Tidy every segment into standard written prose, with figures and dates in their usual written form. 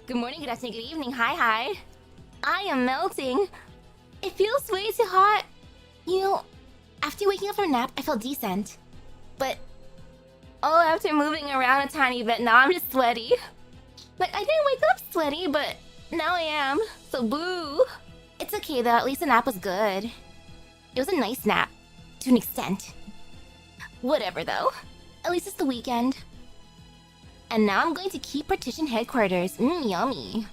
Good morning, good afternoon, good evening. Hi. I am melting. It feels way too hot. You know, after waking up from a nap, I felt decent. But, after moving around a tiny bit, now I'm just sweaty. Like, I didn't wake up sweaty, but now I am. So boo. It's okay though, at least the nap was good. It was a nice nap, to an extent. Whatever though. At least it's the weekend. And now I'm going to keep partition headquarters. Yummy.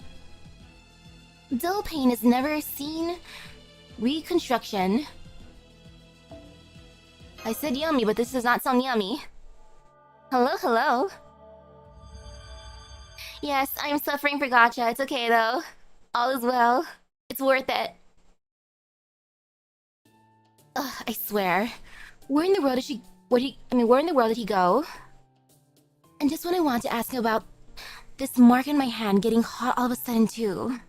Dull pain is never seen. Reconstruction. I said yummy, but this does not sound yummy. Hello. Yes, I am suffering for gacha. It's okay though. All is well. It's worth it. Ugh, I swear. Where in the world did he go? And just when I want to ask him about this mark in my hand getting hot all of a sudden too.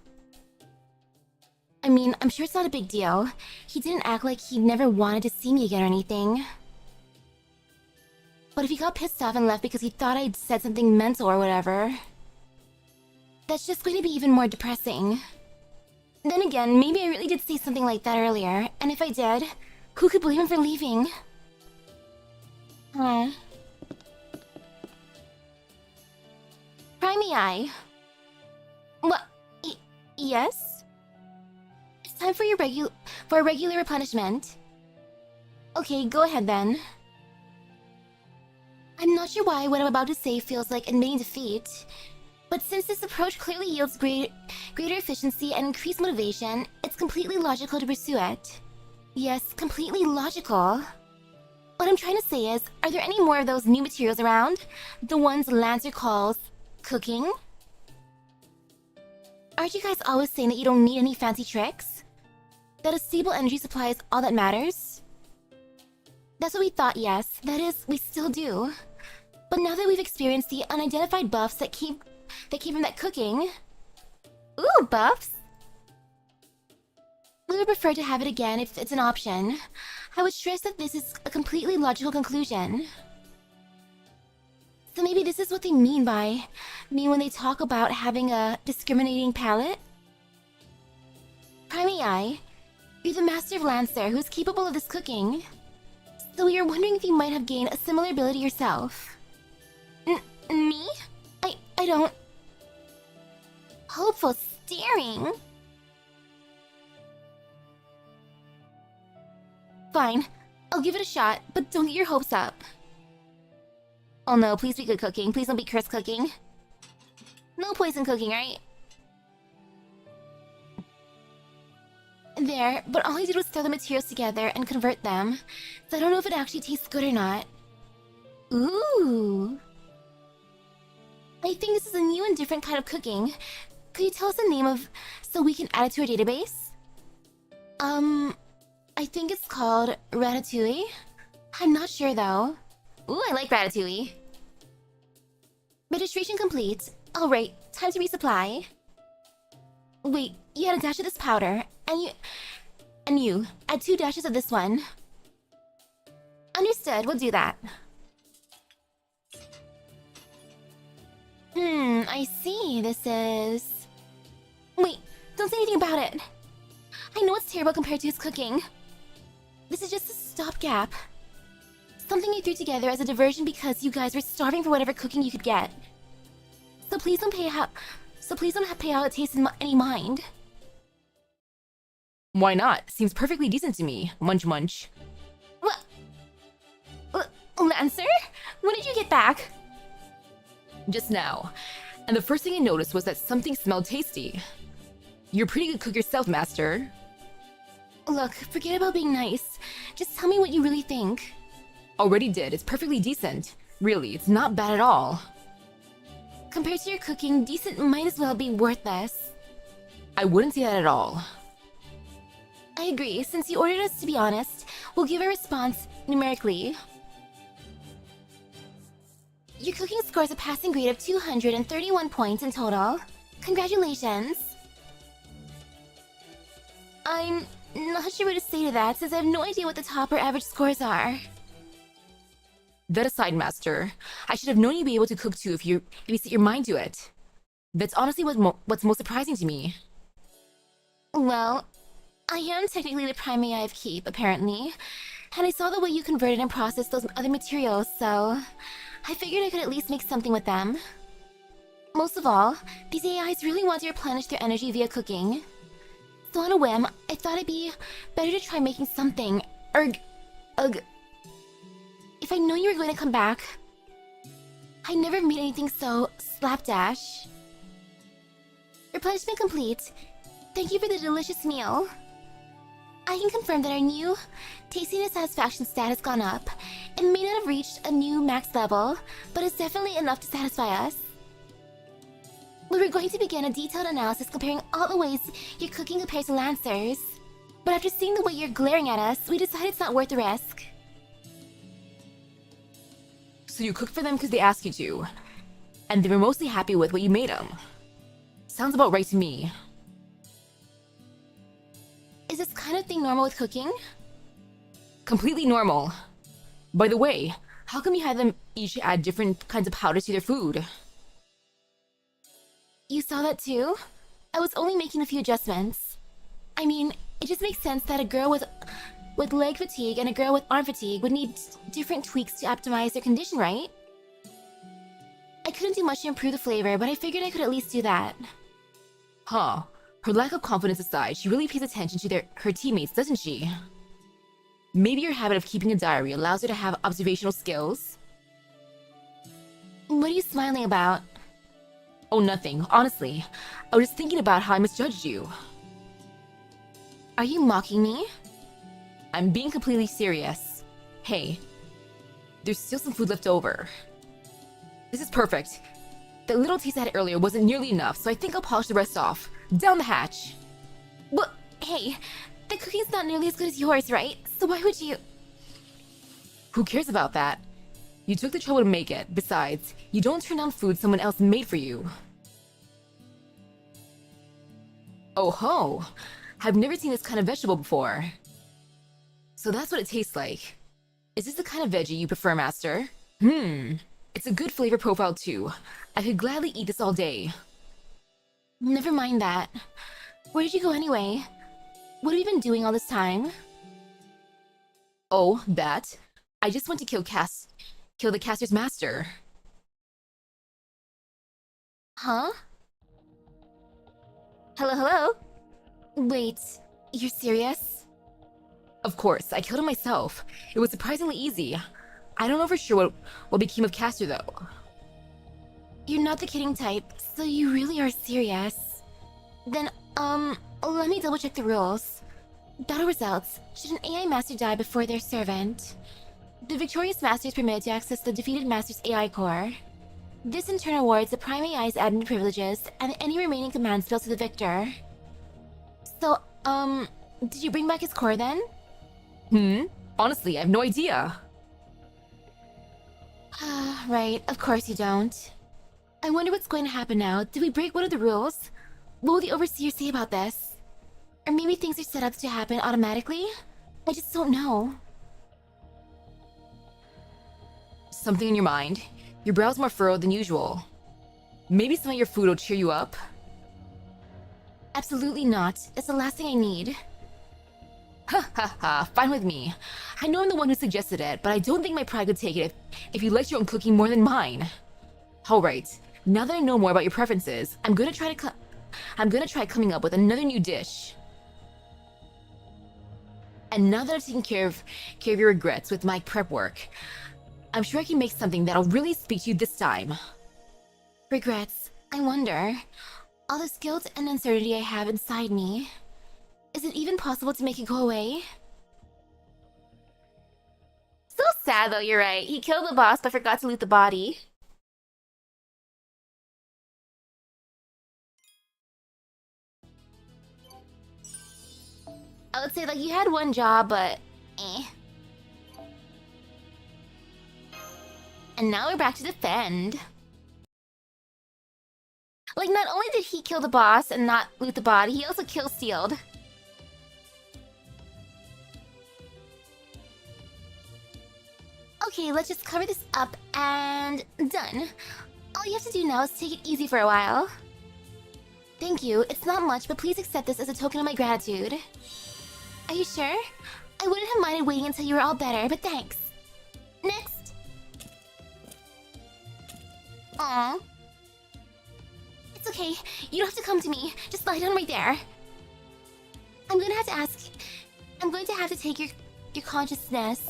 I mean, I'm sure it's not a big deal. He didn't act like he never wanted to see me again or anything. But if he got pissed off and left because he thought I'd said something mental or whatever, that's just going to be even more depressing. Then again, maybe I really did say something like that earlier, and if I did, who could blame him for leaving? Try me, eye. What? Yes? It's time for a regular replenishment. Okay, go ahead then. I'm not sure why what I'm about to say feels like admitting defeat, but since this approach clearly yields greater efficiency and increased motivation, it's completely logical to pursue it. Yes, completely logical. What I'm trying to say is, are there any more of those new materials around? The ones Lancer calls cooking? Aren't you guys always saying that you don't need any fancy tricks? That a stable energy supply is all that matters? That's what we thought, yes. That is, we still do. But now that we've experienced the unidentified buffs that came from that cooking... Ooh, buffs! We would prefer to have it again if it's an option. I would stress that this is a completely logical conclusion. So maybe this is what they mean when they talk about having a discriminating palate? Primey Eye, you're the master of Lancer who's capable of this cooking. So we are wondering if you might have gained a similar ability yourself. Me? I don't... Hopeful staring? Fine, I'll give it a shot, but don't get your hopes up. Oh no, please be good cooking. Please don't be cursed cooking. No poison cooking, right? There, but all I did was throw the materials together and convert them, so I don't know if it actually tastes good or not. Ooh. I think this is a new and different kind of cooking. Could you tell us the name of... so we can add it to our database? I think it's called Ratatouille? I'm not sure though. Ooh, I like Ratatouille. Registration complete. Alright, time to resupply. Wait, you had a dash of this powder, and you add 2 dashes of this one. Understood, we'll do that. I see, this is... Wait, don't say anything about it. I know it's terrible compared to his cooking. This is just a stopgap. Something you threw together as a diversion because you guys were starving for whatever cooking you could get. So please don't pay how it tastes in any mind. Why not? Seems perfectly decent to me. Munch munch. What? Lancer? When did you get back? Just now. And the first thing I noticed was that something smelled tasty. You're a pretty good cook yourself, Master. Look, forget about being nice. Just tell me what you really think. Already did. It's perfectly decent. Really, it's not bad at all. Compared to your cooking, decent might as well be worthless. I wouldn't say that at all. I agree. Since you ordered us to be honest, we'll give a response numerically. Your cooking scores a passing grade of 231 points in total. Congratulations. I'm not sure what to say to that, since I have no idea what the top or average scores are. That aside, Master, I should have known you'd be able to cook too if you set your mind to it. That's honestly what's most surprising to me. Well, I am technically the prime AI of Keep, apparently. And I saw the way you converted and processed those other materials, so I figured I could at least make something with them. Most of all, these AIs really want to replenish their energy via cooking. So on a whim, I thought it'd be better to try making something. Ugh. If I know you were going to come back, I never made anything so slapdash. Replenishment complete. Thank you for the delicious meal. I can confirm that our new tasting and satisfaction stat has gone up. It may not have reached a new max level, but it's definitely enough to satisfy us. We were going to begin a detailed analysis comparing all the ways your cooking compares to Lancer's. But after seeing the way you're glaring at us, we decided it's not worth the risk. So you cooked for them because they asked you to, and they were mostly happy with what you made them. Sounds about right to me. Is this kind of thing normal with cooking? Completely normal. By the way, how come you had them each add different kinds of powders to their food? You saw that too? I was only making a few adjustments. I mean, it just makes sense that a girl with leg fatigue and a girl with arm fatigue would need different tweaks to optimize their condition, right? I couldn't do much to improve the flavor, but I figured I could at least do that. Huh. Her lack of confidence aside, she really pays attention to her teammates, doesn't she? Maybe your habit of keeping a diary allows her to have observational skills? What are you smiling about? Oh, nothing. Honestly, I was just thinking about how I misjudged you. Are you mocking me? I'm being completely serious. Hey, there's still some food left over. This is perfect. The little taste I had earlier wasn't nearly enough, so I think I'll polish the rest off. Down the hatch. But, hey, the cooking's not nearly as good as yours, right? So why would you... Who cares about that? You took the trouble to make it. Besides, you don't turn down food someone else made for you. Oh ho! I've never seen this kind of vegetable before. So that's what it tastes like. Is this the kind of veggie you prefer, Master? It's a good flavor profile too. I could gladly eat this all day. Never mind that. Where did you go anyway? What have you been doing all this time? Oh, that? I just went to kill the caster's master. Huh? Hello? Wait, you're serious? Of course, I killed him myself. It was surprisingly easy. I don't know for sure what became of Caster though. You're not the kidding type, so you really are serious. Then, let me double check the rules. Battle results. Should an AI master die before their servant, the victorious master is permitted to access the defeated master's AI core. This in turn awards the prime AI's admin privileges and any remaining command spells to the victor. So, did you bring back his core then? Honestly, I have no idea. Right, of course you don't. I wonder what's going to happen now. Did we break one of the rules? What will the overseer say about this? Or maybe things are set up to happen automatically? I just don't know. Something in your mind? Your brow's more furrowed than usual. Maybe some of your food will cheer you up? Absolutely not. It's the last thing I need. Ha, fine with me. I know I'm the one who suggested it, but I don't think my pride could take it if you liked your own cooking more than mine. Alright, now that I know more about your preferences, I'm gonna try coming up with another new dish. And now that I've taken care of your regrets with my prep work, I'm sure I can make something that'll really speak to you this time. Regrets. I wonder. All this guilt and uncertainty I have inside me. Is it even possible to make it go away? So sad though, you're right. He killed the boss but forgot to loot the body. I would say like you had one job, but eh. And now we're back to defend. Like, not only did he kill the boss and not loot the body, he also kill-stealed. Okay, let's just cover this up and done. All you have to do now is take it easy for a while. Thank you, it's not much, but please accept this as a token of my gratitude. Are you sure? I wouldn't have minded waiting until you were all better, but thanks. Next! Aww. It's okay, you don't have to come to me. Just lie down right there. I'm going to have to take your consciousness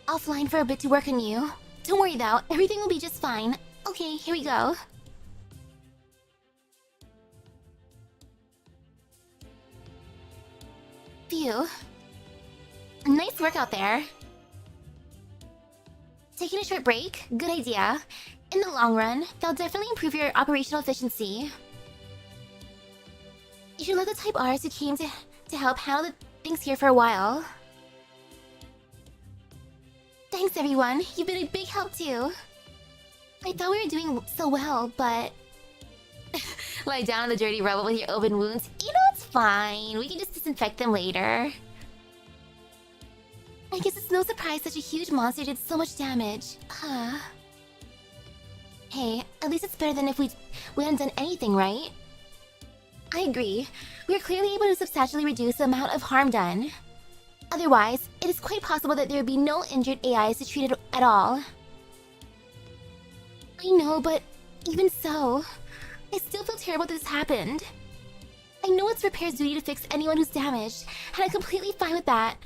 offline for a bit to work on you. Don't worry though, everything will be just fine. Okay, here we go. Phew. Nice work out there. Taking a short break? Good idea. In the long run, that'll definitely improve your operational efficiency. You should let the Type Rs who came to help handle the things here for a while. Thanks everyone, you've been a big help too. I thought we were doing so well, but... Lie down on the dirty rubble with your open wounds. You know, it's fine. We can just disinfect them later. I guess it's no surprise such a huge monster did so much damage. Huh. Hey, at least it's better than if we hadn't done anything, right? I agree. We are clearly able to substantially reduce the amount of harm done. Otherwise, it is quite possible that there would be no injured AIs to treat it at all. I know, but even so, I still feel terrible that this happened. I know it's Repair's duty to fix anyone who's damaged, and I'm completely fine with that.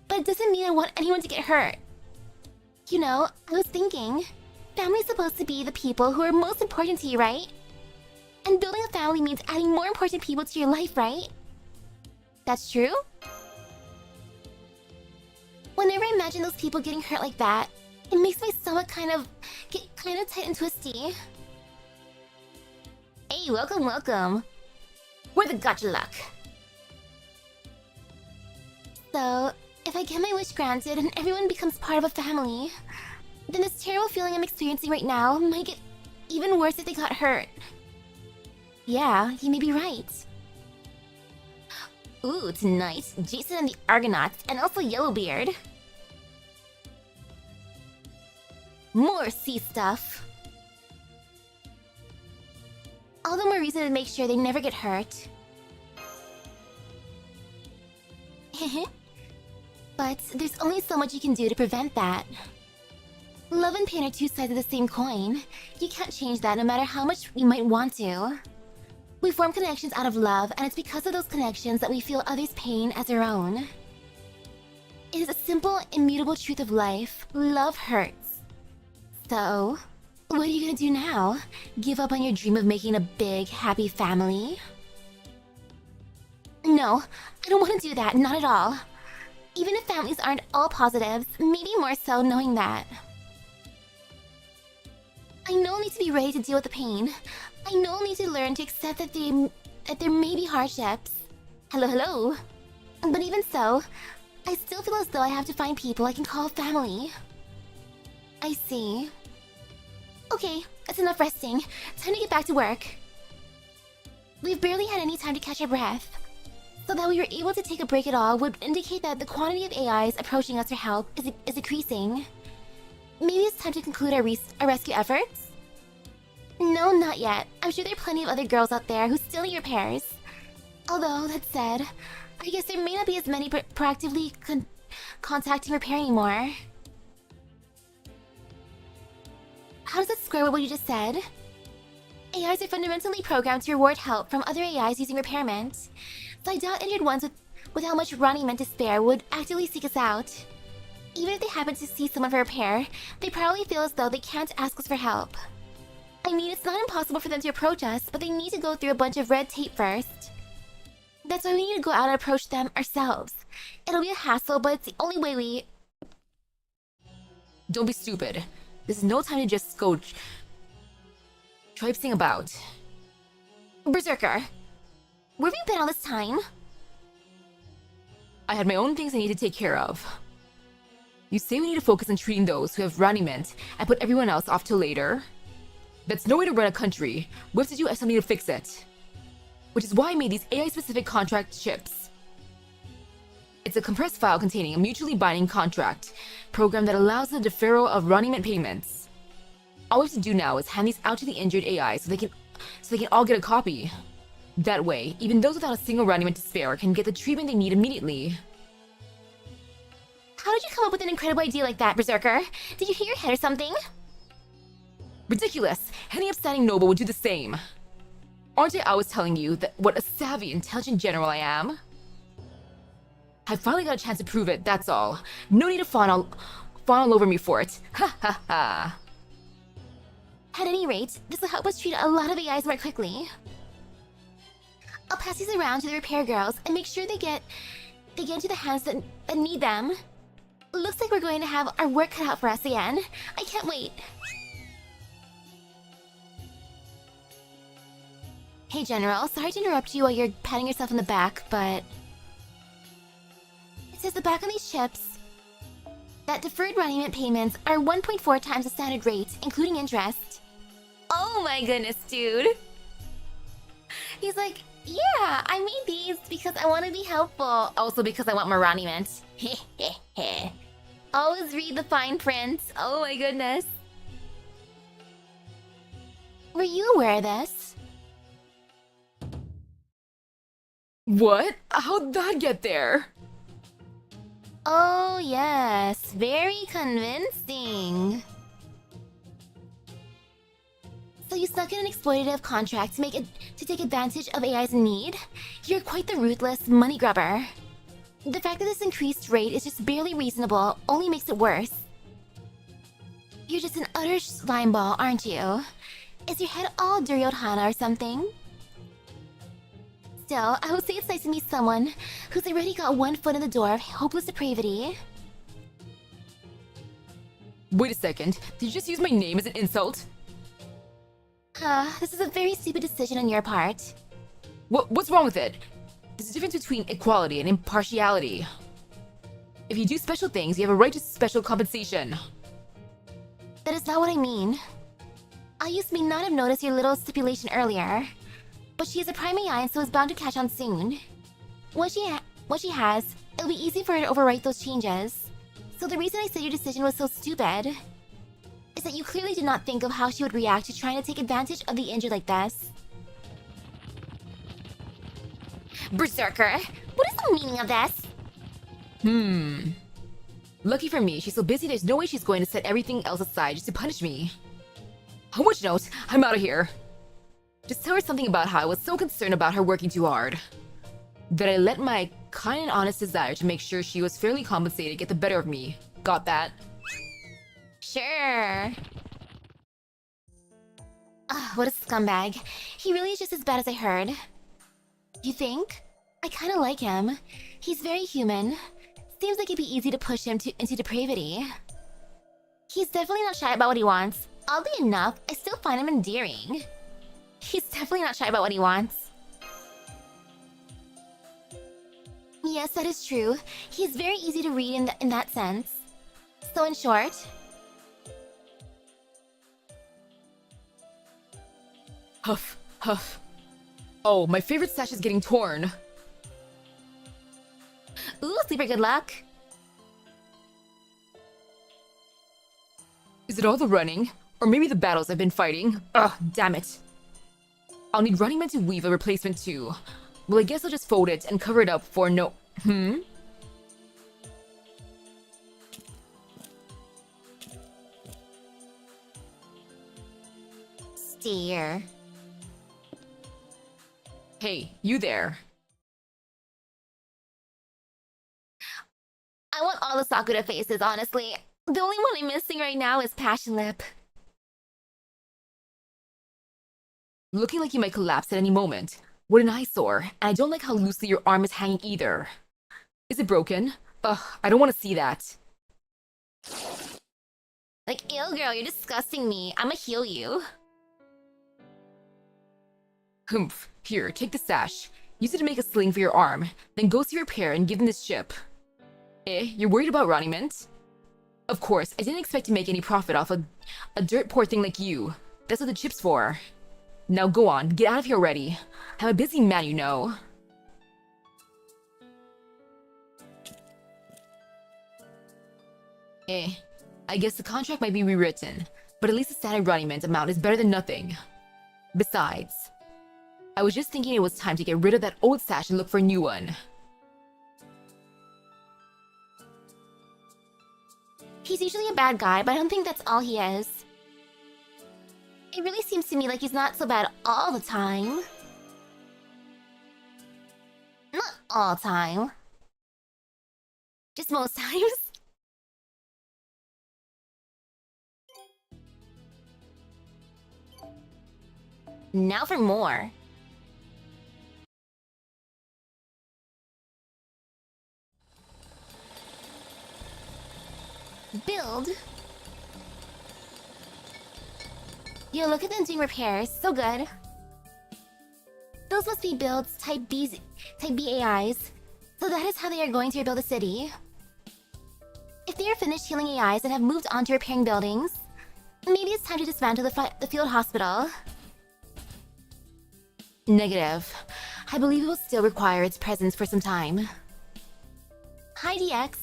But it doesn't mean I want anyone to get hurt. You know, I was thinking, family's supposed to be the people who are most important to you, right? And building a family means adding more important people to your life, right? That's true? Whenever I imagine those people getting hurt like that, it makes my stomach get kind of tight and twisty. Hey, welcome, welcome. We're the Gotcha Luck. So, if I get my wish granted and everyone becomes part of a family, then this terrible feeling I'm experiencing right now might get even worse if they got hurt. Yeah, you may be right. Ooh, tonight, Jason and the Argonauts, and also Yellowbeard. More sea stuff. All the more reason to make sure they never get hurt. But there's only so much you can do to prevent that. Love and pain are two sides of the same coin. You can't change that no matter how much you might want to. We form connections out of love, and it's because of those connections that we feel others' pain as our own. It is a simple, immutable truth of life. Love hurts. So, what are you gonna do now? Give up on your dream of making a big, happy family? No, I don't want to do that, not at all. Even if families aren't all positives, maybe more so knowing that. I know I'll need to be ready to deal with the pain. I know I'll need to learn to accept that there may be hardships. Hello, hello. But even so, I still feel as though I have to find people I can call family. I see. Okay, that's enough resting. Time to get back to work. We've barely had any time to catch our breath. So that we were able to take a break at all would indicate that the quantity of AIs approaching us for help is decreasing. Maybe it's time to conclude our rescue efforts? No, not yet. I'm sure there are plenty of other girls out there who still need repairs. Although, that said, I guess there may not be as many proactively contacting repair anymore. How does that square with what you just said? AIs are fundamentally programmed to reward help from other AIs using repairment. So I doubt injured ones with how much running meant to spare would actively seek us out. Even if they happen to see someone for repair, they probably feel as though they can't ask us for help. I mean, it's not impossible for them to approach us, but they need to go through a bunch of red tape first. That's why we need to go out and approach them ourselves. It'll be a hassle, but it's the only way we... Don't be stupid. This is no time to just go traipsing about. Berserker, where have you been all this time? I had my own things I need to take care of. You say we need to focus on treating those who have raniment and put everyone else off till later? That's no way to run a country. We have to do something to fix it. Which is why I made these AI-specific contract chips. It's a compressed file containing a mutually binding contract program that allows the deferral of raniment payments. All we have to do now is hand these out to the injured AI so they can all get a copy. That way, even those without a single running to spare can get the treatment they need immediately. How did you come up with an incredible idea like that, Berserker? Did you hit your head or something? Ridiculous! Any upstanding noble would do the same. Aren't I always telling you that what a savvy, intelligent general I am? I finally got a chance to prove it, that's all. No need to fawn all over me for it. Ha ha ha. At any rate, this will help us treat a lot of AIs more quickly. I'll pass these around to the repair girls and make sure they get into the hands that need them. Looks like we're going to have our work cut out for us again. I can't wait. Hey General, sorry to interrupt you while you're patting yourself on the back, but... It says the back on these chips that deferred running payments are 1.4 times the standard rate, including interest. Oh my goodness, dude. He's like, yeah, I made these because I want to be helpful. Also because I want more monument. Hehehe. Always read the fine print. Oh my goodness. Were you aware of this? What? How'd that get there? Oh yes, very convincing. So you snuck in an exploitative contract to take advantage of AIs in need? You're quite the ruthless money grubber. The fact that this increased rate is just barely reasonable only makes it worse. You're just an utter slimeball, aren't you? Is your head all Duryodhana or something? Still, I would say it's nice to meet someone who's already got one foot in the door of hopeless depravity. Wait a second, did you just use my name as an insult? This is a very stupid decision on your part. What's wrong with it? There's a difference between equality and impartiality. If you do special things, you have a right to special compensation. That is not what I mean. Ayus may not have noticed your little stipulation earlier, but she is a prime AI and so is bound to catch on soon. Once she has, it'll be easy for her to overwrite those changes. So the reason I said your decision was so stupid is that you clearly did not think of how she would react to trying to take advantage of the injured like this. Berserker, what is the meaning of this? Lucky for me, she's so busy there's no way she's going to set everything else aside just to punish me. On which note, I'm out of here. Just tell her something about how I was so concerned about her working too hard. That I let my kind and honest desire to make sure she was fairly compensated get the better of me. Got that? Sure. What a scumbag. He really is just as bad as I heard. You think? I kinda like him. He's very human. Seems like it'd be easy to push him into depravity. He's definitely not shy about what he wants. Oddly enough, I still find him endearing. He's definitely not shy about what he wants. Yes, that is true. He's very easy to read in that sense. So in short... Huff, huff. Oh, my favorite sash is getting torn. Ooh, sleeper, good luck. Is it all the running? Or maybe the battles I've been fighting? Ugh, damn it. I'll need running men to weave a replacement too. Well, I guess I'll just fold it and cover it up for no... Steer. Hey, you there. I want all the Sakura faces, honestly. The only one I'm missing right now is Passion Lip. Looking like you might collapse at any moment. What an eyesore, and I don't like how loosely your arm is hanging either. Is it broken? Ugh, I don't want to see that. Like, ew girl, you're disgusting me. I'ma heal you. Humph. Here, take the sash. Use it to make a sling for your arm. Then go see your repair and give them this chip. You're worried about Roniment? Of course, I didn't expect to make any profit off a dirt poor thing like you. That's what the chip's for. Now go on, get out of here already. I'm a busy man, you know. I guess the contract might be rewritten, but at least the standard Roniment amount is better than nothing. Besides... I was just thinking it was time to get rid of that old stash and look for a new one. He's usually a bad guy, but I don't think that's all he is. It really seems to me like he's not so bad all the time. Not all the time. Just most times. Now for more. Build. Yo, look at them doing repairs. So good. Those must be builds, type B AIs. So that is how they are going to rebuild the city. If they are finished healing AIs and have moved on to repairing buildings, maybe it's time to dismantle the field hospital. Negative. I believe it will still require its presence for some time. Hi, DX.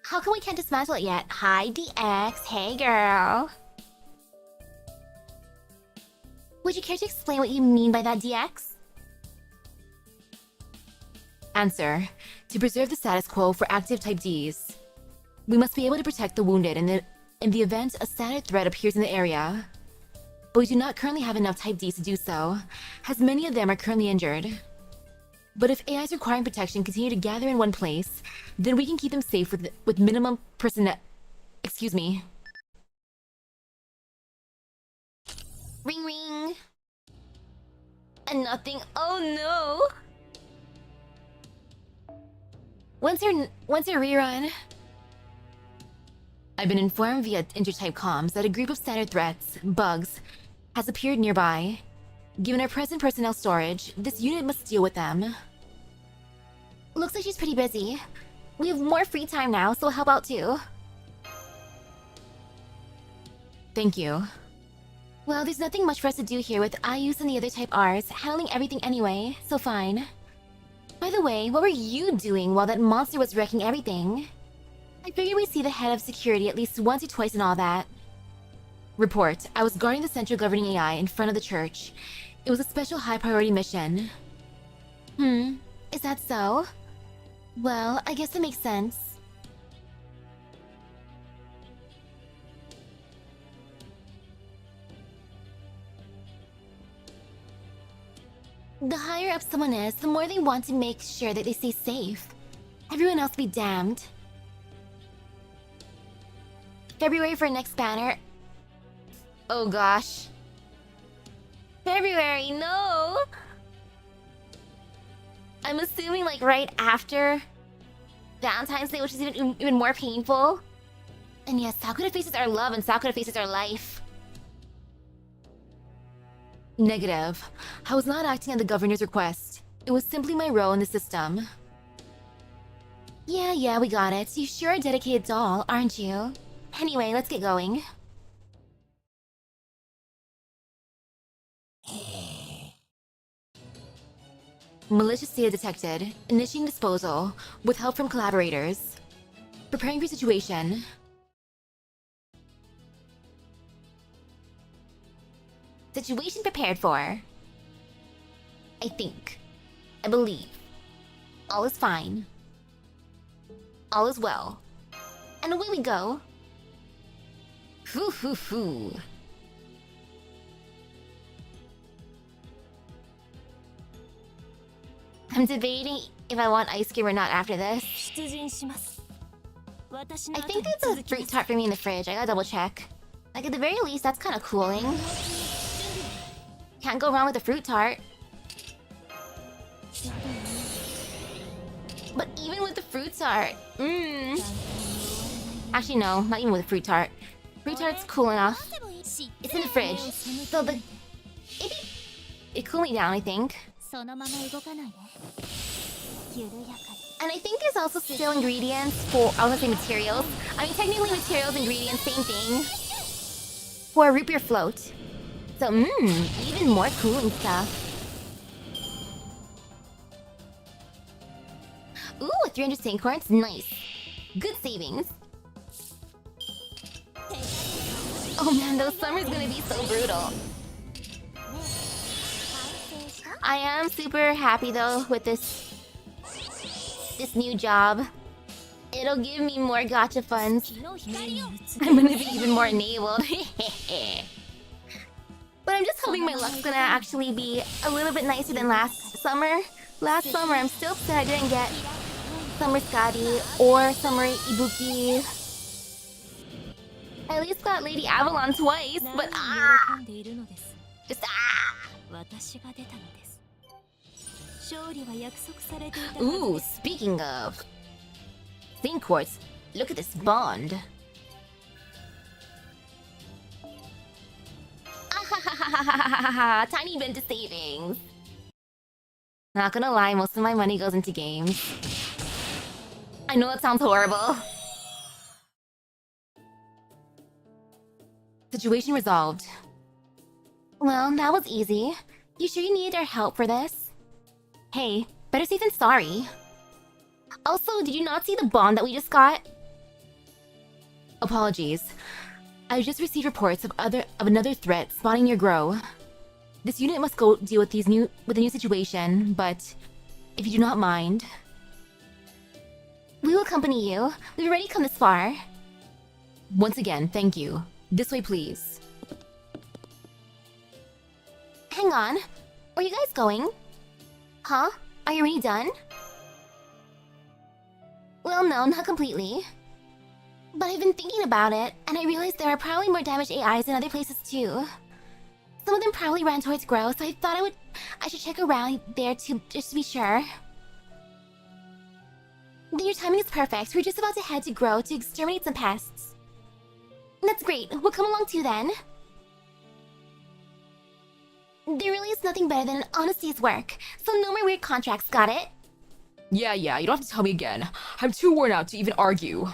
How come we can't dismantle it yet? Hi, DX. Hey, girl. Would you care to explain what you mean by that, DX? Answer. To preserve the status quo for active Type Ds. We must be able to protect the wounded in the event a standard threat appears in the area. But we do not currently have enough Type Ds to do so, as many of them are currently injured. But if AIs requiring protection continue to gather in one place, then we can keep them safe with minimum personnel. Excuse me. Ring ring. And nothing. Oh no. When's your rerun? I've been informed via intertype comms that a group of standard threats, bugs, has appeared nearby. Given our present personnel storage, this unit must deal with them. Looks like she's pretty busy. We have more free time now, so we'll help out too. Thank you. Well, there's nothing much for us to do here with IUs and the other type Rs handling everything anyway, so fine. By the way, what were you doing while that monster was wrecking everything? I figured we'd see the head of security at least once or twice and all that. Report. I was guarding the central governing AI in front of the church. It was a special high-priority mission. Is that so? Well, I guess that makes sense. The higher up someone is, the more they want to make sure that they stay safe. Everyone else be damned. February for next banner. Oh gosh. February, no! I'm assuming like right after Valentine's Day, which is even more painful. And yes, Sakura faces our love and Sakura faces our life. Negative. I was not acting at the governor's request. It was simply my role in the system. Yeah, we got it. You sure are a dedicated doll, aren't you? Anyway, let's get going. Malicious data detected. Initiating disposal. With help from collaborators. Preparing for situation. Situation prepared for. I think. I believe. All is fine. All is well. And away we go. Hoo. I'm debating if I want ice cream or not after this. I think there's a fruit tart for me in the fridge. I gotta double check. Like at the very least, that's kind of cooling. Can't go wrong with a fruit tart. But even with the fruit tart, Actually, no, not even with a fruit tart. Fruit tart's cool enough. It's in the fridge, so it cooled me down, I think. And I think there's also still ingredients for, I was gonna say materials. I mean, technically materials, ingredients, same thing. For a root beer float. So, even more cooling stuff. Ooh, 300 stain quartz, nice. Good savings. Oh man, those summer's gonna be so brutal. I am super happy though with this new job. It'll give me more gacha funds. I'm gonna be even more enabled. But I'm just hoping my luck's gonna actually be a little bit nicer than last summer. Last summer, I'm still upset I didn't get Summer Scotty or Summer Ibuki. I at least got Lady Avalon twice, but just Ooh, speaking of Think Quartz, look at this bond. Tiny bit to savings. Not gonna lie, most of my money goes into games. I know that sounds horrible. Situation resolved. Well, that was easy. You sure you needed our help for this? Hey, better safe than sorry. Also, did you not see the bond that we just got? Apologies. I've just received reports of another threat spawning near Grow. This unit must go deal with the new situation, but if you do not mind, we will accompany you. We've already come this far. Once again, thank you. This way, please. Hang on. Where are you guys going? Huh? Are you already done? Well, no, not completely. But I've been thinking about it, and I realized there are probably more damaged AIs in other places too. Some of them probably ran towards Grow, so I thought I should check around there just to be sure. Your timing is perfect. We're just about to head to Grow to exterminate some pests. That's great. We'll come along too then. There really is nothing better than an honest day's work, so no more weird contracts, got it? Yeah, you don't have to tell me again. I'm too worn out to even argue.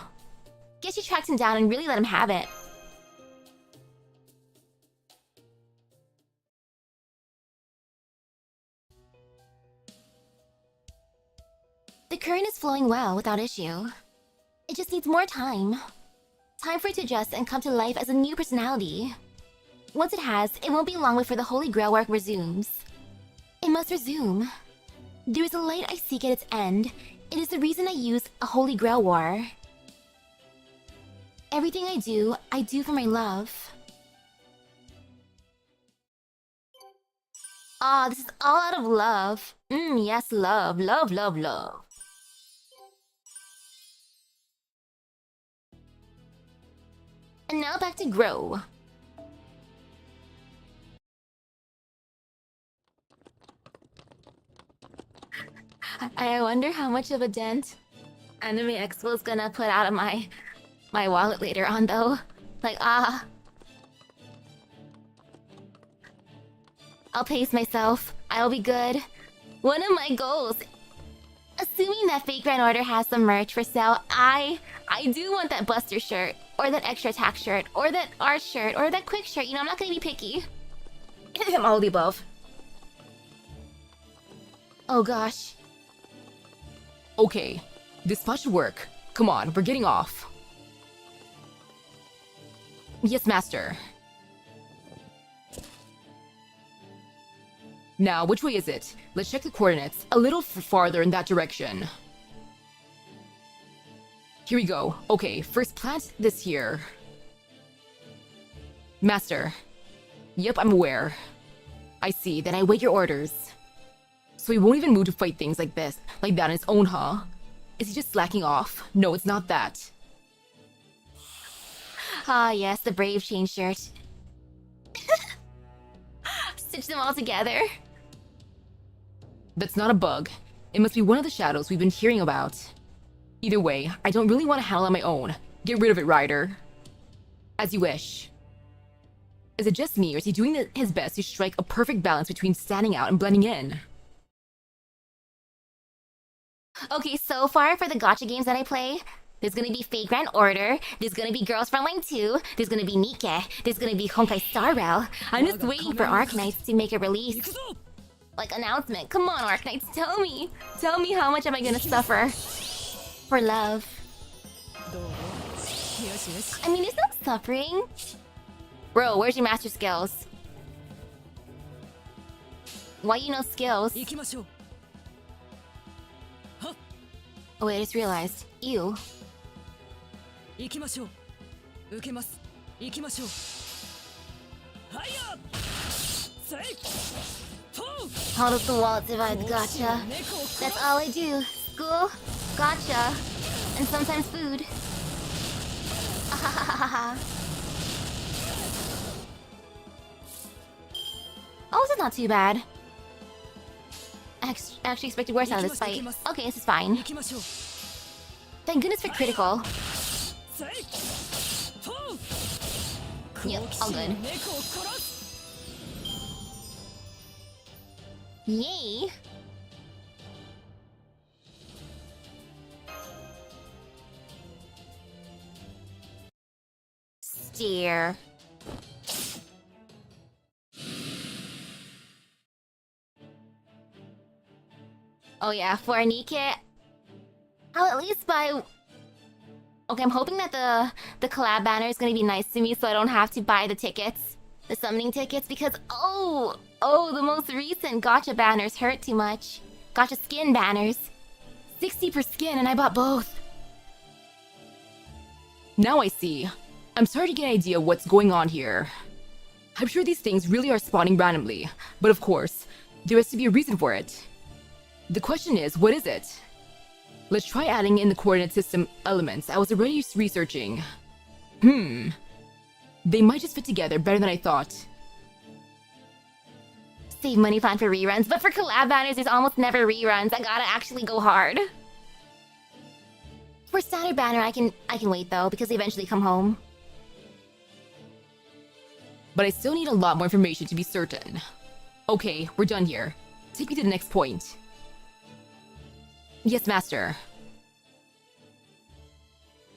Guess you tracked him down and really let him have it. The current is flowing well without issue. It just needs more time. Time for it to adjust and come to life as a new personality. Once it has, it won't be long before the Holy Grail work resumes. It must resume. There is a light I seek at its end. It is the reason I use a Holy Grail war. Everything I do for my love. Ah, this is all out of love. Yes, love, love, love, love. And now back to Grow. I wonder how much of a dent Anime Expo is gonna put out of my wallet later on, though. Like, I'll pace myself. I'll be good. One of my goals. Assuming that Fake Grand Order has some merch for sale, I do want that Buster shirt, or that extra attack shirt, or that art shirt, or that quick shirt. You know, I'm not gonna be picky. All of the above. Oh gosh. Okay, this spot should work. Come on, we're getting off. Yes, Master. Now, which way is it? Let's check the coordinates. A little farther in that direction. Here we go. Okay, first plant this here. Master. Yep, I'm aware. I see, then I wait your orders. So he won't even move to fight things like this, like that on his own, huh? Is he just slacking off? No, it's not that. Ah, yes, the Brave Chain shirt. Stitch them all together. That's not a bug. It must be one of the shadows we've been hearing about. Either way, I don't really want to handle it on my own. Get rid of it, Ryder. As you wish. Is it just me, or is he doing his best to strike a perfect balance between standing out and blending in? Okay, so far for the gacha games that I play, there's gonna be Fake Grand Order, there's gonna be Girls Frontline 2, there's gonna be Nikke, there's gonna be Honkai Star Rail. I'm just waiting for Arknights to make a release. Like, announcement. Come on, Arknights, tell me. Tell me how much am I gonna suffer for love. I mean, it's not suffering. Bro, where's your master skills? Why you know skills? 行きましょう。 Oh wait, I just realized. You. 行きましょう。受けます。行きましょう。はいや。せい。とう。 Hold up the wall, divide, gotcha. That's all I do. School, gotcha, and sometimes food. Oh, this is not too bad. I actually expected worse out of this fight. Okay, this is fine. 行きましょう。 Thank goodness for critical. せい。とう。 Yep, all good. 猫を殺す。 Yay! Steer. Oh yeah, for Nike, I'll at least buy... Okay, I'm hoping that the collab banner is gonna be nice to me so I don't have to buy the tickets. The summoning tickets, because oh, the most recent gacha banners hurt too much. Gacha skin banners. 60 per skin and I bought both. Now I see. I'm starting to get an idea of what's going on here. I'm sure these things really are spawning randomly, but of course, there has to be a reason for it. The question is, what is it? Let's try adding in the coordinate system elements I was already researching. They might just fit together better than I thought. Save money plan for reruns, but for collab banners, there's almost never reruns. I gotta actually go hard. For standard banner, I can wait though, because they eventually come home. But I still need a lot more information to be certain. Okay, we're done here. Take me to the next point. Yes, Master.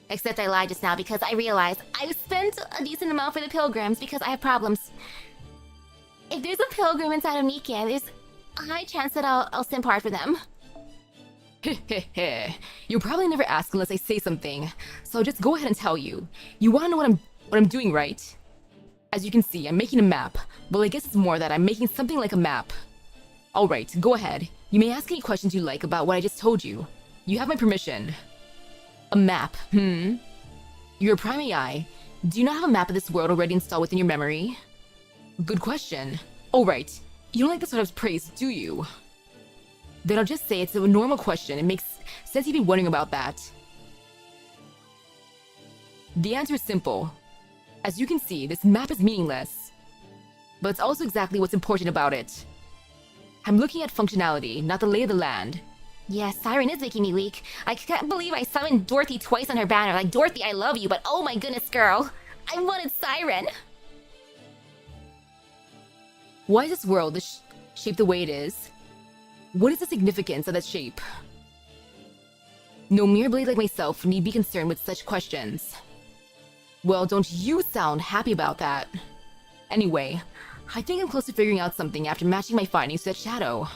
Except I lied just now because I realized I spent a decent amount for the pilgrims because I have problems. If there's a pilgrim inside of Nikke, there's a high chance that I'll simp hard for them. Heh. You'll probably never ask unless I say something, so I'll just go ahead and tell you. You wanna know what I'm doing, right? As you can see, I'm making a map. Well, I guess it's more that I'm making something like a map. Alright, go ahead. You may ask any questions you like about what I just told you. You have my permission. A map, You're a Prime AI. Do you not have a map of this world already installed within your memory? Good question. Alright, you don't like the sort of praise, do you? Then I'll just say it's a normal question. It makes sense you've been wondering about that. The answer is simple. As you can see, this map is meaningless. But it's also exactly what's important about it. I'm looking at functionality, not the lay of the land. Yes, Siren is making me weak. I can't believe I summoned Dorothy twice on her banner. Like, Dorothy, I love you, but oh my goodness, girl. I wanted Siren. Why is this world shaped the way it is? What is the significance of that shape? No mere blade like myself need be concerned with such questions. Well, don't you sound happy about that. Anyway, I think I'm close to figuring out something after matching my findings to that shadow.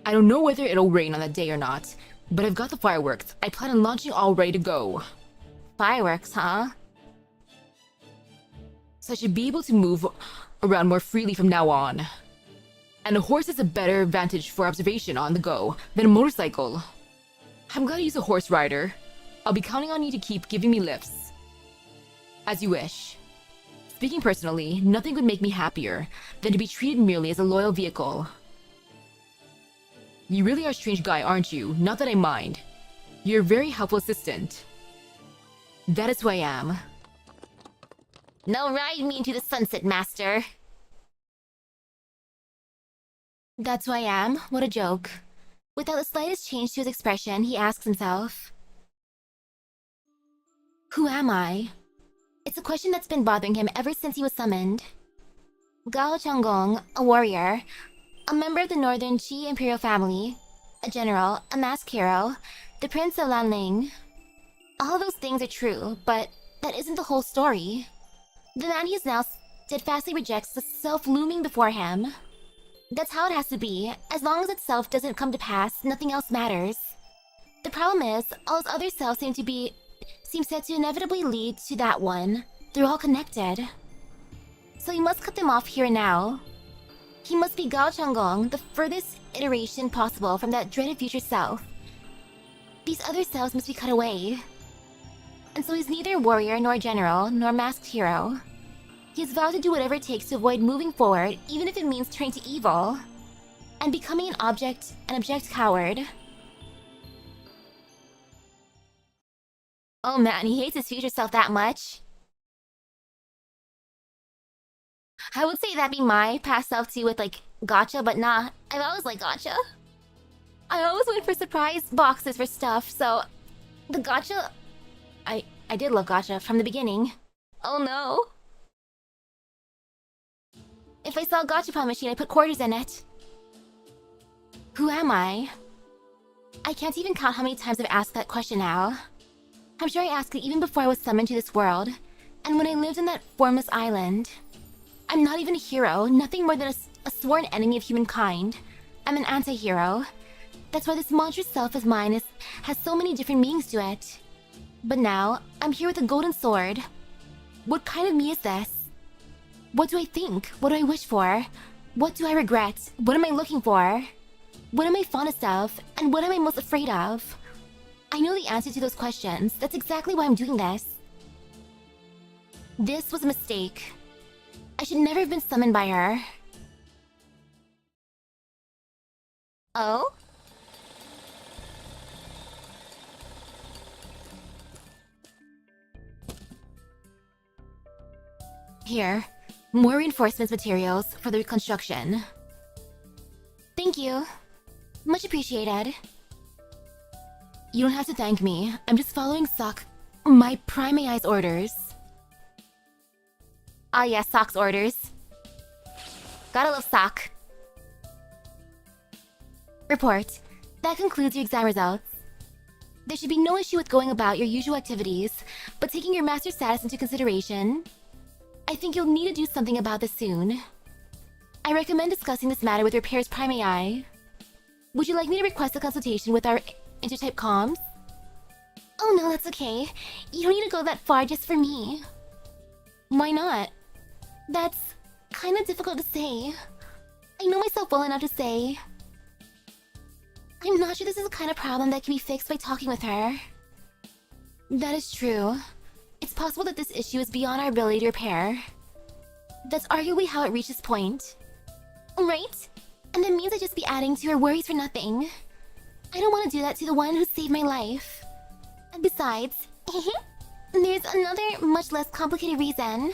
I don't know whether it'll rain on that day or not, but I've got the fireworks. I plan on launching all ready to go. Fireworks, huh? So I should be able to move around more freely from now on. And a horse is a better advantage for observation on the go than a motorcycle. I'm gonna use a horse rider. I'll be counting on you to keep giving me lifts. As you wish. Speaking personally, nothing would make me happier than to be treated merely as a loyal vehicle. You really are a strange guy, aren't you? Not that I mind. You're a very helpful assistant. That is who I am. Now ride me into the sunset, master. That's who I am? What a joke. Without the slightest change to his expression, he asks himself, who am I? It's a question that's been bothering him ever since he was summoned. Gao Changgong, a warrior, a member of the Northern Qi Imperial family, a general, a masked hero, the Prince of Lanling. All those things are true, but that isn't the whole story. The man he is now steadfastly rejects the self looming before him. That's how it has to be. As long as itself doesn't come to pass, nothing else matters. The problem is, all his other selves seem set to inevitably lead to that one. They're all connected. So he must cut them off here and now. He must be Gao Changgong, the furthest iteration possible from that dreaded future self. These other selves must be cut away. And so he's neither warrior nor general nor masked hero. He has vowed to do whatever it takes to avoid moving forward, even if it means turning to evil. And becoming an abject coward. Oh man, he hates his future self that much. I would say that'd be my past self too with like gacha, but nah, I've always liked gacha. I always went for surprise boxes for stuff, so the gacha... I did love gacha from the beginning. Oh no. If I saw a gachapon machine, I put quarters in it. Who am I? I can't even count how many times I've asked that question now. I'm sure I asked it even before I was summoned to this world, and when I lived in that formless island. I'm not even a hero, nothing more than a sworn enemy of humankind. I'm an anti-hero. That's why this monstrous self of mine has so many different meanings to it. But now, I'm here with a golden sword. What kind of me is this? What do I think? What do I wish for? What do I regret? What am I looking for? What am I fondest of? And what am I most afraid of? I know the answer to those questions. That's exactly why I'm doing this. This was a mistake. I should never have been summoned by her. Oh? Here, more reinforcements materials for the reconstruction. Thank you. Much appreciated. You don't have to thank me. I'm just following my Prime AI's orders. Ah yes, Sock's orders. Gotta love Sock. Report. That concludes your exam results. There should be no issue with going about your usual activities, but taking your master status into consideration, I think you'll need to do something about this soon. I recommend discussing this matter with your pair's Prime AI. Would you like me to request a consultation with our intertype comms? Oh no, that's okay. You don't need to go that far just for me. Why not? That's kind of difficult to say. I know myself well enough to say. I'm not sure this is the kind of problem that can be fixed by talking with her. That is true. It's possible that this issue is beyond our ability to repair. That's arguably how it reached this point. Right? And that means I'd just be adding to her worries for nothing. I don't want to do that to the one who saved my life. And besides, there's another much less complicated reason.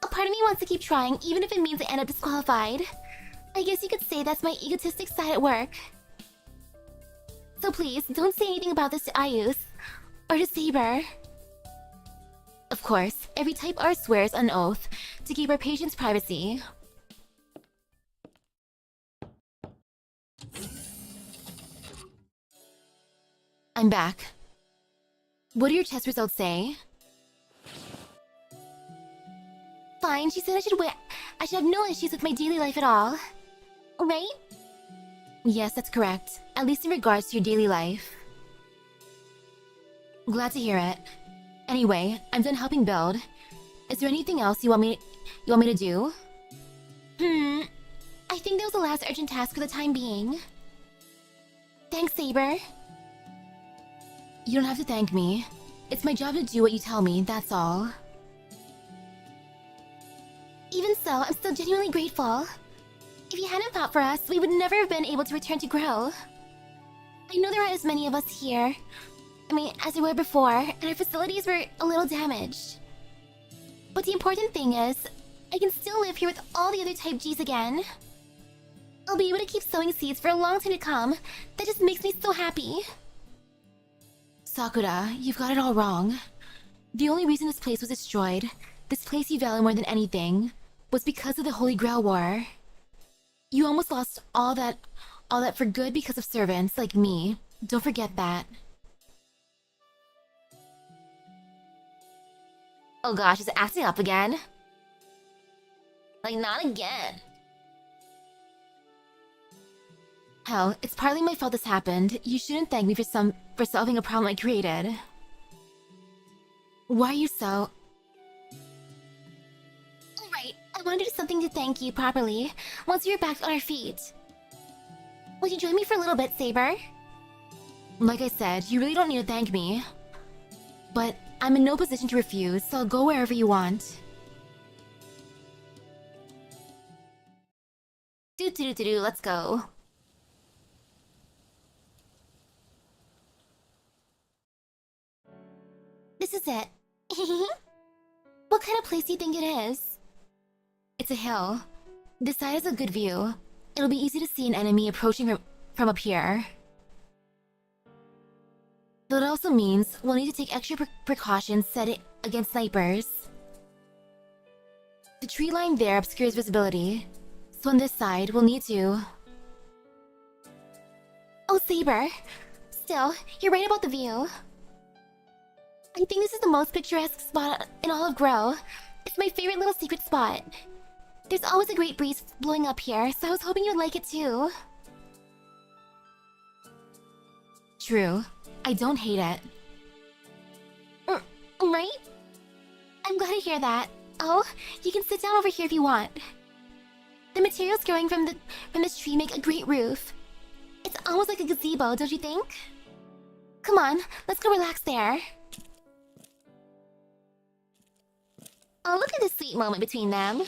A part of me wants to keep trying even if it means I end up disqualified. I guess you could say that's my egotistic side at work. So please, don't say anything about this to Ayus, or to Saber. Of course, every type R swears on oath to keep our patient's privacy. I'm back. What do your test results say? Fine, she said I should have no issues with my daily life at all. Right? Yes, that's correct. At least in regards to your daily life. Glad to hear it. Anyway, I'm done helping build. Is there anything else you want me to do? I think that was the last urgent task for the time being. Thanks, Saber. You don't have to thank me. It's my job to do what you tell me, that's all. Even so, I'm still genuinely grateful. If you hadn't fought for us, we would never have been able to return to grow. I know there aren't as many of us here. As there were before, and our facilities were a little damaged. But the important thing is, I can still live here with all the other Type Gs again. I'll be able to keep sowing seeds for a long time to come. That just makes me so happy. Sakura, you've got it all wrong. The only reason this place was destroyed, this place you value more than anything, was because of the Holy Grail War. You almost lost all that for good because of servants like me. Don't forget that. Oh gosh, it's acting up again. Like, not again. Hell, it's partly my fault this happened. You shouldn't thank me for solving a problem I created. Why are you so... Alright, I wanted to do something to thank you properly once we were back on our feet. Would you join me for a little bit, Saber? Like I said, you really don't need to thank me. But I'm in no position to refuse, so I'll go wherever you want. Let's go. This is it. What kind of place do you think it is? It's a hill. This side has a good view. It'll be easy to see an enemy approaching from up here. Though it also means we'll need to take extra precautions set it against snipers. The tree line there obscures visibility, so on this side we'll need to... Oh, Saber. Still, you're right about the view. I think this is the most picturesque spot in all of Grow. It's my favorite little secret spot. There's always a great breeze blowing up here, so I was hoping you'd like it too. True. I don't hate it. Right? I'm glad to hear that. Oh, you can sit down over here if you want. The materials growing from this tree make a great roof. It's almost like a gazebo, don't you think? Come on, let's go relax there. Oh, look at this sweet moment between them.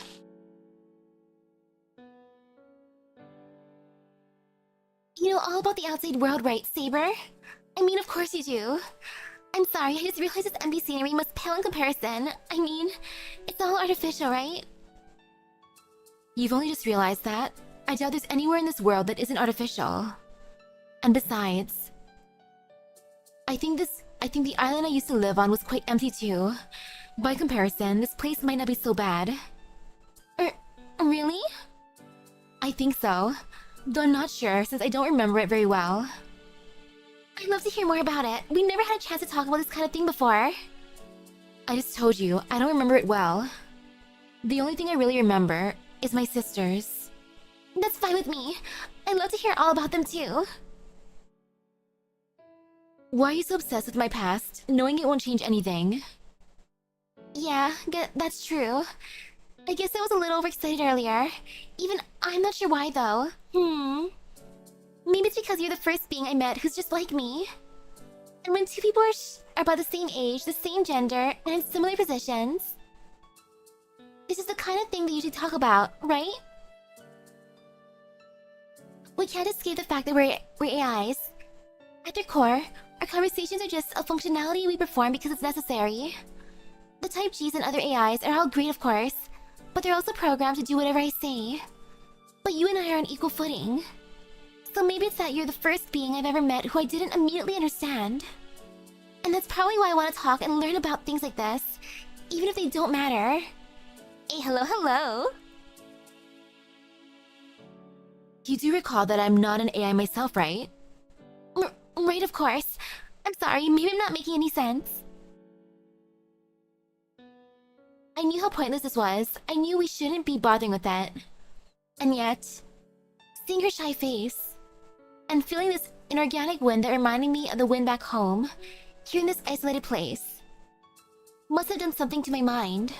You know all about the outside world, right, Saber? I mean, of course you do. I'm sorry, I just realized this empty scenery must pale in comparison. I mean, it's all artificial, right? You've only just realized that? I doubt there's anywhere in this world that isn't artificial. And besides... I think the island I used to live on was quite empty too. By comparison, this place might not be so bad. Really? I think so. Though I'm not sure since I don't remember it very well. I'd love to hear more about it. We never had a chance to talk about this kind of thing before. I just told you, I don't remember it well. The only thing I really remember is my sisters. That's fine with me. I'd love to hear all about them too. Why are you so obsessed with my past, knowing it won't change anything? Yeah, that's true. I guess I was a little overexcited earlier. Even I'm not sure why though. Maybe it's because you're the first being I met who's just like me. And when two people are about the same age, the same gender, and in similar positions, this is the kind of thing that you should talk about, right? We can't escape the fact that we're AIs. At their core, our conversations are just a functionality we perform because it's necessary. The Type Gs and other AIs are all great, of course, but they're also programmed to do whatever I say. But you and I are on equal footing. So maybe it's that you're the first being I've ever met who I didn't immediately understand. And that's probably why I want to talk and learn about things like this, even if they don't matter. Hey, hello. You do recall that I'm not an AI myself, right? Right, of course. I'm sorry, maybe I'm not making any sense. I knew how pointless this was. I knew we shouldn't be bothering with that. And yet, seeing her shy face, and feeling this inorganic wind that reminded me of the wind back home, here in this isolated place, must have done something to my mind.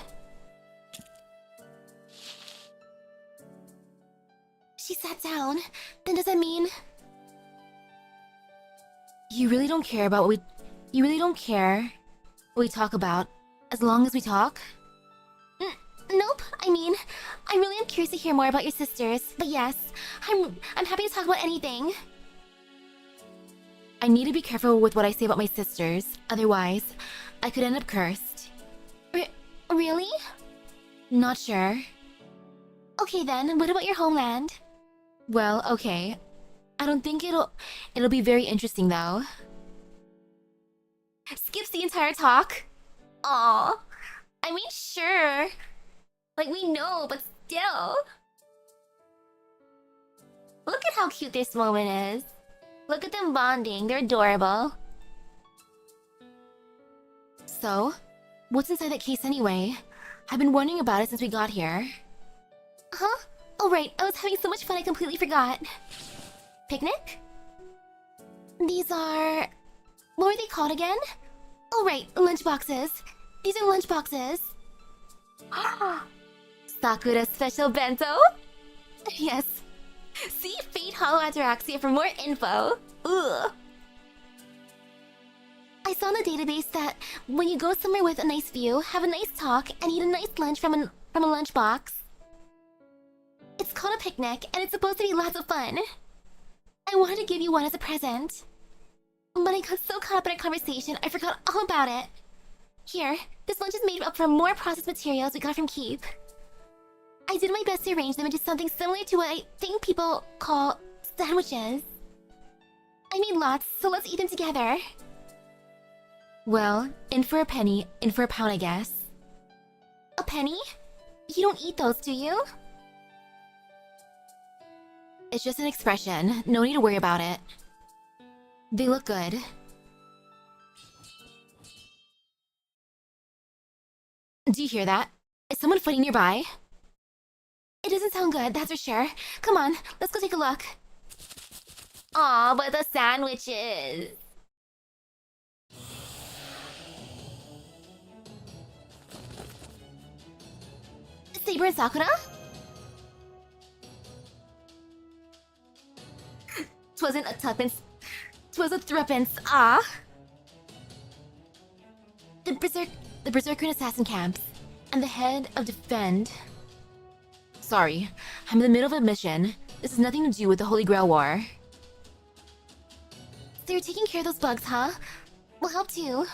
She sat down. Then does that mean... You really don't care what we talk about, as long as we talk? Nope. I mean, I really am curious to hear more about your sisters. But yes, I'm happy to talk about anything. I need to be careful with what I say about my sisters, otherwise, I could end up cursed. Really? Not sure. Okay then, what about your homeland? Well, okay. I don't think it'll be very interesting though. Skips the entire talk? Aw. I mean, sure. Like, we know, but still. Look at how cute this moment is. Look at them bonding. They're adorable. So, what's inside that case anyway? I've been wondering about it since we got here. Huh? Oh right, I was having so much fun I completely forgot. Picnic? These are... What were they called again? Oh right, lunch boxes. These are lunch boxes. Sakura special bento? Yes. See Fate Hollow Ataraxia for more info. Ugh. I saw in the database that when you go somewhere with a nice view, have a nice talk, and eat a nice lunch from a lunchbox, it's called a picnic, and it's supposed to be lots of fun. I wanted to give you one as a present, but I got so caught up in our conversation, I forgot all about it. Here, this lunch is made up from more processed materials we got from Keep. I did my best to arrange them into something similar to what I think people call sandwiches. I made lots, so let's eat them together. Well, in for a penny, in for a pound, I guess. A penny? You don't eat those, do you? It's just an expression. No need to worry about it. They look good. Do you hear that? Is someone fighting nearby? It doesn't sound good, that's for sure. Come on, let's go take a look. Aw, but the sandwiches. Saber and Sakura? Twasn't a tuppence. 'Twas a threepence, ah! The Berserker and Assassin camps, and the head of Defend. Sorry, I'm in the middle of a mission. This has nothing to do with the Holy Grail War. So you're taking care of those bugs, huh? We'll help too.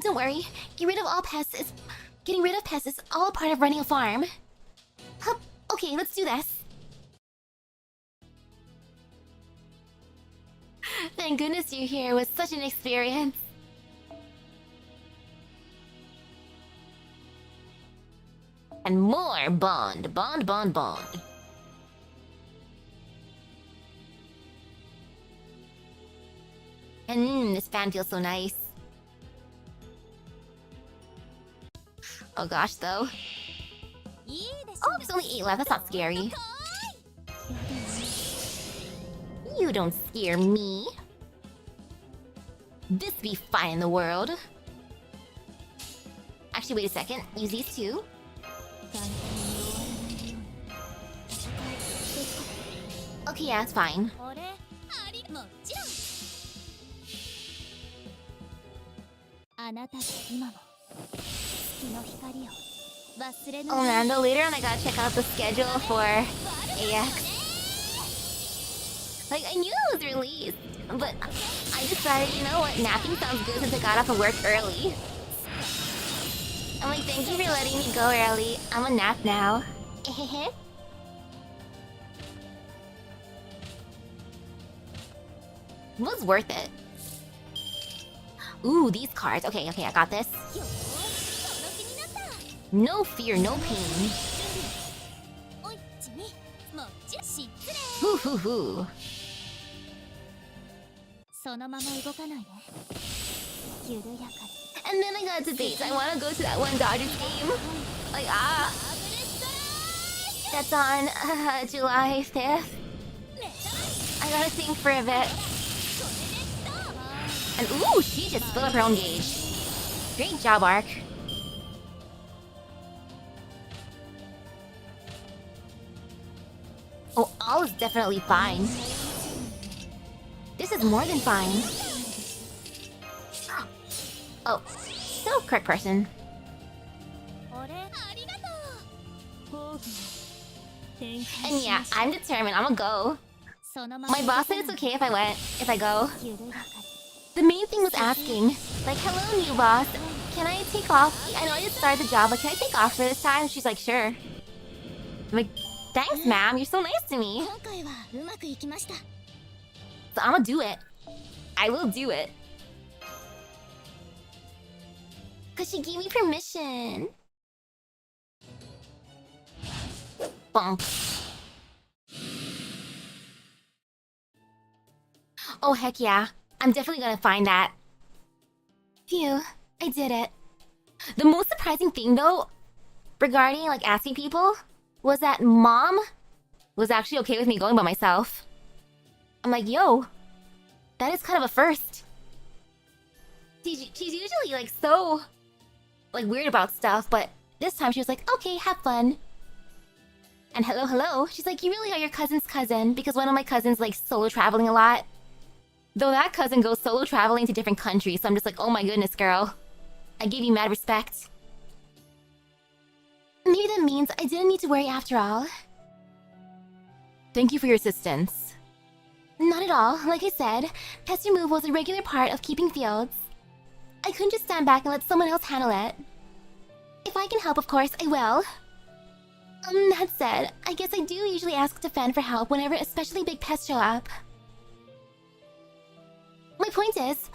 Don't worry, getting rid of pests is all a part of running a farm. Hup, okay, let's do this. Thank goodness you're here. It was such an experience. And more bond. And this fan feels so nice. Oh gosh, though. Oh, there's only 8 left. That's not scary. You don't scare me. This be fine in the world. Actually, wait a second. Use these two. Okay, yeah, it's fine. Oh man, though later on I gotta check out the schedule for AX. Like, I knew it was released, but I decided, you know what, napping sounds good since I got off of work early. I'm like, thank you for letting me go early. I'm a nap now. It was worth it. Ooh, these cards. Okay, I got this. No fear, no pain. Hoo hoo hoo. And then I got debates. I want to go to that one Dodgers game. Like, that's on July 5th. I gotta think for a bit. And ooh, she just filled up her own gauge. Great job, Ark. Oh, all is definitely fine. This is more than fine. Oh, so correct person. And yeah, I'm determined. I'm gonna go. My boss said it's okay if I go. The main thing was asking, like, hello, new boss. Can I take off? I know I just started the job, but can I take off for this time? She's like, sure. I'm like, thanks, ma'am. You're so nice to me. So I'm gonna do it. I will do it. Cause she gave me permission. Bump. Oh, heck yeah. I'm definitely gonna find that. Phew, I did it. The most surprising thing, though, regarding, like, asking people, was that Mom was actually okay with me going by myself. I'm like, yo, that is kind of a first. She's usually, like, so like weird about stuff, but this time she was like, okay, have fun. And hello, hello. She's like, you really are your cousin's cousin, because one of my cousins likes solo traveling a lot. Though that cousin goes solo traveling to different countries, so I'm just like, oh my goodness, girl. I gave you mad respect. Maybe that means I didn't need to worry after all. Thank you for your assistance. Not at all. Like I said, pest removal is a regular part of keeping fields. I couldn't just stand back and let someone else handle it. If I can help, of course, I will. That said, I guess I do usually ask Defend for help whenever especially big pests show up. My point is,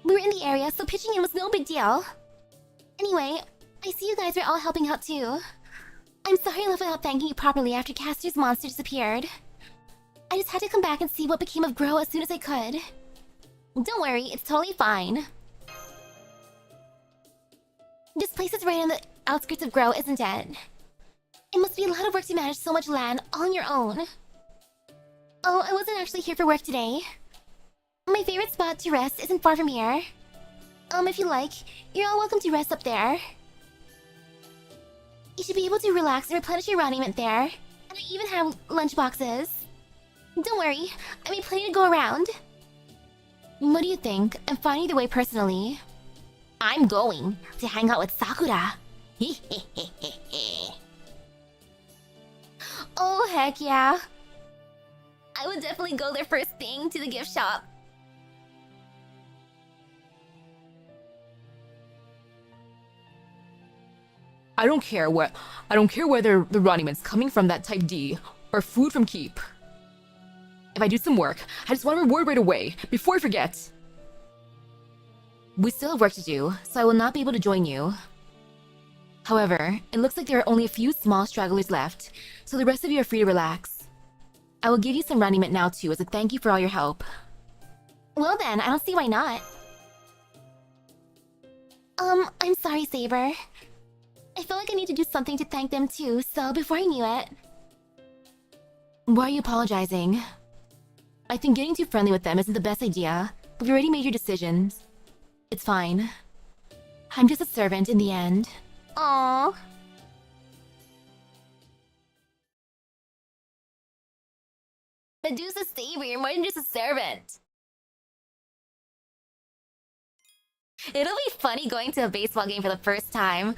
we were in the area, so pitching in was no big deal. Anyway, I see you guys are all helping out too. I'm sorry I left without thanking you properly after Caster's monster disappeared. I just had to come back and see what became of Grow as soon as I could. Don't worry, it's totally fine. This place is right on the outskirts of Grow, isn't it? It must be a lot of work to manage so much land all on your own. Oh, I wasn't actually here for work today. My favorite spot to rest isn't far from here. If you like, you're all welcome to rest up there. You should be able to relax and replenish your raiment there. And I even have lunch boxes. Don't worry, I made plenty to go around. What do you think? I'm fine either way personally. I'm going to hang out with Sakura. Oh, heck yeah. I would definitely go there first thing to the gift shop. I don't care whether the Roniman's coming from that type D or food from Keep. If I do some work, I just want a reward right away, before I forget. We still have work to do, so I will not be able to join you. However, it looks like there are only a few small stragglers left, so the rest of you are free to relax. I will give you some raiment now too as a thank you for all your help. Well then, I don't see why not. I'm sorry, Saber. I feel like I need to do something to thank them too, so before I knew it... Why are you apologizing? I think getting too friendly with them isn't the best idea, but you already made your decisions. It's fine. I'm just a servant in the end. Aww. Medusa Saber, you're more than just a servant. It'll be funny going to a baseball game for the first time.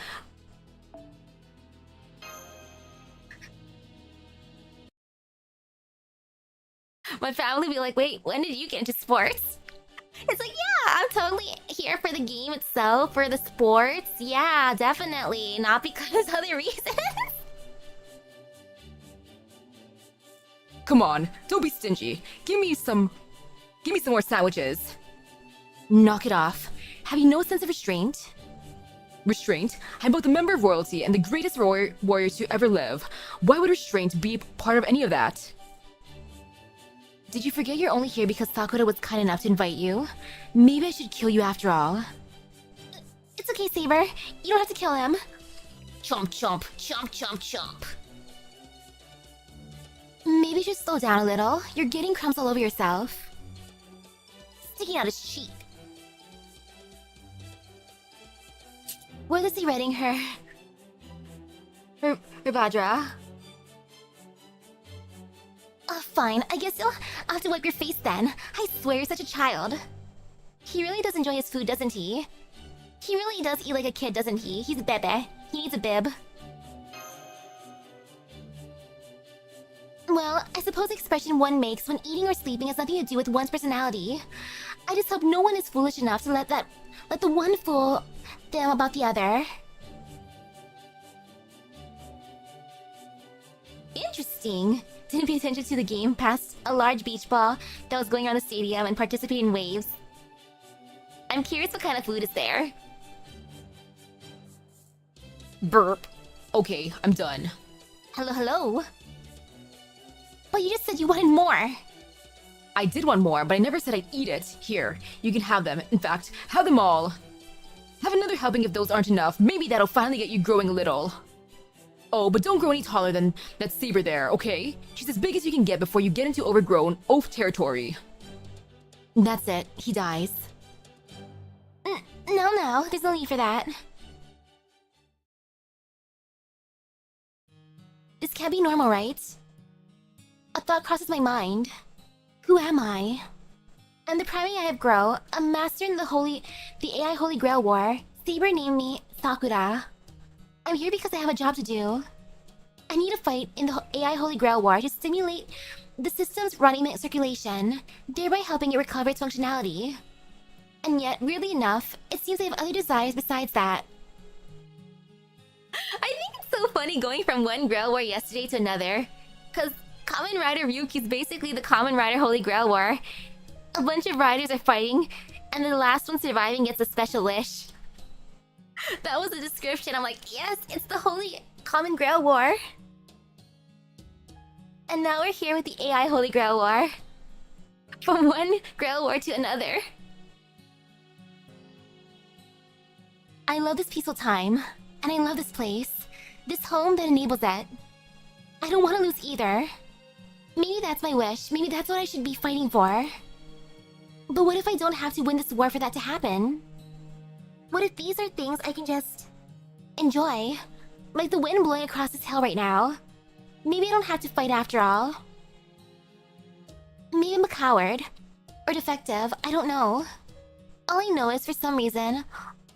My family will be like, wait, when did you get into sports? It's like, yeah, I'm totally here for the game itself, for the sports. Yeah, definitely. Not because of other reasons. Come on, don't be stingy. Give me some more sandwiches. Knock it off. Have you no sense of restraint? Restraint? I'm both a member of royalty and the greatest warrior to ever live. Why would restraint be part of any of that? Did you forget you're only here because Sakura was kind enough to invite you? Maybe I should kill you after all. It's okay, Saber. You don't have to kill him. Chomp, chomp, chomp, chomp, chomp. Maybe you should slow down a little. You're getting crumbs all over yourself. Sticking out his cheek. What is he writing her? Rabadra? Fine. I guess you'll have to wipe your face then. I swear you're such a child. He really does enjoy his food, doesn't he? He really does eat like a kid, doesn't he? He's a bebe. He needs a bib. Well, I suppose the expression one makes when eating or sleeping has nothing to do with one's personality. I just hope no one is foolish enough to let the one fool them about the other. Interesting. Didn't pay attention to the game past a large beach ball that was going around the stadium and participate in waves. I'm curious what kind of food is there. Burp. Okay, I'm done. Hello, hello. But you just said you wanted more. I did want more, but I never said I'd eat it. Here, you can have them. In fact, have them all. Have another helping if those aren't enough. Maybe that'll finally get you growing a little. Oh, but don't grow any taller than that Saber there, okay? She's as big as you can get before you get into overgrown oaf territory. That's it. He dies. No, there's no need for that. can't be normal, right? A thought crosses my mind. Who am I? I'm the primary eye of Grow, a master in the AI Holy Grail War. Saber named me Sakura. I'm here because I have a job to do. I need to fight in the AI Holy Grail War to stimulate the system's running circulation, thereby helping it recover its functionality. And yet, weirdly enough, it seems I have other desires besides that. I think it's so funny going from one Grail War yesterday to another. Cause Kamen Rider Ryuki is basically the Kamen Rider Holy Grail War. A bunch of riders are fighting, and the last one surviving gets a special wish. That was the description. I'm like, yes, it's the Holy Common Grail War. And now we're here with the AI Holy Grail War. From one Grail War to another. I love this peaceful time, and I love this place. This home that enables it. I don't want to lose either. Maybe that's my wish. Maybe that's what I should be fighting for. But what if I don't have to win this war for that to happen? What if these are things I can just enjoy? Like the wind blowing across this hill right now. Maybe I don't have to fight after all. Maybe I'm a coward. Or defective, I don't know. All I know is for some reason,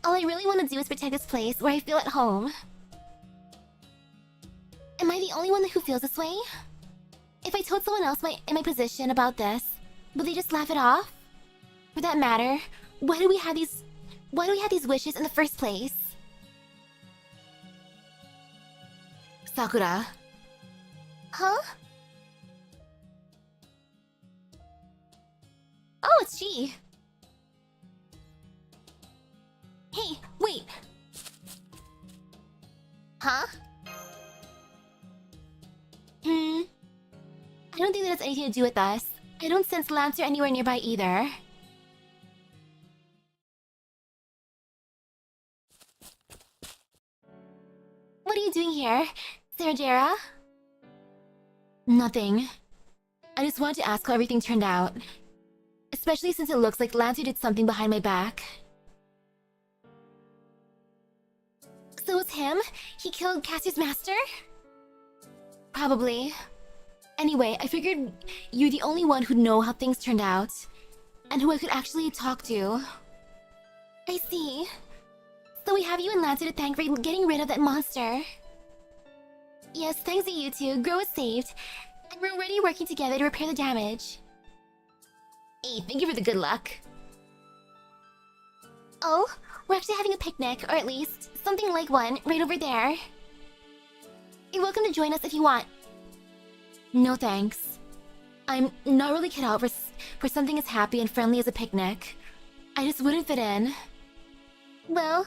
all I really want to do is protect this place where I feel at home. Am I the only one who feels this way? If I told someone else in my position about this, would they just laugh it off? For that matter, why do we have these wishes in the first place? Sakura. Huh? Oh, it's she. Hey, wait. Huh? I don't think that has anything to do with us. I don't sense Lancer anywhere nearby either. What are you doing here, Sarajera? Nothing. I just wanted to ask how everything turned out. Especially since it looks like Lancer did something behind my back. So it's him? He killed Cassie's master? Probably. Anyway, I figured you're the only one who'd know how things turned out. And who I could actually talk to. I see. So we have you and Lancer to thank for getting rid of that monster. Yes, thanks to you two, Grow is saved. And we're already working together to repair the damage. Hey, thank you for the good luck. Oh, we're actually having a picnic, or at least something like one, right over there. You're welcome to join us if you want. No thanks. I'm not really cut out for something as happy and friendly as a picnic. I just wouldn't fit in. Well,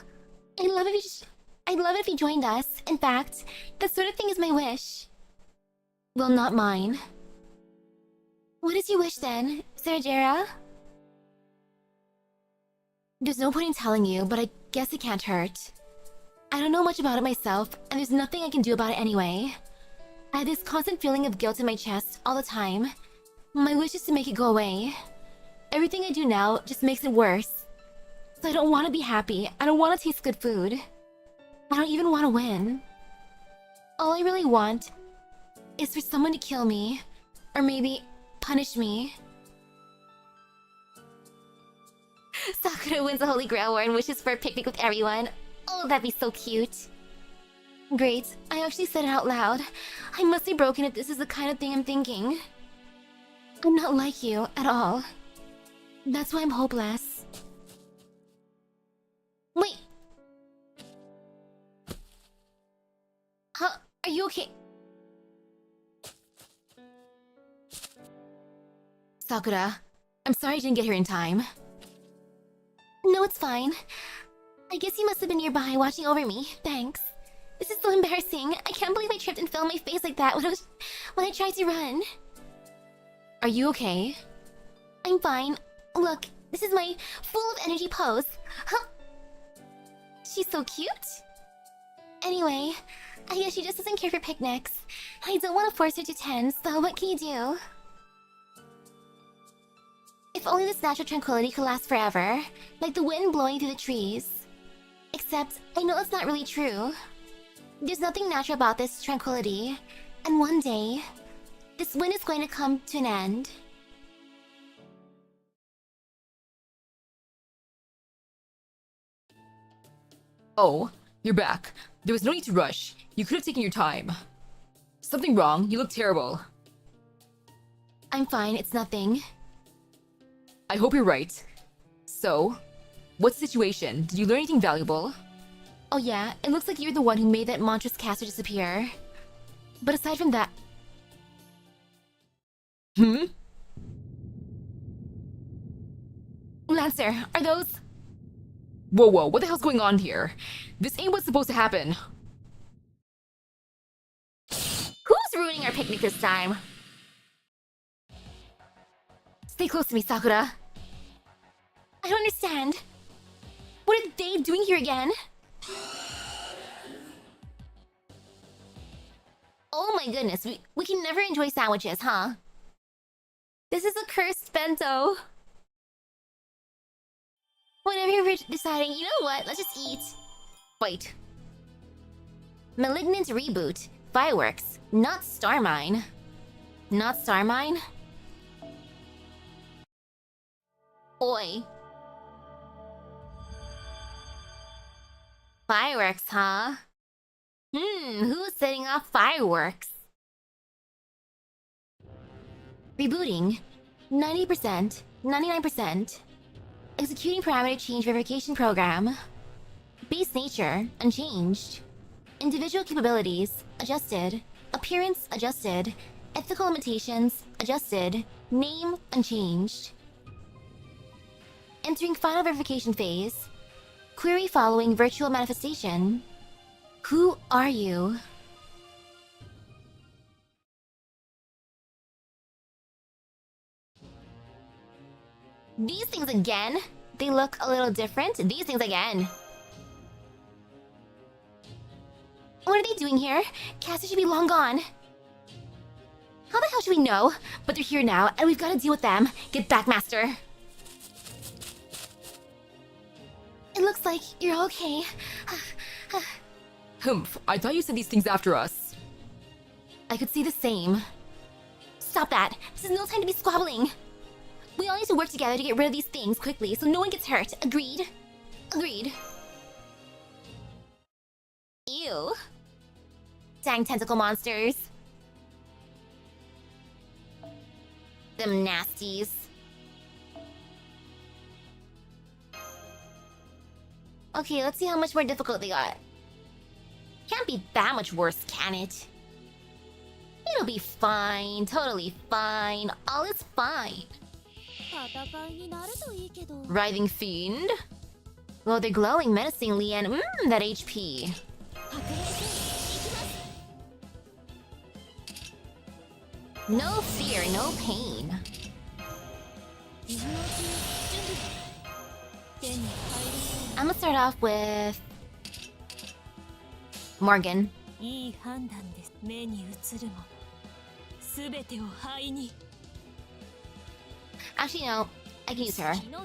I'd love it if you joined us. In fact, that sort of thing is my wish. Well, not mine. What is your wish then, Sarajera? There's no point in telling you, but I guess it can't hurt. I don't know much about it myself, and there's nothing I can do about it anyway. I have this constant feeling of guilt in my chest all the time. My wish is to make it go away. Everything I do now just makes it worse. So I don't want to be happy. I don't want to taste good food. I don't even want to win. All I really want is for someone to kill me. Or maybe punish me. Sakura wins the Holy Grail War and wishes for a picnic with everyone. Oh, that'd be so cute. Great, I actually said it out loud. I must be broken if this is the kind of thing I'm thinking. I'm not like you at all. That's why I'm hopeless. Wait! Huh? Are you okay? Sakura, I'm sorry I didn't get here in time. No, it's fine. I guess you must have been nearby watching over me. Thanks. This is so embarrassing. I can't believe I tripped and fell on my face like that when I tried to run. Are you okay? I'm fine. Look, this is my full of energy pose. Huh? She's so cute. Anyway, I guess she just doesn't care for picnics. I don't want to force her to attend, so what can you do? If only this natural tranquility could last forever, like the wind blowing through the trees. Except, I know that's not really true. There's nothing natural about this tranquility. And one day, this wind is going to come to an end. Oh, you're back. There was no need to rush. You could have taken your time. Something wrong? You look terrible. I'm fine, it's nothing. I hope you're right. So, what's the situation? Did you learn anything valuable? Oh yeah, it looks like you're the one who made that monstrous caster disappear. But aside from that... Lancer, are those... Whoa, what the hell's going on here? This ain't what's supposed to happen. Who's ruining our picnic this time? Stay close to me, Sakura. I don't understand. What are they doing here again? Oh my goodness, we can never enjoy sandwiches, huh? This is a cursed bento. Whenever you're deciding, you know what, let's just eat. Wait. Malignant reboot. Fireworks. Not Star Mine. Not Star Mine? Oi. Fireworks, huh? Who's setting off fireworks? Rebooting. 90%. 99%. Executing parameter change verification program. Base nature, unchanged. Individual capabilities, adjusted. Appearance, adjusted. Ethical limitations, adjusted. Name, unchanged. Entering final verification phase. Query following virtual manifestation. Who are you? These things again? They look a little different. These things again. What are they doing here? Casters should be long gone. How the hell should we know? But they're here now, and we've got to deal with them. Get back, Master. It looks like you're okay. Humph, I thought you said these things after us. I could see the same. Stop that. This is no time to be squabbling. We all need to work together to get rid of these things quickly so no one gets hurt. Agreed? Agreed. Ew. Dang tentacle monsters. Them nasties. Okay, let's see how much more difficult they got. Can't be that much worse, can it? It'll be fine, totally fine. All is fine. Writhing fiend? Well, they're glowing menacingly and that HP. No fear, no pain. I'm gonna start off with Morgan. Actually, no, I can use her. Eating them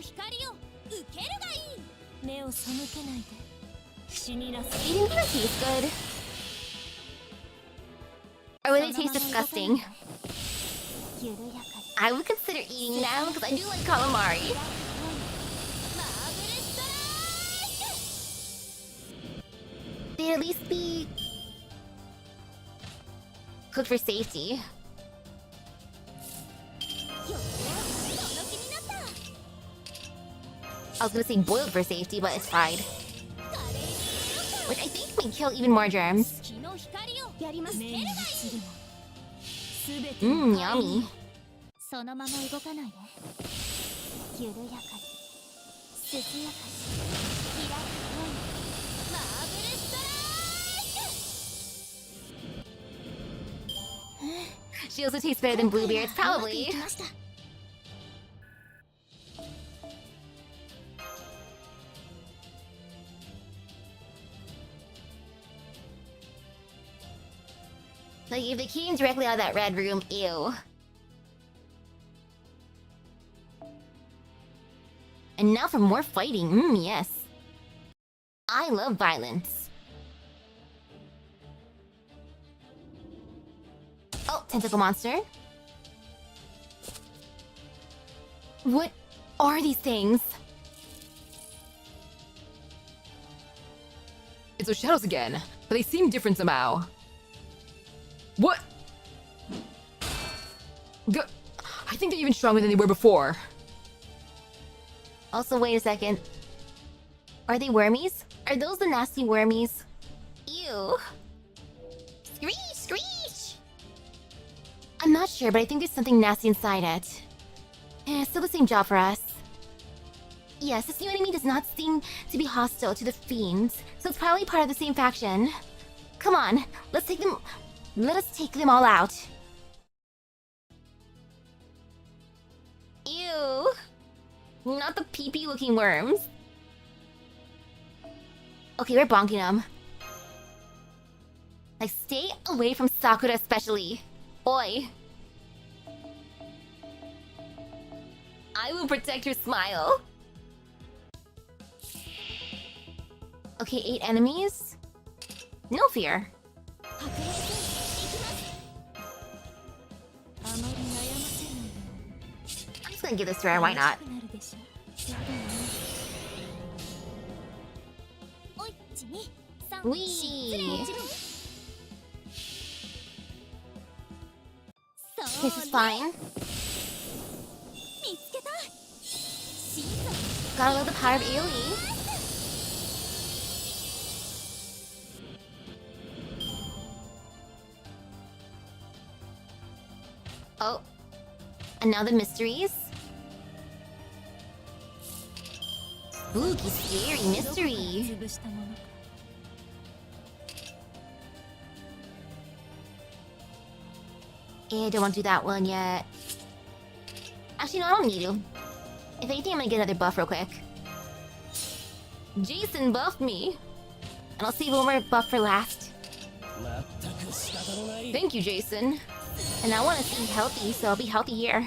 taste good. Or will they taste disgusting? I would consider eating them because I do like calamari. They'd at least be cooked for safety. I was gonna say boiled for safety, but it's fried. Which I think may kill even more germs. Yummy. She also tastes better than Bluebeard's, probably. Like, if they came directly out of that red room, ew. And now for more fighting, yes. I love violence. tentacle monster. What are these things? It's those shadows again, but they seem different somehow. What? I think they're even stronger than they were before. Also, wait a second. Are they wormies? Are those the nasty wormies? Ew. Screech, screech! I'm not sure, but I think there's something nasty inside it. Still the same job for us. Yes, this new enemy does not seem to be hostile to the fiends, so it's probably part of the same faction. Come on, let us take them all out. Ew. Not the pee-pee looking worms. Okay, we're bonking them. Like, stay away from Sakura especially. Oi. I will protect your smile. Okay, 8 enemies. No fear. I'm just gonna give this to her, why not? Wee! This is fine. Gotta love the power of Baily. Oh. And now the mysteries. Spooky, scary mystery. I don't want to do that one yet. Actually, no, I don't need to. If anything, I'm gonna get another buff real quick. Jason buffed me. And I'll save one more buff for last. Thank you, Jason. And I want to stay healthy, so I'll be healthy here.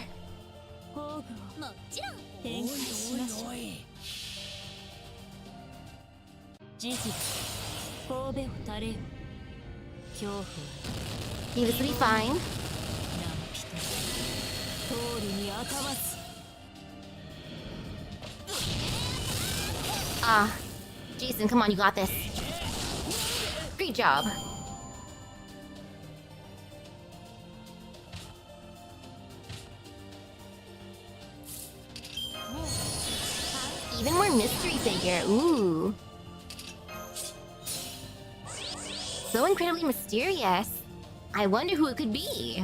Yeah, this will be fine. Ah, Jason, come on, you got this. Great job. Even more mystery figure, ooh. So incredibly mysterious. I wonder who it could be.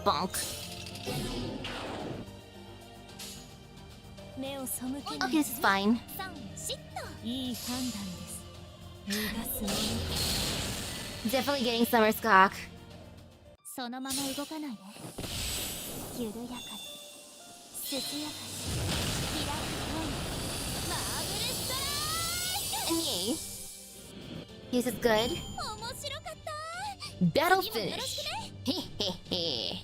Bonk. Okay, this is fine. Definitely getting summer scock. And yay. This is good. Battle finish. Hehehe.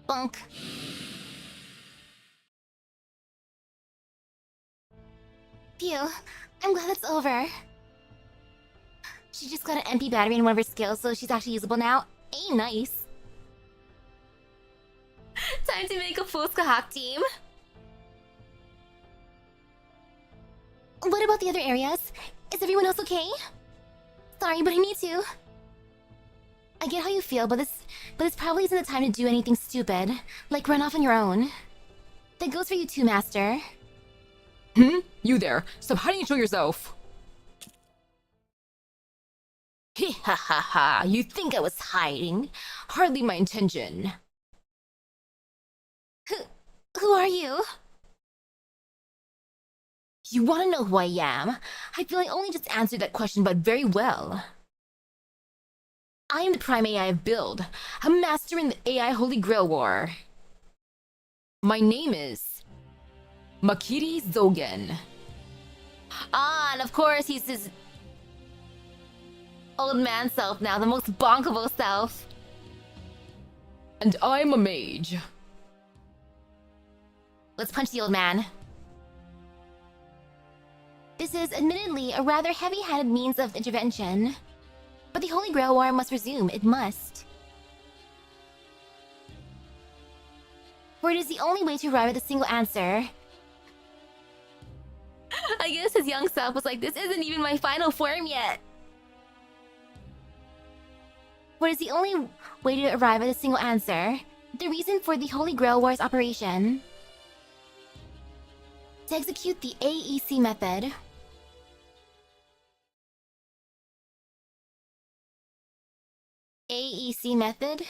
Bonk. Phew, I'm glad it's over. She just got an MP battery in one of her skills, so she's actually usable now. Ain't nice. Time to make a full Skahak team. What about the other areas? Is everyone else okay? Sorry, but I need to. I get how you feel, but this probably isn't the time to do anything stupid, like run off on your own. That goes for you too, Master. You there. Stop hiding and show yourself. Hee ha ha ha, you think I was hiding? Hardly my intention. Who are you? You want to know who I am? I feel I only just answered that question, but very well. I am the prime AI of Build, a master in the AI Holy Grail War. My name is Makiri Zogen. Ah, and of course he's his old man self now, the most bonkable self. And I'm a mage. Let's punch the old man. This is admittedly a rather heavy-handed means of intervention. But the Holy Grail War must resume, it must. For it is the only way to arrive at a single answer. I guess his young self was like, this isn't even my final form yet. For it is the only way to arrive at a single answer. The reason for the Holy Grail War's operation. To execute the AEC method. AEC method?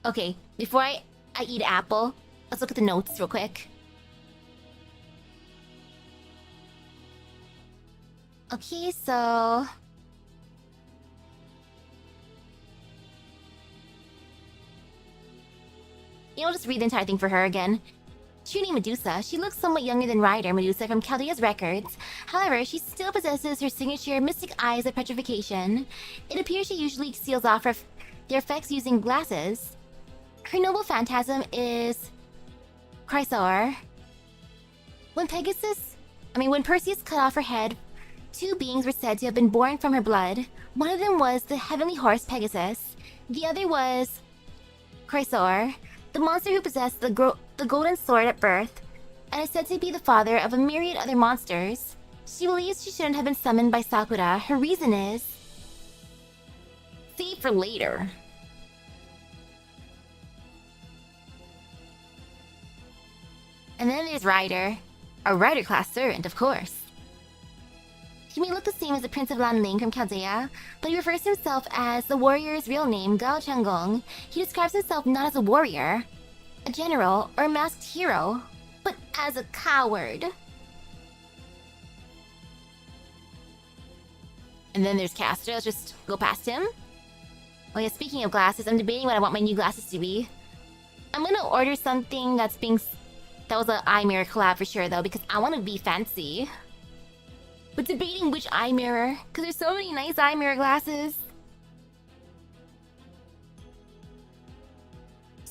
Okay, before I eat apple, let's look at the notes real quick. Okay, so... I'll just read the entire thing for her again. Tuning Medusa, she looks somewhat younger than Ryder Medusa from Chaldea's records. However, she still possesses her signature mystic eyes of petrification. It appears she usually seals off their effects using glasses. Her noble phantasm is... Chrysaor. When Perseus cut off her head, two beings were said to have been born from her blood. One of them was the heavenly horse Pegasus. The other was... Chrysaor, the monster who possessed the golden sword at birth, and is said to be the father of a myriad other monsters. She believes she shouldn't have been summoned by Sakura. Her reason is... Save for later. And then there's Ryder. A Ryder-class servant, of course. He may look the same as the Prince of Lanling from Chaldea, but he refers to himself as the warrior's real name, Gao Changgong. He describes himself not as a warrior, a general, or a masked hero, but as a coward. And then there's Castor. Let's just go past him. Oh yeah, speaking of glasses, I'm debating what I want my new glasses to be. I'm gonna order something that was an eye mirror collab for sure though, because I want to be fancy. But debating which eye mirror, because there's so many nice eye mirror glasses.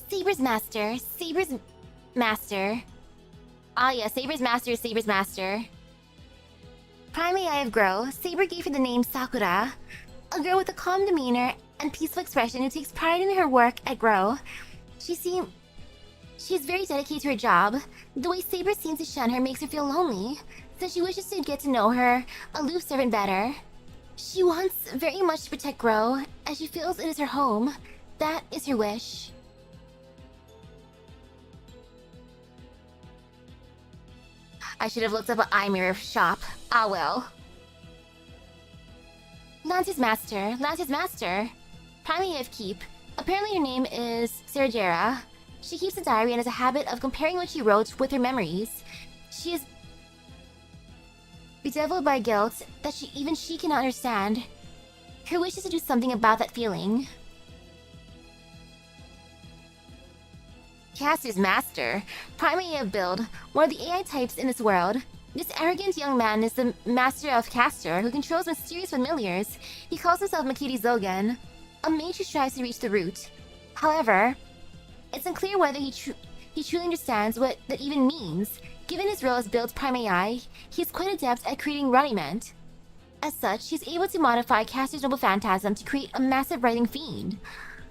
Saber's Master. Saber's Master. Ah yeah, Saber's Master is Saber's Master. Prime AI of Grow, Saber gave her the name Sakura. A girl with a calm demeanor and peaceful expression who takes pride in her work at Grow. She is very dedicated to her job. The way Saber seems to shun her makes her feel lonely, so she wishes to get to know her aloof servant better. She wants very much to protect Grow, as she feels it is her home. That is her wish. I should have looked up an eye mirror shop. Ah well. Lance's Master. Lance's Master. Primary of Keep. Apparently her name is Sergera. She keeps a diary and has a habit of comparing what she wrote with her memories. She is bedeviled by guilt that even she cannot understand. Her wish is to do something about that feeling. Caster's Master. Primary of Build. One of the AI types in this world. This arrogant young man is the Master of Castor, who controls mysterious familiars. He calls himself Makiri Zogen, a mage who strives to reach the root. However, it's unclear whether he truly understands what that even means. Given his role as Build's prime AI, he is quite adept at creating runniment. As such, he is able to modify Castor's noble phantasm to create a massive writhing fiend.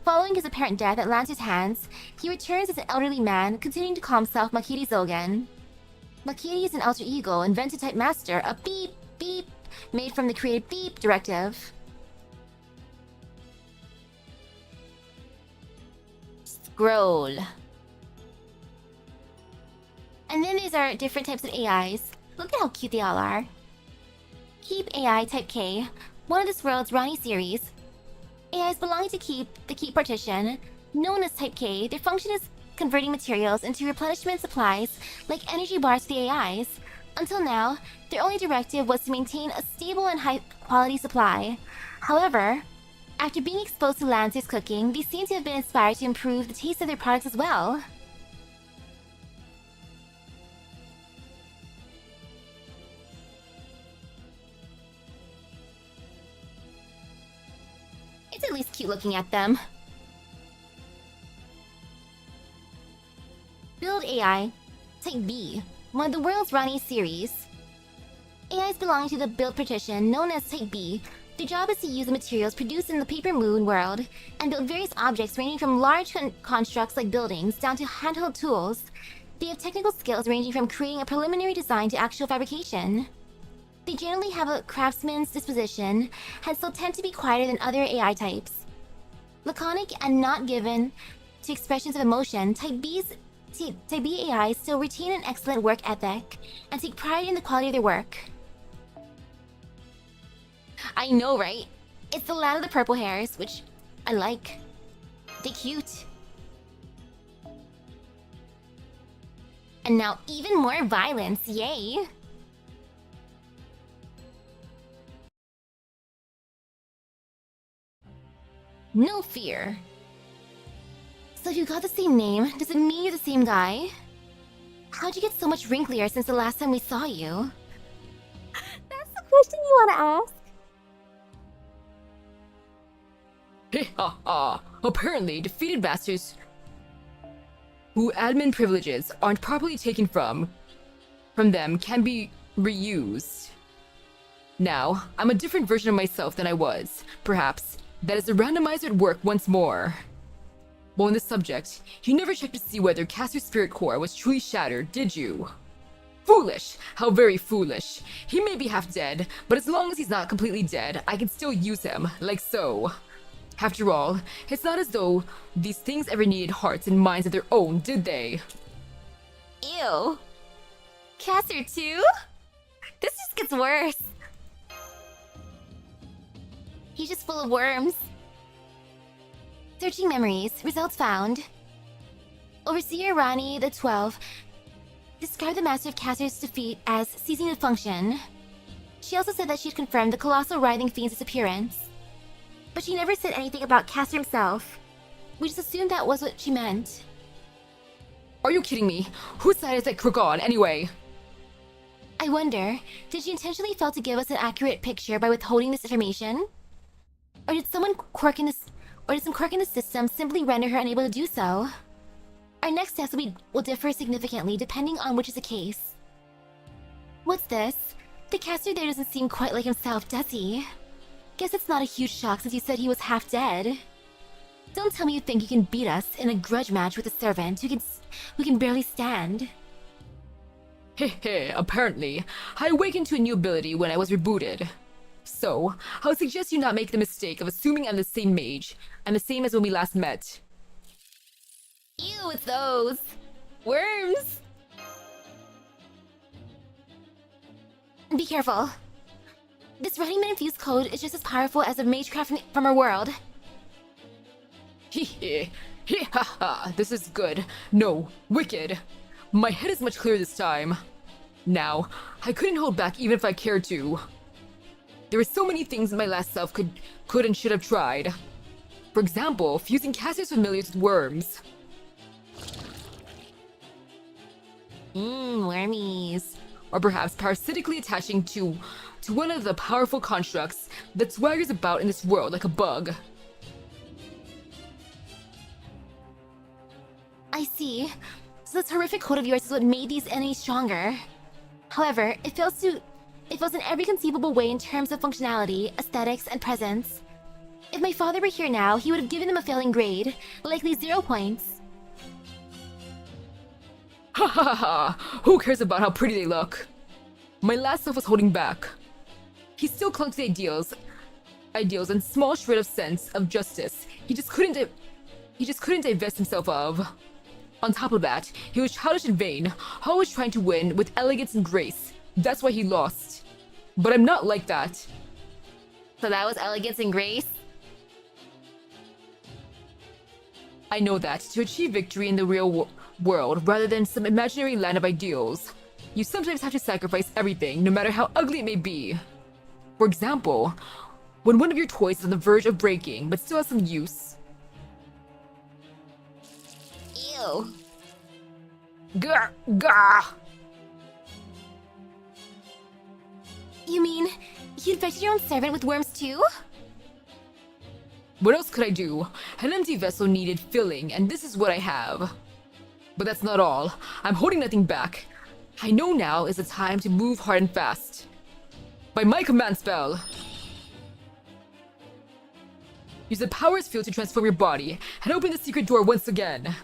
Following his apparent death at Lance's hands, he returns as an elderly man, continuing to call himself Makiri Zogen. Makiri is an alter ego, invented-type master, a beep, beep, made from the created beep directive. Scroll. And then these are different types of AIs. Look at how cute they all are. Keep AI Type K, one of this world's Ronnie series. AIs belonging to Keep, the Keep partition, known as Type K, their function is converting materials into replenishment supplies like energy bars to the AIs. Until now, their only directive was to maintain a stable and high-quality supply. However, after being exposed to Lancer's cooking, they seem to have been inspired to improve the taste of their products as well. It's at least cute looking at them. AI, Type B, one of the world's Ronnie series. AIs belonging to the build partition known as Type B. Their job is to use the materials produced in the Paper Moon world and build various objects ranging from large constructs like buildings down to handheld tools. They have technical skills ranging from creating a preliminary design to actual fabrication. They generally have a craftsman's disposition and still tend to be quieter than other AI types. Laconic and not given to expressions of emotion, Type B AIs still retain an excellent work ethic and take pride in the quality of their work. I know, right? It's the land of the purple hairs, which I like. They're cute. And now even more violence, yay! No fear. So if you got the same name, does it mean you're the same guy? How'd you get so much wrinklier since the last time we saw you? That's the question you want to ask? Heh ha ha! Apparently, defeated masters who admin privileges aren't properly taken from them can be reused. Now, I'm a different version of myself than I was. Perhaps that is a randomizer at work once more. Well, on this subject, you never checked to see whether Caster's spirit core was truly shattered, did you? Foolish! How very foolish. He may be half dead, but as long as he's not completely dead, I can still use him, like so. After all, it's not as though these things ever needed hearts and minds of their own, did they? Ew. Caster too? This just gets worse. He's just full of worms. Searching memories. Results found. Overseer Rani the 12 described the Master of Caster's defeat as ceasing to function. She also said that she had confirmed the colossal writhing fiend's disappearance. But she never said anything about Caster himself. We just assumed that was what she meant. Are you kidding me? Whose side is that crook on, anyway? I wonder, did she intentionally fail to give us an accurate picture by withholding this information? Or did some quirk in the system simply render her unable to do so? Our next steps will differ significantly depending on which is the case. What's this? The caster there doesn't seem quite like himself, does he? Guess it's not a huge shock since you said he was half dead. Don't tell me you think you can beat us in a grudge match with a servant who can barely stand. Heh, apparently, I awakened to a new ability when I was rebooted. So, I would suggest you not make the mistake of assuming I'm the same mage. I'm the same as when we last met. Ew, it's those worms! Be careful. This Running Man infused code is just as powerful as a magecraft from our world. Heh ha ha, this is good. No, wicked. My head is much clearer this time. Now, I couldn't hold back even if I cared to. There were so many things my last self could and should have tried. For example, fusing Caster's familiars with worms. Wormies. Or perhaps parasitically attaching to one of the powerful constructs that swaggers about in this world like a bug. I see. So this horrific code of yours is what made these enemies stronger. However, it fails in every conceivable way in terms of functionality, aesthetics, and presence. If my father were here now, he would have given them a failing grade, likely 0 points. Ha ha ha ha! Who cares about how pretty they look? My last self was holding back. He still clung to the ideals and small shred of sense of justice he just couldn't divest himself of. On top of that, he was childish and vain, always trying to win with elegance and grace. That's why he lost. But I'm not like that. So that was elegance and grace? I know that to achieve victory in the real world rather than some imaginary land of ideals, you sometimes have to sacrifice everything, no matter how ugly it may be. For example, when one of your toys is on the verge of breaking but still has some use. Ew. Gah! Gah! You mean, you infected your own servant with worms too? What else could I do? An empty vessel needed filling, and this is what I have. But that's not all. I'm holding nothing back. I know now is the time to move hard and fast. By my command spell. Use the powers field to transform your body and open the secret door once again.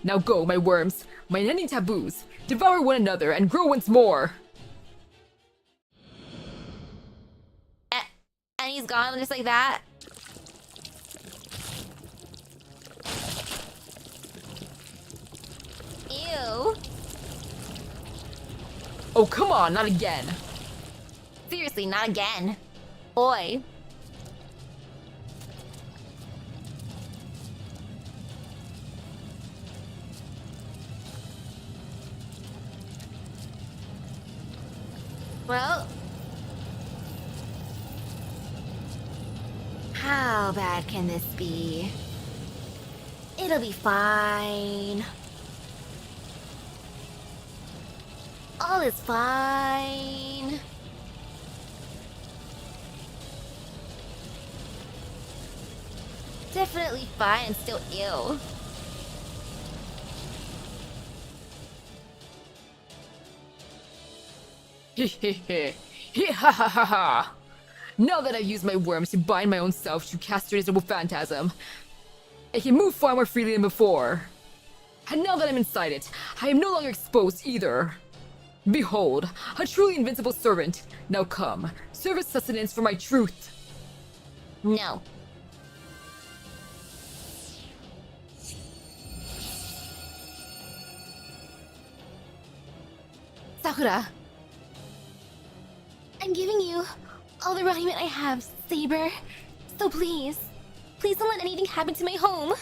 Now go, my worms, my unending taboos. Devour one another and grow once more. And he's gone just like that. Ew. Oh, come on, not again. Seriously, not again. Boy. Well, how bad can this be? It'll be fine. All is fine. Definitely fine and still ill. Ha ha ha ha! Now that I've used my worms to bind my own self to castrate this double phantasm, I can move far more freely than before. And now that I'm inside it, I am no longer exposed either. Behold, a truly invincible servant. Now come, serve as sustenance for my truth. No. Sakura. I'm giving you all the raiment I have, Saber. So please, please don't let anything happen to my home.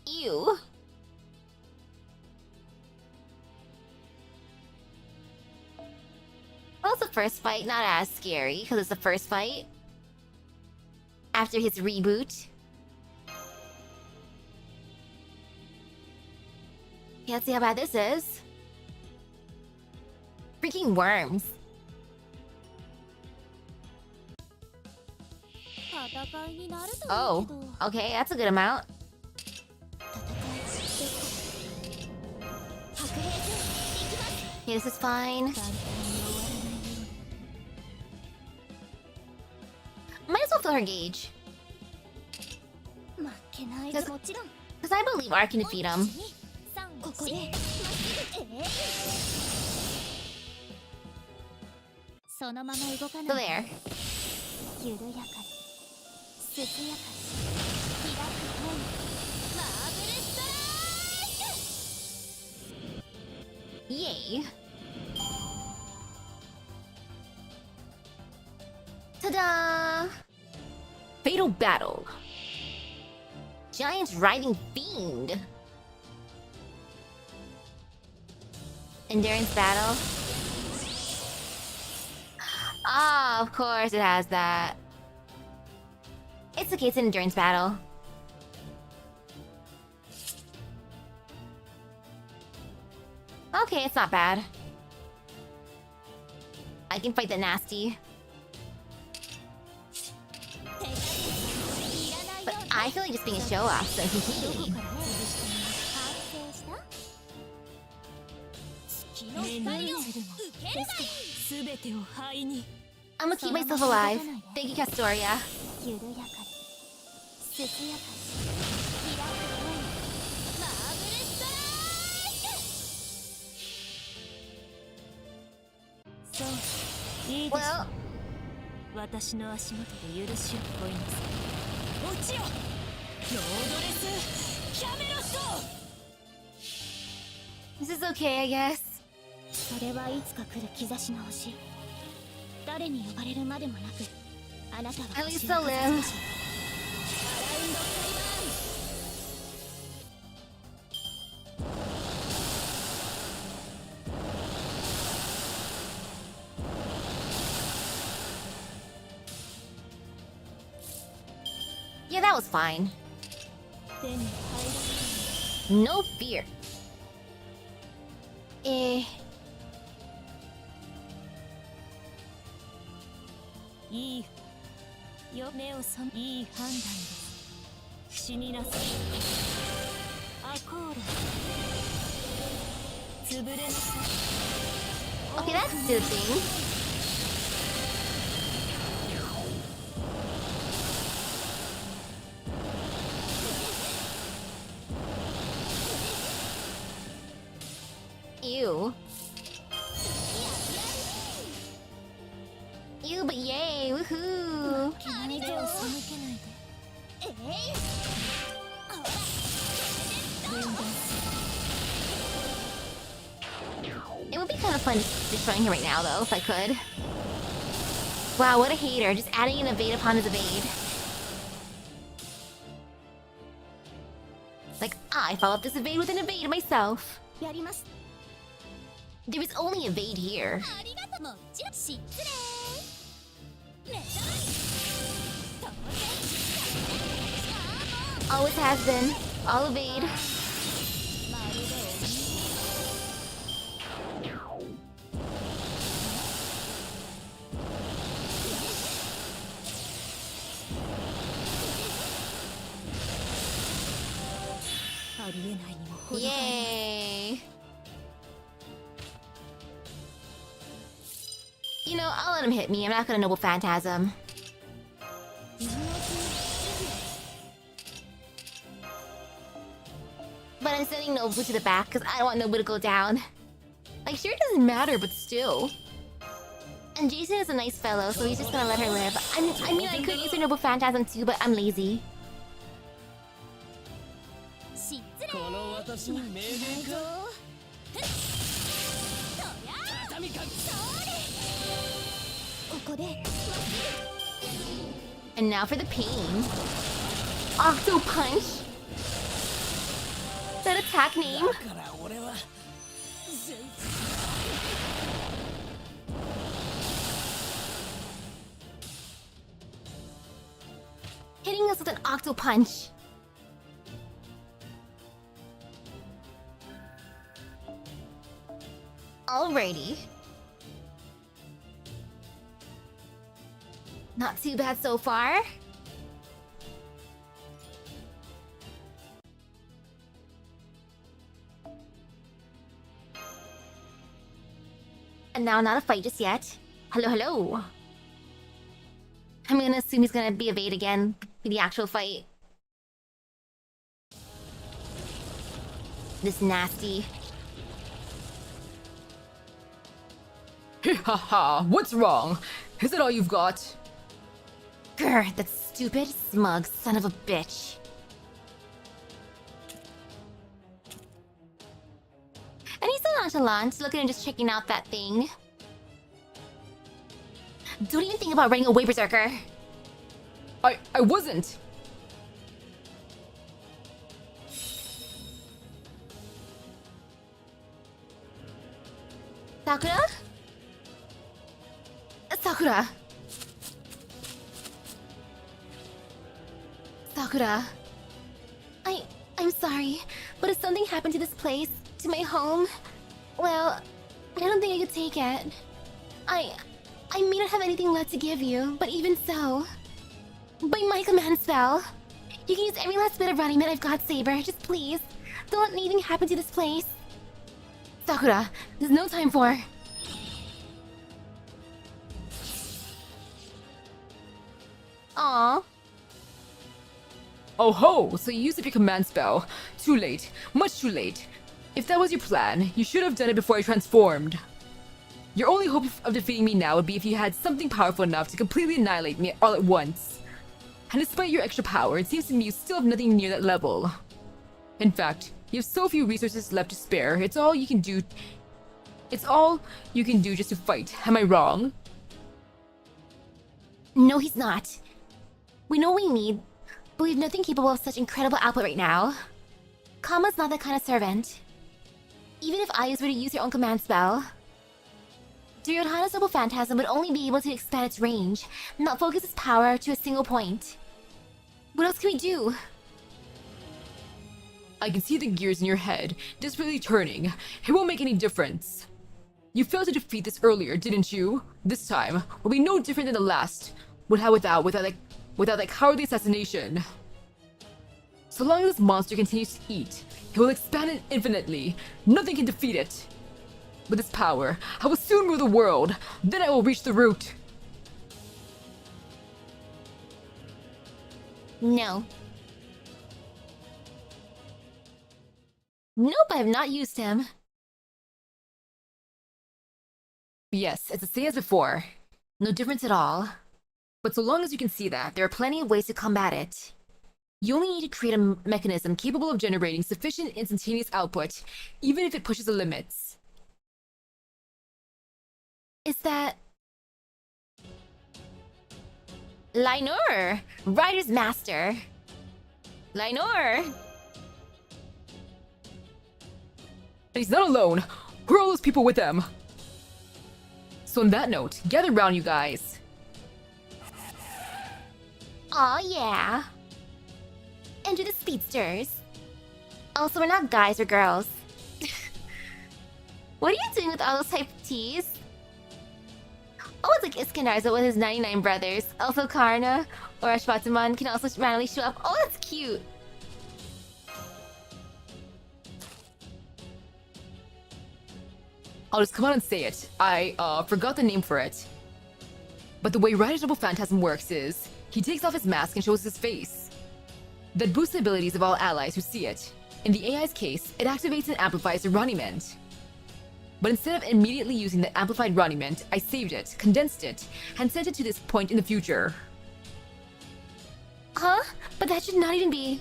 Ew. Well, it's the first fight, not as scary, because it's the first fight. After his reboot. Can't see how bad this is. Freaking worms. Oh, okay, that's a good amount. Okay, this is fine. Might as well fill her gauge. Because I believe R can defeat him. So there. Yay. Ta-da! Fatal battle. Giant writhing fiend. Endurance battle. Ah, of course it has that. It's okay, it's an endurance battle. Okay, it's not bad. I can fight the nasty. But I feel like just being a show-off, so hee. I'm gonna keep myself alive. Thank you, Castoria. Well, this is okay, I guess. At least I'll live. Yeah, that was fine. No fear. 死になさい。アコーラ。潰れなさい。 Okay, that's soothing. Ew. Ew, but yay, woohoo! It would be kind of fun destroying him right now, though, if I could. Wow, what a hater. Just adding an evade upon his evade. Like, I follow up this evade with an evade myself. There was only evade here. Always has been. All evade. Yay! You know, I'll let him hit me. I'm not gonna Noble Phantasm. But I'm sending Nobu to the back because I don't want Nobu to go down. Like, sure, it doesn't matter, but still. And Jason is a nice fellow, so he's just gonna let her live. I mean, I could use her Noble Phantasm too, but I'm lazy. And now for the pain. Octo Punch. That attack name. Hitting us with an Octo Punch. Alrighty. Not too bad so far. And now not a fight just yet. Hello, hello. I'm gonna assume he's gonna be evade again for the actual fight. This nasty. Haha, what's wrong? Is that all you've got? Grr, that stupid, smug son of a bitch. And he's so nonchalant, looking and just checking out that thing. Don't even think about running away, Berserker. I wasn't. Sakura? Sakura. Sakura. I'm sorry, but if something happened to this place, to my home, well, I don't think I could take it. I may not have anything left to give you, but even so, by my command spell, you can use every last bit of running that I've got, Saber. Just please, don't let anything happen to this place. Sakura, there's no time for... Aww. Oh ho, so you used up your command spell. Too late. Much too late. If that was your plan, you should have done it before I transformed. Your only hope of defeating me now would be if you had something powerful enough to completely annihilate me all at once. And despite your extra power, it seems to me you still have nothing near that level. In fact, you have so few resources left to spare, it's all you can do just to fight. Am I wrong? No, he's not. We know what we need, but we have nothing capable of such incredible output right now. Kama's not that kind of servant. Even if Ayus were to use her own command spell, Duryodhana's Noble Phantasm would only be able to expand its range, not focus its power to a single point. What else can we do? I can see the gears in your head, desperately turning. It won't make any difference. You failed to defeat this earlier, didn't you? This time will be no different than the last. Without that cowardly assassination. So long as this monster continues to eat, it will expand it infinitely. Nothing can defeat it. With this power, I will soon rule the world. Then I will reach the root. No. Nope, I have not used him. Yes, it's the same as before. No difference at all. But so long as you can see that, there are plenty of ways to combat it. You only need to create a mechanism capable of generating sufficient instantaneous output, even if it pushes the limits. Is that... Lynor! Rider's Master! Lynor! And he's not alone. Who are all those people with him? So on that note, gather round, you guys. Aw, yeah. Enter the speedsters. Also, we're not guys or girls. What are you doing with all those type of teas? Oh, it's like Iskandarza with his 99 brothers. Also, Karna or Ashwataman can also randomly show up. Oh, that's cute. I'll just come out and say it. I, forgot the name for it. But the way Rider's Double Phantasm works is, he takes off his mask and shows his face. That boosts the abilities of all allies who see it. In the AI's case, it activates and amplifies the Roniment. But instead of immediately using the amplified Roniment, I saved it, condensed it, and sent it to this point in the future. Huh? But that should not even be...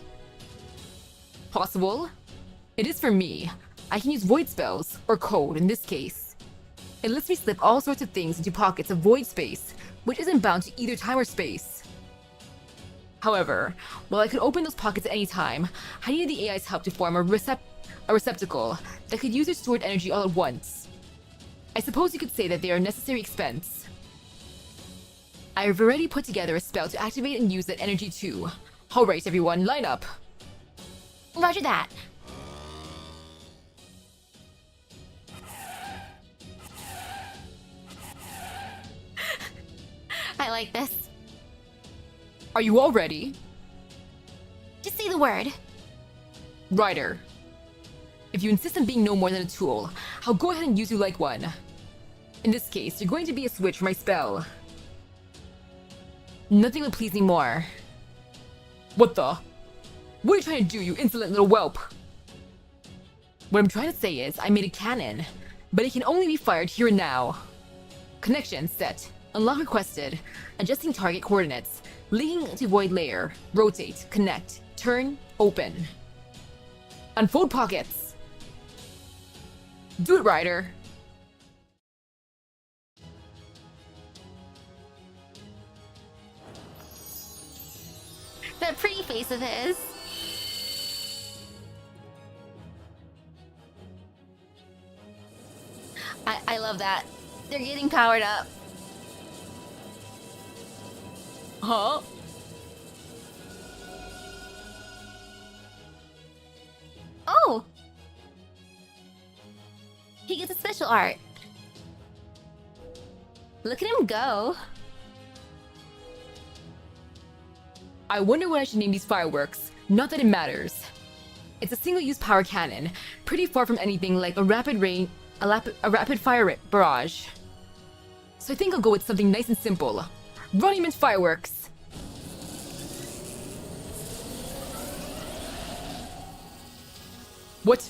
Possible? It is for me. I can use void spells, or code in this case. It lets me slip all sorts of things into pockets of void space, which isn't bound to either time or space. However, while I could open those pockets at any time, I needed the AI's help to form a receptacle that could use their stored energy all at once. I suppose you could say that they are a necessary expense. I have already put together a spell to activate and use that energy too. Alright everyone, line up. Roger that. I like this. Are you all ready? Just say the word. Ryder. If you insist on being no more than a tool, I'll go ahead and use you like one. In this case, you're going to be a switch for my spell. Nothing would please me more. What the? What are you trying to do, you insolent little whelp? What I'm trying to say is, I made a cannon, but it can only be fired here and now. Connection set. Unlock requested. Adjusting target coordinates. Linking to void layer. Rotate. Connect. Turn. Open. Unfold pockets. Do it, Ryder. That pretty face of his. I love that. They're getting powered up. Huh? Oh! He gets a special art. Look at him go. I wonder what I should name these fireworks. Not that it matters. It's a single-use power cannon, pretty far from anything like a rapid fire barrage. So I think I'll go with something nice and simple. Roniment fireworks. What?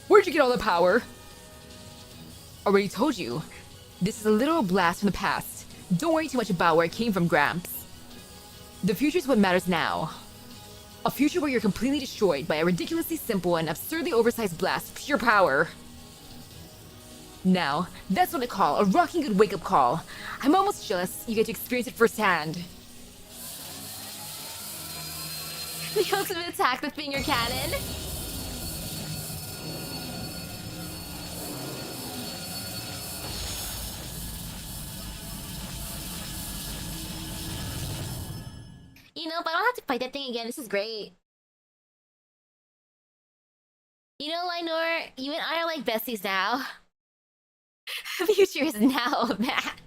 Where'd you get all the power? Already told you. This is a literal blast from the past. Don't worry too much about where it came from, Gramps. The future is what matters now. A future where you're completely destroyed by a ridiculously simple and absurdly oversized blast of pure power. Now, that's what I call a rocking good wake-up call. I'm almost jealous you get to experience it firsthand. The ultimate attack, the finger cannon. You know, if I don't have to fight that thing again, this is great. You know, Lynor, you and I are like besties now. The future is now, Matt.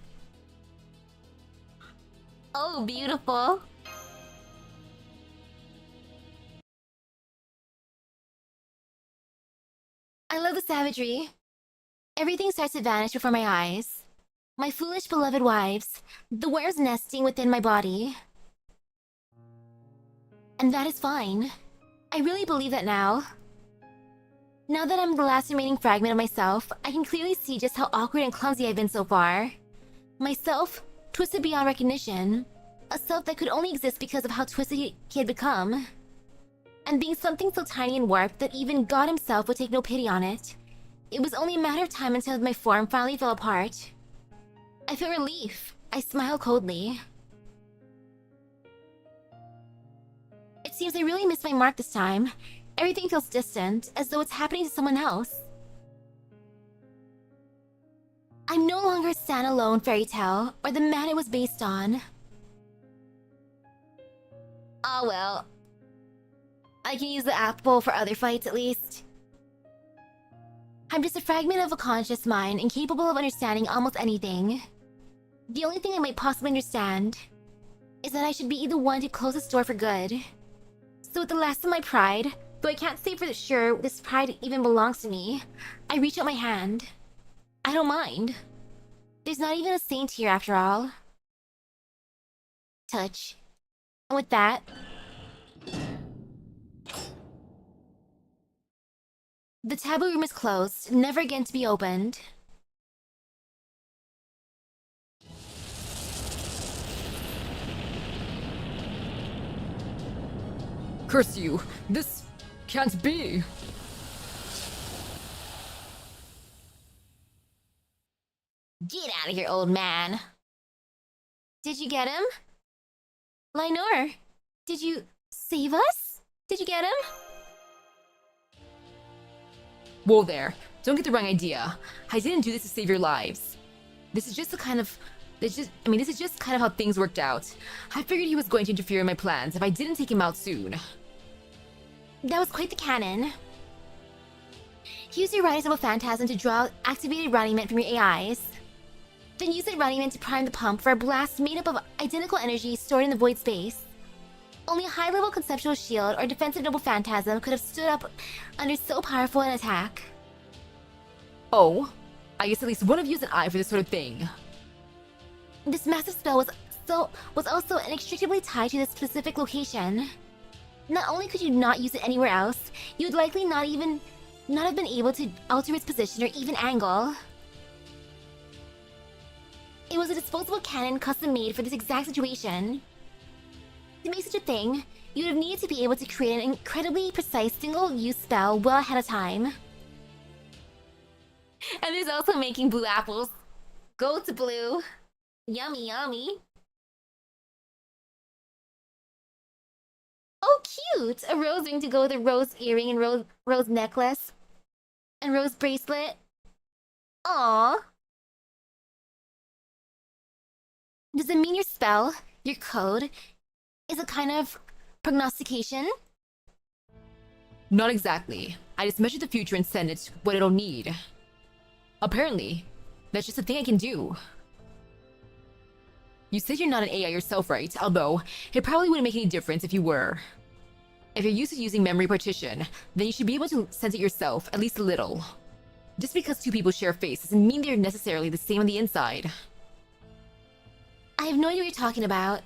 Oh, beautiful. I love the savagery. Everything starts to vanish before my eyes. My foolish beloved wives, the wares nesting within my body. And that is fine. I really believe that now. Now that I'm the last remaining fragment of myself, I can clearly see just how awkward and clumsy I've been so far. Myself, twisted beyond recognition. A self that could only exist because of how twisted he had become. And being something so tiny and warped that even God himself would take no pity on it. It was only a matter of time until my form finally fell apart. I feel relief. I smile coldly. It seems I really missed my mark this time. Everything feels distant, as though it's happening to someone else. I'm no longer a standalone fairy tale, or the man it was based on. Oh well. I can use the apple for other fights at least. I'm just a fragment of a conscious mind, incapable of understanding almost anything. The only thing I might possibly understand is that I should be the one to close this door for good. So with the last of my pride, though I can't say for sure this pride even belongs to me, I reach out my hand. I don't mind. There's not even a saint here after all. Touch. And with that... the taboo room is closed, never again to be opened. Curse you! This can't be! Get out of here, old man. Did you get him? Lynor, did you save us? Did you get him? Whoa there. Don't get the wrong idea. I didn't do this to save your lives. This is just the kind of... this is just kind of how things worked out. I figured he was going to interfere in my plans if I didn't take him out soon. That was quite the cannon. Use your Riders of a Phantasm to draw activated running mint from your AIs. Then use that running mint to prime the pump for a blast made up of identical energy stored in the void space. Only a high-level conceptual shield or defensive noble phantasm could have stood up under so powerful an attack. Oh, I guess at least one of you is an eye for this sort of thing. This massive spell was also inextricably tied to this specific location. Not only could you not use it anywhere else, you would likely not have been able to alter its position or even angle. It was a disposable cannon custom-made for this exact situation. To make such a thing, you would have needed to be able to create an incredibly precise single-use spell well ahead of time. And there's also making blue apples. Go to blue. Yummy, yummy. Oh, cute! A rose ring to go with a rose earring and rose necklace. And rose bracelet. Aww. Does it mean your spell, your code, is a kind of prognostication? Not exactly. I just measured the future and send it what it'll need. Apparently, that's just a thing I can do. You said you're not an AI yourself, right? Although, it probably wouldn't make any difference if you were. If you're used to using memory partition, then you should be able to sense it yourself, at least a little. Just because two people share a face doesn't mean they're necessarily the same on the inside. I have no idea what you're talking about.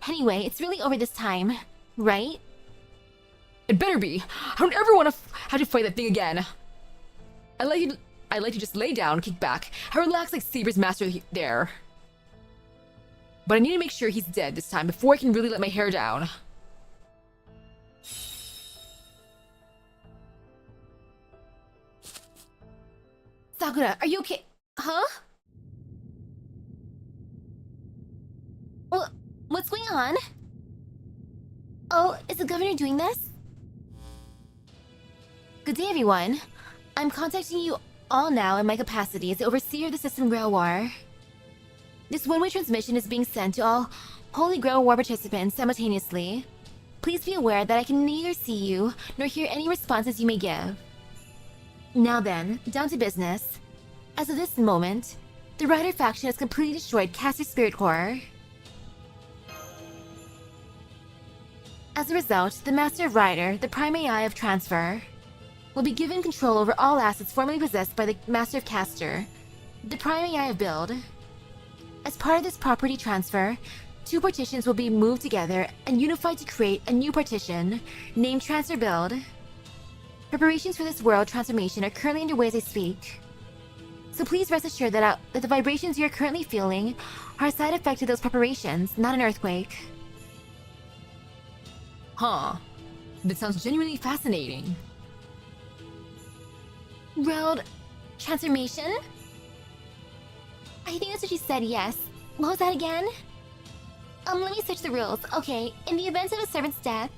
Anyway, it's really over this time, right? It better be! I don't ever want to have to fight that thing again! I like to just lay down, kick back, and relax like Saber's master there. But I need to make sure he's dead this time before I can really let my hair down. Sakura, are you okay? Huh? What's going on? Oh, is the governor doing this? Good day, everyone. I'm contacting you all now in my capacity as the overseer of the System Grail War. This one-way transmission is being sent to all Holy Grail War participants simultaneously. Please be aware that I can neither see you nor hear any responses you may give. Now then, down to business. As of this moment, the Rider faction has completely destroyed Caster's Spirit Core. As a result, the Master of Rider, the prime AI of transfer, will be given control over all assets formerly possessed by the Master of Caster, the primary eye of Build. As part of this property transfer, 2 partitions will be moved together and unified to create a new partition, named Transfer Build. Preparations for this world transformation are currently underway as I speak. So please rest assured that the vibrations you are currently feeling are a side effect of those preparations, not an earthquake. Huh. That sounds genuinely fascinating. World transformation? I think that's what she said, yes. What was that again? Let me search the rules. Okay, in the event of a servant's death...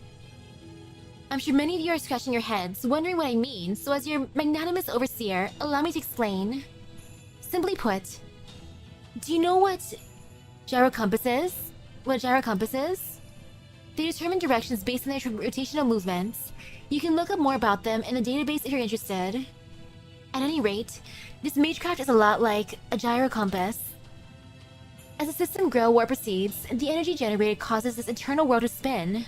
I'm sure many of you are scratching your heads, wondering what I mean, so as your magnanimous overseer, allow me to explain. Simply put, do you know what gyro compass is? What a gyro compass is? They determine directions based on their rotational movements. You can look up more about them in the database if you're interested. At any rate, this magecraft is a lot like a gyro compass. As the system war proceeds, the energy generated causes this internal world to spin,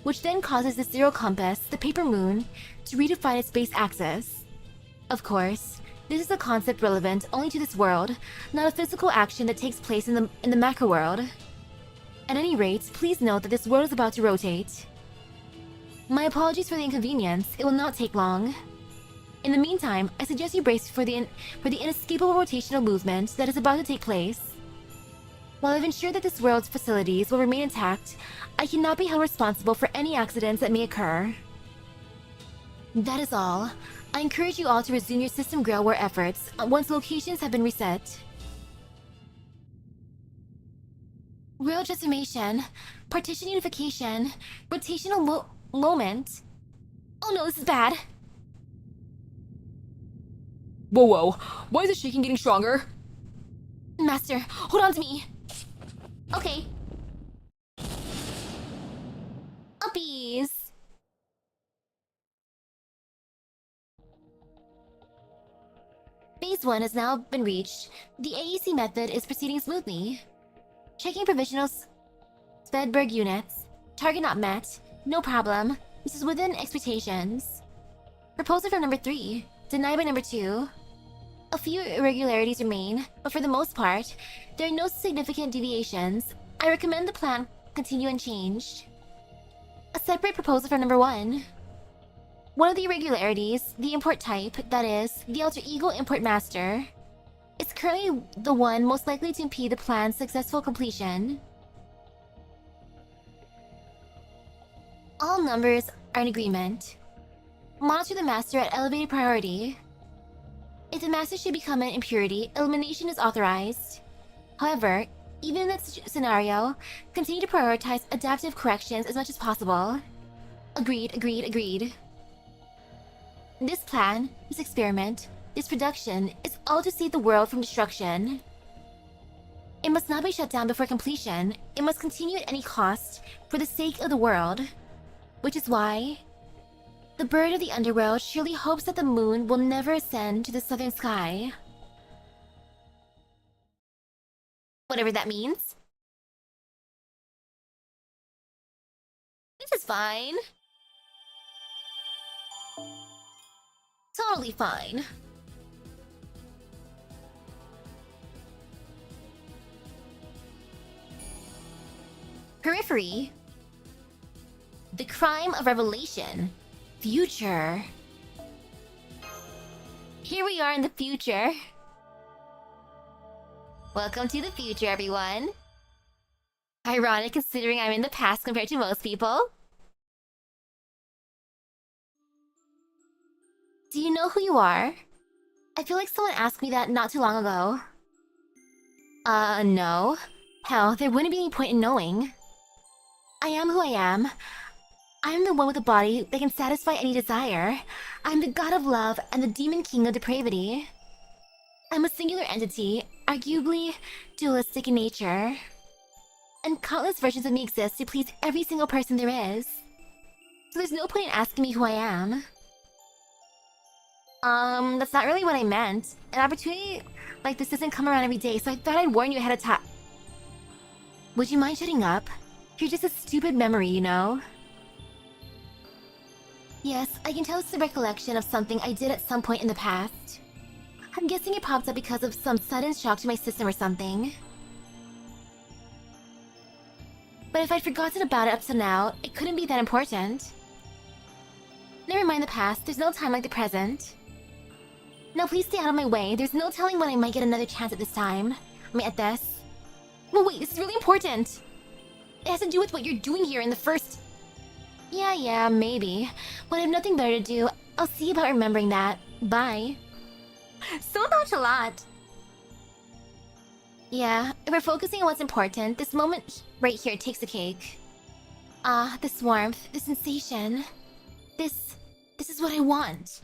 which then causes the zero compass, the paper moon, to redefine its base axis. Of course, this is a concept relevant only to this world, not a physical action that takes place in the macro world. At any rate, please note that this world is about to rotate. My apologies for the inconvenience, it will not take long. In the meantime, I suggest you brace for the inescapable rotational movement that is about to take place. While I've ensured that this world's facilities will remain intact, I cannot be held responsible for any accidents that may occur. That is all. I encourage you all to resume your system Grail War efforts once locations have been reset. Real transformation, partition unification, rotational moment. Oh no, this is bad. Whoa, why is the shaking getting stronger? Master, hold on to me. Okay. Uppies. Phase 1 has now been reached. The AEC method is proceeding smoothly. Checking provisional Svedberg units. Target not met. No problem. This is within expectations. Proposal from number 3. Denied by number 2. A few irregularities remain, but for the most part, there are no significant deviations. I recommend the plan continue unchanged. A separate proposal from number 1. One of the irregularities, the import type, that is, the alter ego import master, is currently the one most likely to impede the plan's successful completion. All numbers are in agreement. Monitor the master at elevated priority. If the master should become an impurity, elimination is authorized. However, even in that scenario, continue to prioritize adaptive corrections as much as possible. Agreed. This plan, this experiment, this production is all to save the world from destruction. It must not be shut down before completion. It must continue at any cost for the sake of the world. Which is why the bird of the underworld surely hopes that the moon will never ascend to the southern sky. Whatever that means. This is fine. Totally fine. Periphery. The crime of revelation. Future. Here we are in the future. Welcome to the future, everyone. Ironic considering I'm in the past compared to most people. Do you know who you are? I feel like someone asked me that not too long ago. No. Hell, there wouldn't be any point in knowing. I am who I am. I'm the one with a body that can satisfy any desire. I'm the god of love and the demon king of depravity. I'm a singular entity, arguably dualistic in nature. And countless versions of me exist to please every single person there is. So there's no point in asking me who I am. That's not really what I meant. An opportunity like this doesn't come around every day, so I thought I'd warn you ahead of time. Would you mind shutting up? You're just a stupid memory, you know? Yes, I can tell it's a recollection of something I did at some point in the past. I'm guessing it popped up because of some sudden shock to my system or something. But if I'd forgotten about it up to now, it couldn't be that important. Never mind the past, there's no time like the present. Now please stay out of my way, there's no telling when I might get another chance at this time. I mean, at this. Well, wait, this is really important! It has to do with what you're doing here in the first... Yeah, maybe. When I have nothing better to do, I'll see about remembering that. Bye. So nonchalant. Yeah, if we're focusing on what's important, this moment right here takes the cake. Ah, this warmth, this sensation. This is what I want.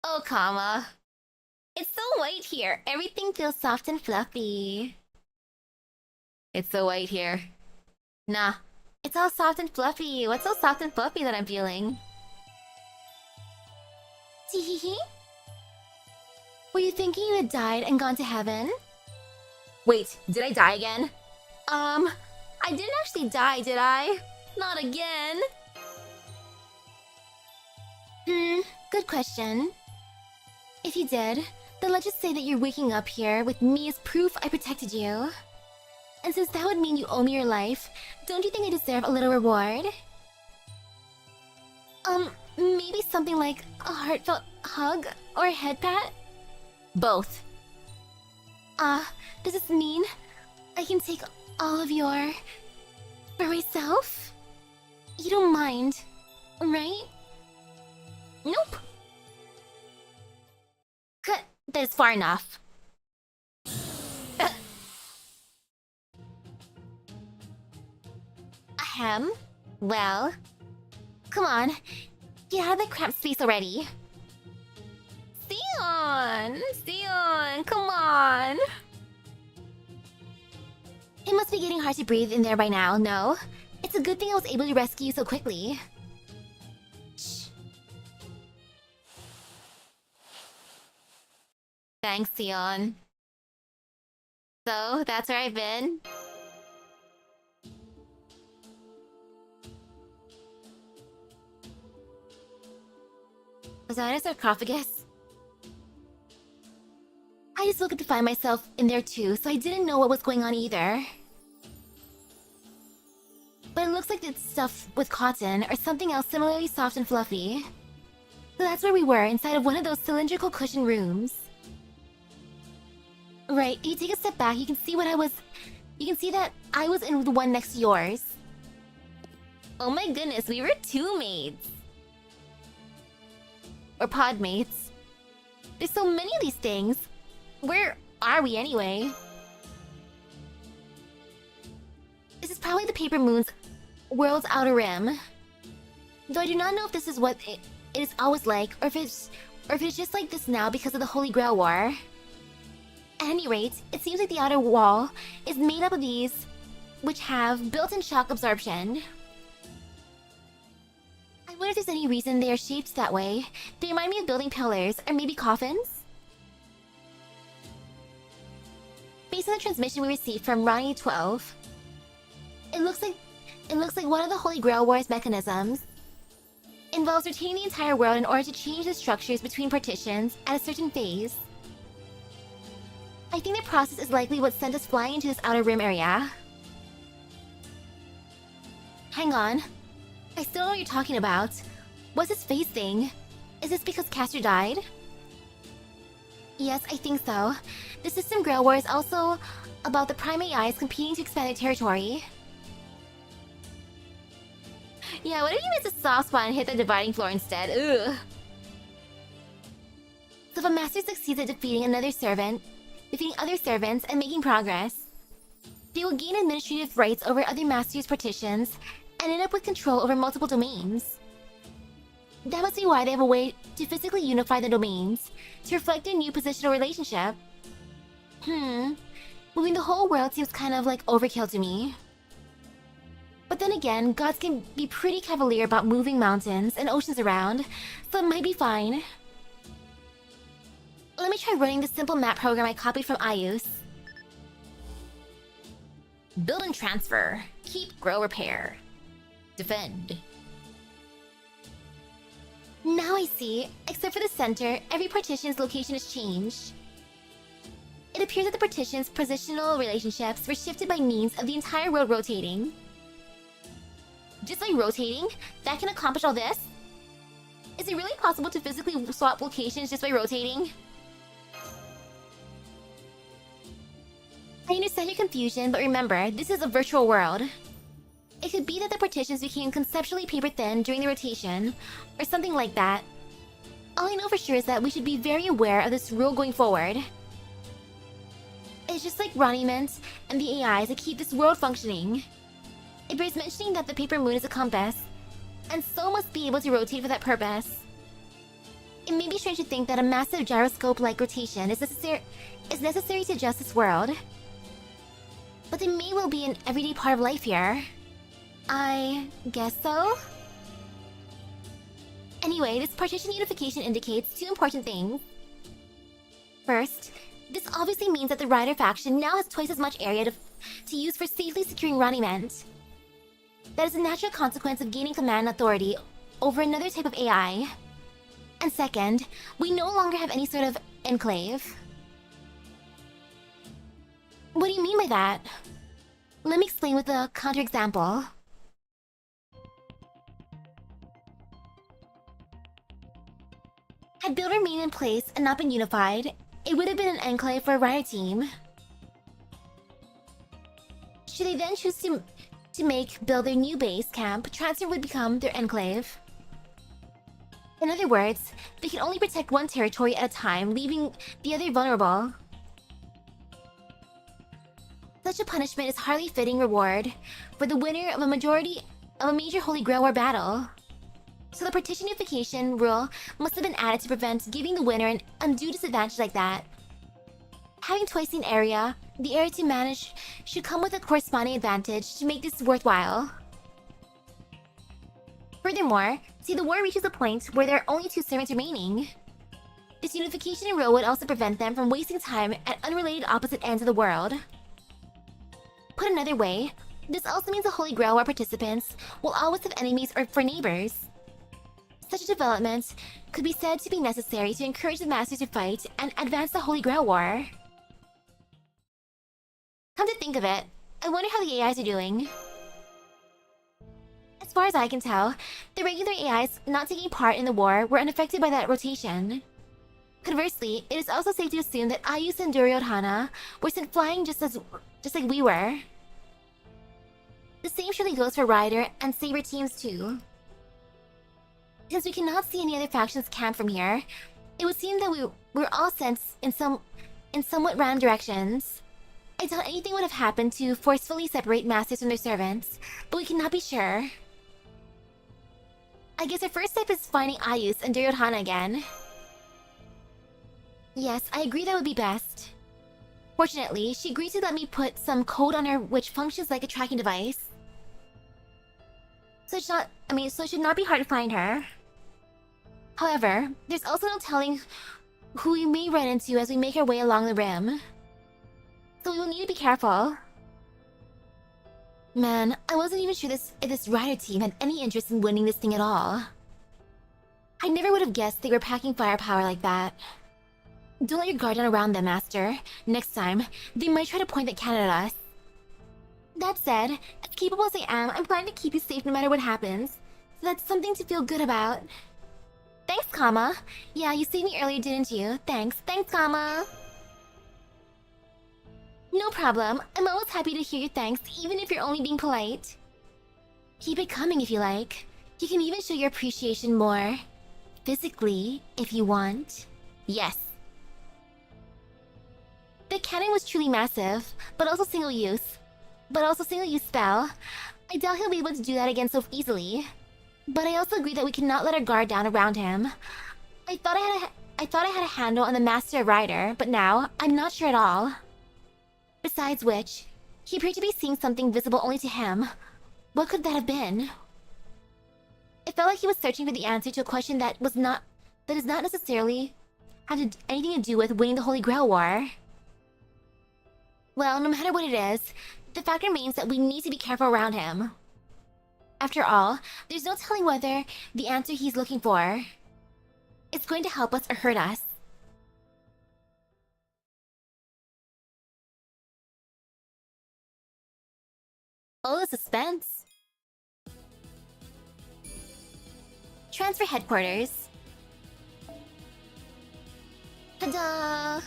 Oh, comma. It's so white here. Everything feels soft and fluffy. It's so white here. Nah, it's all soft and fluffy. What's so soft and fluffy that I'm feeling? Teehee. Were you thinking you had died and gone to heaven? Wait, did I die again? I didn't actually die, did I? Not again. Good question. If you did, then let's just say that you're waking up here with me as proof I protected you. And since that would mean you owe me your life, don't you think I deserve a little reward? Maybe something like a heartfelt hug or a head pat? Both. Does this mean I can take all of your... for myself? You don't mind, right? Nope. Cut. That's far enough. Ahem. Well... Come on. Get out of that cramped space already. Sion, come on. It must be getting hard to breathe in there by now, no? It's a good thing I was able to rescue you so quickly. Shh. Thanks, Sion. So, that's where I've been. Was I in a sarcophagus? I just woke up to find myself in there too, so I didn't know what was going on either. But it looks like it's stuff with cotton or something else similarly soft and fluffy. So that's where we were, inside of one of those cylindrical cushion rooms. Right, if you take a step back, you can see what I was... You can see that I was in the one next to yours. Oh my goodness, we were two mates. Or pod mates. There's so many of these things. Where are we anyway? This is probably the Paper Moon's world's outer rim. Though I do not know if this is what it is always like, or if it's just like this now because of the Holy Grail War. At any rate, it seems like the outer wall is made up of these, which have built-in shock absorption. I wonder if there's any reason they are shaped that way. They remind me of building pillars, or maybe coffins? Based on the transmission we received from Ronnie 12, it looks like one of the Holy Grail War's mechanisms involves retaining the entire world in order to change the structures between partitions at a certain phase. I think the process is likely what sent us flying into this outer rim area. Hang on. I still know what you're talking about. What's this phase thing? Is this because Castor died? Yes, I think so. The System Grail War is also about the Prime AIs competing to expand their territory. Yeah, what if you missed a soft spot and hit the dividing floor instead? Ugh. So if a master succeeds at defeating other servants and making progress, they will gain administrative rights over other masters' partitions and end up with control over multiple domains. That must be why they have a way to physically unify the domains to reflect their new positional relationship. Moving the whole world seems kind of like overkill to me. But then again, gods can be pretty cavalier about moving mountains and oceans around, so it might be fine. Let me try running the simple map program I copied from Ayus. Build and transfer. Keep, grow, repair. Defend. Now I see. Except for the center, every partition's location has changed. It appears that the partition's positional relationships were shifted by means of the entire world rotating. Just by rotating, that can accomplish all this? Is it really possible to physically swap locations just by rotating? I understand your confusion, but remember, this is a virtual world. It could be that the partitions became conceptually paper-thin during the rotation, or something like that. All I know for sure is that we should be very aware of this rule going forward. It's just like Roniments and the AIs that keep this world functioning. It bears mentioning that the paper moon is a compass, and so must be able to rotate for that purpose. It may be strange to think that a massive gyroscope-like rotation is necessary to adjust this world. But it may well be an everyday part of life here. I guess so? Anyway, this partition unification indicates two important things. First, this obviously means that the Rider faction now has twice as much area to use for safely securing Roniment. That is a natural consequence of gaining command and authority over another type of AI. And second, we no longer have any sort of enclave. What do you mean by that? Let me explain with a counterexample. Had Build remained in place and not been unified, it would have been an enclave for a rider team. Should they then choose to make Build their new base camp, Transfer would become their enclave. In other words, they can only protect one territory at a time, leaving the other vulnerable. Such a punishment is hardly a fitting reward for the winner of a major Holy Grail War battle. So the partition unification rule must have been added to prevent giving the winner an undue disadvantage like that. Having twice the area to manage should come with a corresponding advantage to make this worthwhile. Furthermore, see, the war reaches a point where there are only 2 servants remaining. This unification rule would also prevent them from wasting time at unrelated opposite ends of the world. Put another way, this also means the Holy Grail War participants will always have enemies or for neighbors. Such a development could be said to be necessary to encourage the Masters to fight and advance the Holy Grail War. Come to think of it, I wonder how the AIs are doing. As far as I can tell, the regular AIs not taking part in the war were unaffected by that rotation. Conversely, it is also safe to assume that Ayus and Duryodhana were sent flying just like we were. The same surely goes for Rider and Saber teams too. Since we cannot see any other factions camp from here, it would seem that we were all sent in somewhat random directions. I doubt anything would have happened to forcefully separate masters from their servants, but we cannot be sure. I guess our first step is finding Ayus and Duryodhana again. Yes, I agree that would be best. Fortunately, she agreed to let me put some code on her which functions like a tracking device. So it should not be hard to find her. However, there's also no telling who we may run into as we make our way along the rim. So we will need to be careful. Man, I wasn't even sure if this rider team had any interest in winning this thing at all. I never would have guessed they were packing firepower like that. Don't let your guard down around them, Master. Next time, they might try to point that cannon at us. That said, as capable as I am, I'm planning to keep you safe no matter what happens. So that's something to feel good about. Thanks, Kama. Yeah, you saved me earlier, didn't you? Thanks, Kama. No problem. I'm always happy to hear your thanks, even if you're only being polite. Keep it coming if you like. You can even show your appreciation more physically, if you want. Yes. The cannon was truly massive, but also single-use spell. I doubt he'll be able to do that again so easily. But I also agree that we cannot let our guard down around him. I thought I had a handle on the Master Rider, but now I'm not sure at all. Besides which, he appeared to be seeing something visible only to him. What could that have been? It felt like he was searching for the answer to a question that does not necessarily have anything to do with winning the Holy Grail War. Well, no matter what it is, the fact remains that we need to be careful around him. After all, there's no telling whether the answer he's looking for is going to help us or hurt us. Oh, the suspense. Transfer headquarters. Ta-da!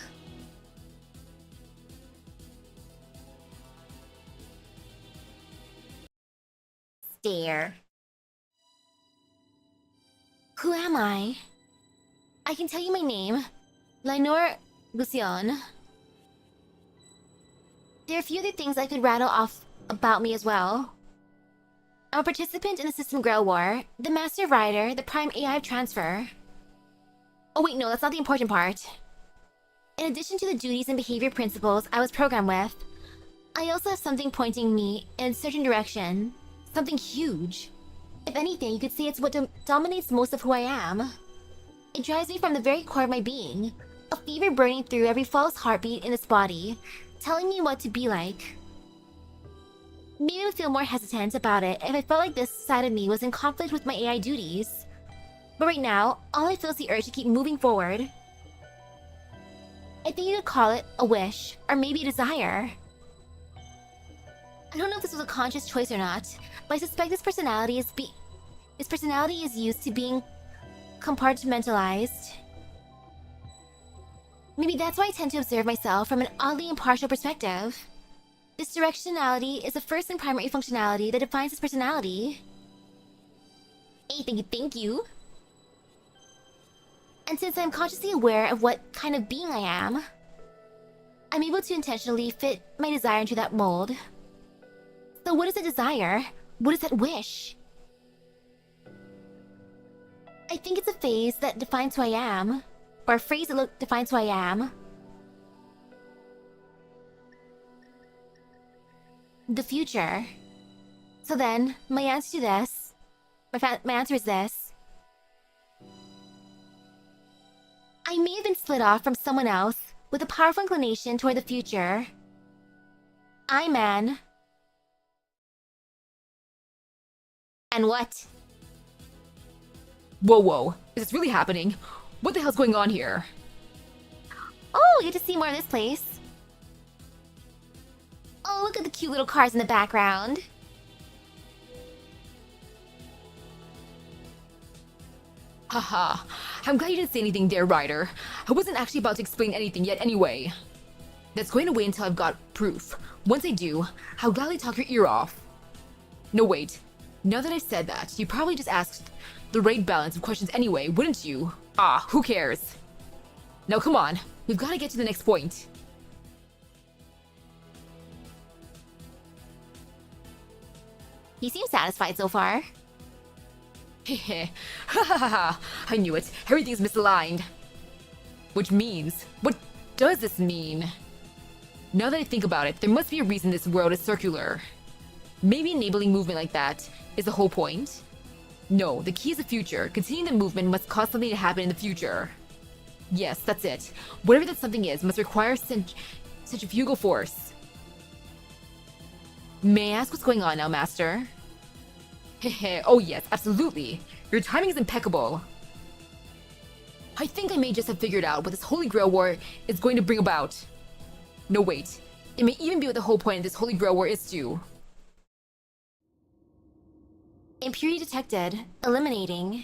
Stare. Who am I? I can tell you my name. Lenore Gusion. There are a few other things I could rattle off about me as well. I'm a participant in the System Grail War, the Master Rider, the Prime AI Transfer. Oh wait, no, that's not the important part. In addition to the duties and behavior principles I was programmed with, I also have something pointing me in a certain direction. Something huge. If anything, you could say it's what dominates most of who I am. It drives me from the very core of my being. A fever burning through every false heartbeat in this body, telling me what to be like. Maybe I would feel more hesitant about it if I felt like this side of me was in conflict with my AI duties. But right now, all I feel is the urge to keep moving forward. I think you could call it a wish, or maybe a desire. I don't know if this was a conscious choice or not, but I suspect this personality is used to being compartmentalized. Maybe that's why I tend to observe myself from an oddly impartial perspective. This directionality is the first and primary functionality that defines his personality. Hey, thank you. And since I'm consciously aware of what kind of being I am, I'm able to intentionally fit my desire into that mold. So what is a desire? What is that wish? I think it's a phase that defines who I am. Or a phrase that defines who I am. The future. So then, my answer to this... My answer is this. I may have been split off from someone else with a powerful inclination toward the future. I'm an... And what? Whoa. Is this really happening? What the hell's going on here? Oh, you get to see more of this place. Oh, look at the cute little cars in the background. Haha. I'm glad you didn't say anything there, Ryder. I wasn't actually about to explain anything yet anyway. That's going to wait until I've got proof. Once I do, I'll gladly talk your ear off. No, wait. Now that I've said that, you probably just asked the right balance of questions anyway, wouldn't you? Ah, who cares? Now come on, we've got to get to the next point. He seems satisfied so far. Hehe. Ha ha ha. I knew it. Everything's misaligned. Which means... What does this mean? Now that I think about it, there must be a reason this world is circular. Maybe enabling movement like that is the whole point? No, the key is the future. Continuing the movement must cause something to happen in the future. Yes, that's it. Whatever that something is must require centrifugal force. May I ask what's going on now, Master? Hehe, oh yes, absolutely. Your timing is impeccable. I think I may just have figured out what this Holy Grail War is going to bring about. No, wait. It may even be what the whole point of this Holy Grail War is too. Impurity detected. Eliminating.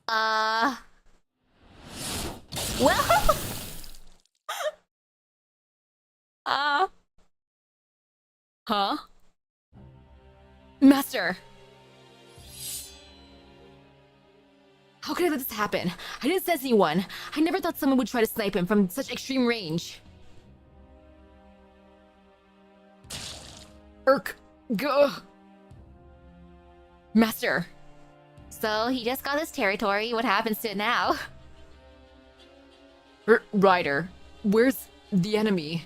Well... Huh? Master! How could I let this happen? I didn't sense anyone. I never thought someone would try to snipe him from such extreme range. Gah. Master! So, he just got this territory. What happens to it now? Ryder, where's the enemy?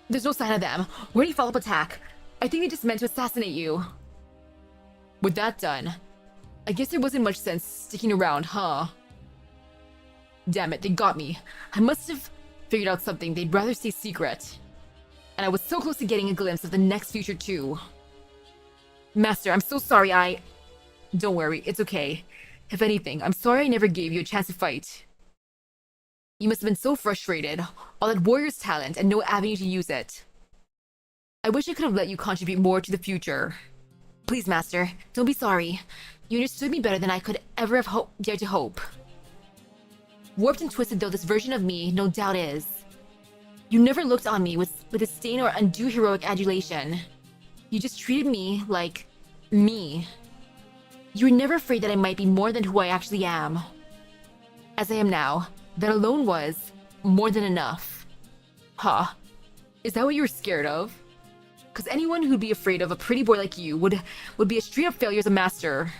There's no sign of them, or any follow-up attack. I think they just meant to assassinate you. With that done, I guess there wasn't much sense sticking around, huh? Damn it, they got me. I must have figured out something they'd rather stay secret. And I was so close to getting a glimpse of the next future too. Master, I'm so sorry. Don't worry, it's okay. If anything, I'm sorry I never gave you a chance to fight. You must have been so frustrated, all that warrior's talent and no avenue to use it. I wish I could have let you contribute more to the future. Please, Master, don't be sorry. You understood me better than I could ever have dared to hope. Warped and twisted though this version of me no doubt is, you never looked on me with disdain or undue heroic adulation. You just treated me like me. You were never afraid that I might be more than who I actually am. As I am now, that alone was more than enough. Huh? Is that what you were scared of? Because anyone who'd be afraid of a pretty boy like you would be a straight-up failure as a master.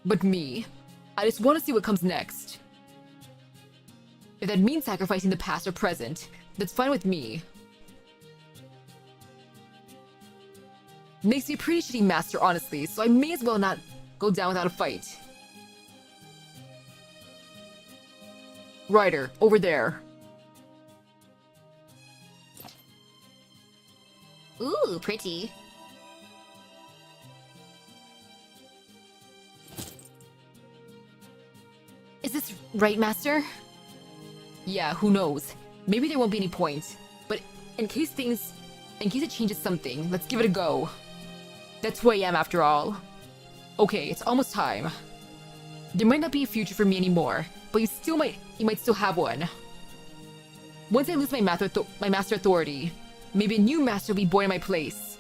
But me, I just want to see what comes next. If that means sacrificing the past or present, that's fine with me. Makes me a pretty shitty master, honestly, so I may as well not go down without a fight. Ryder, over there. Ooh, pretty. Is this right, Master? Yeah, who knows? Maybe there won't be any point. But in case it changes something, let's give it a go. That's who I am after all. Okay, it's almost time. There might not be a future for me anymore, but you might still have one. Once I lose my master authority, maybe a new master will be born in my place.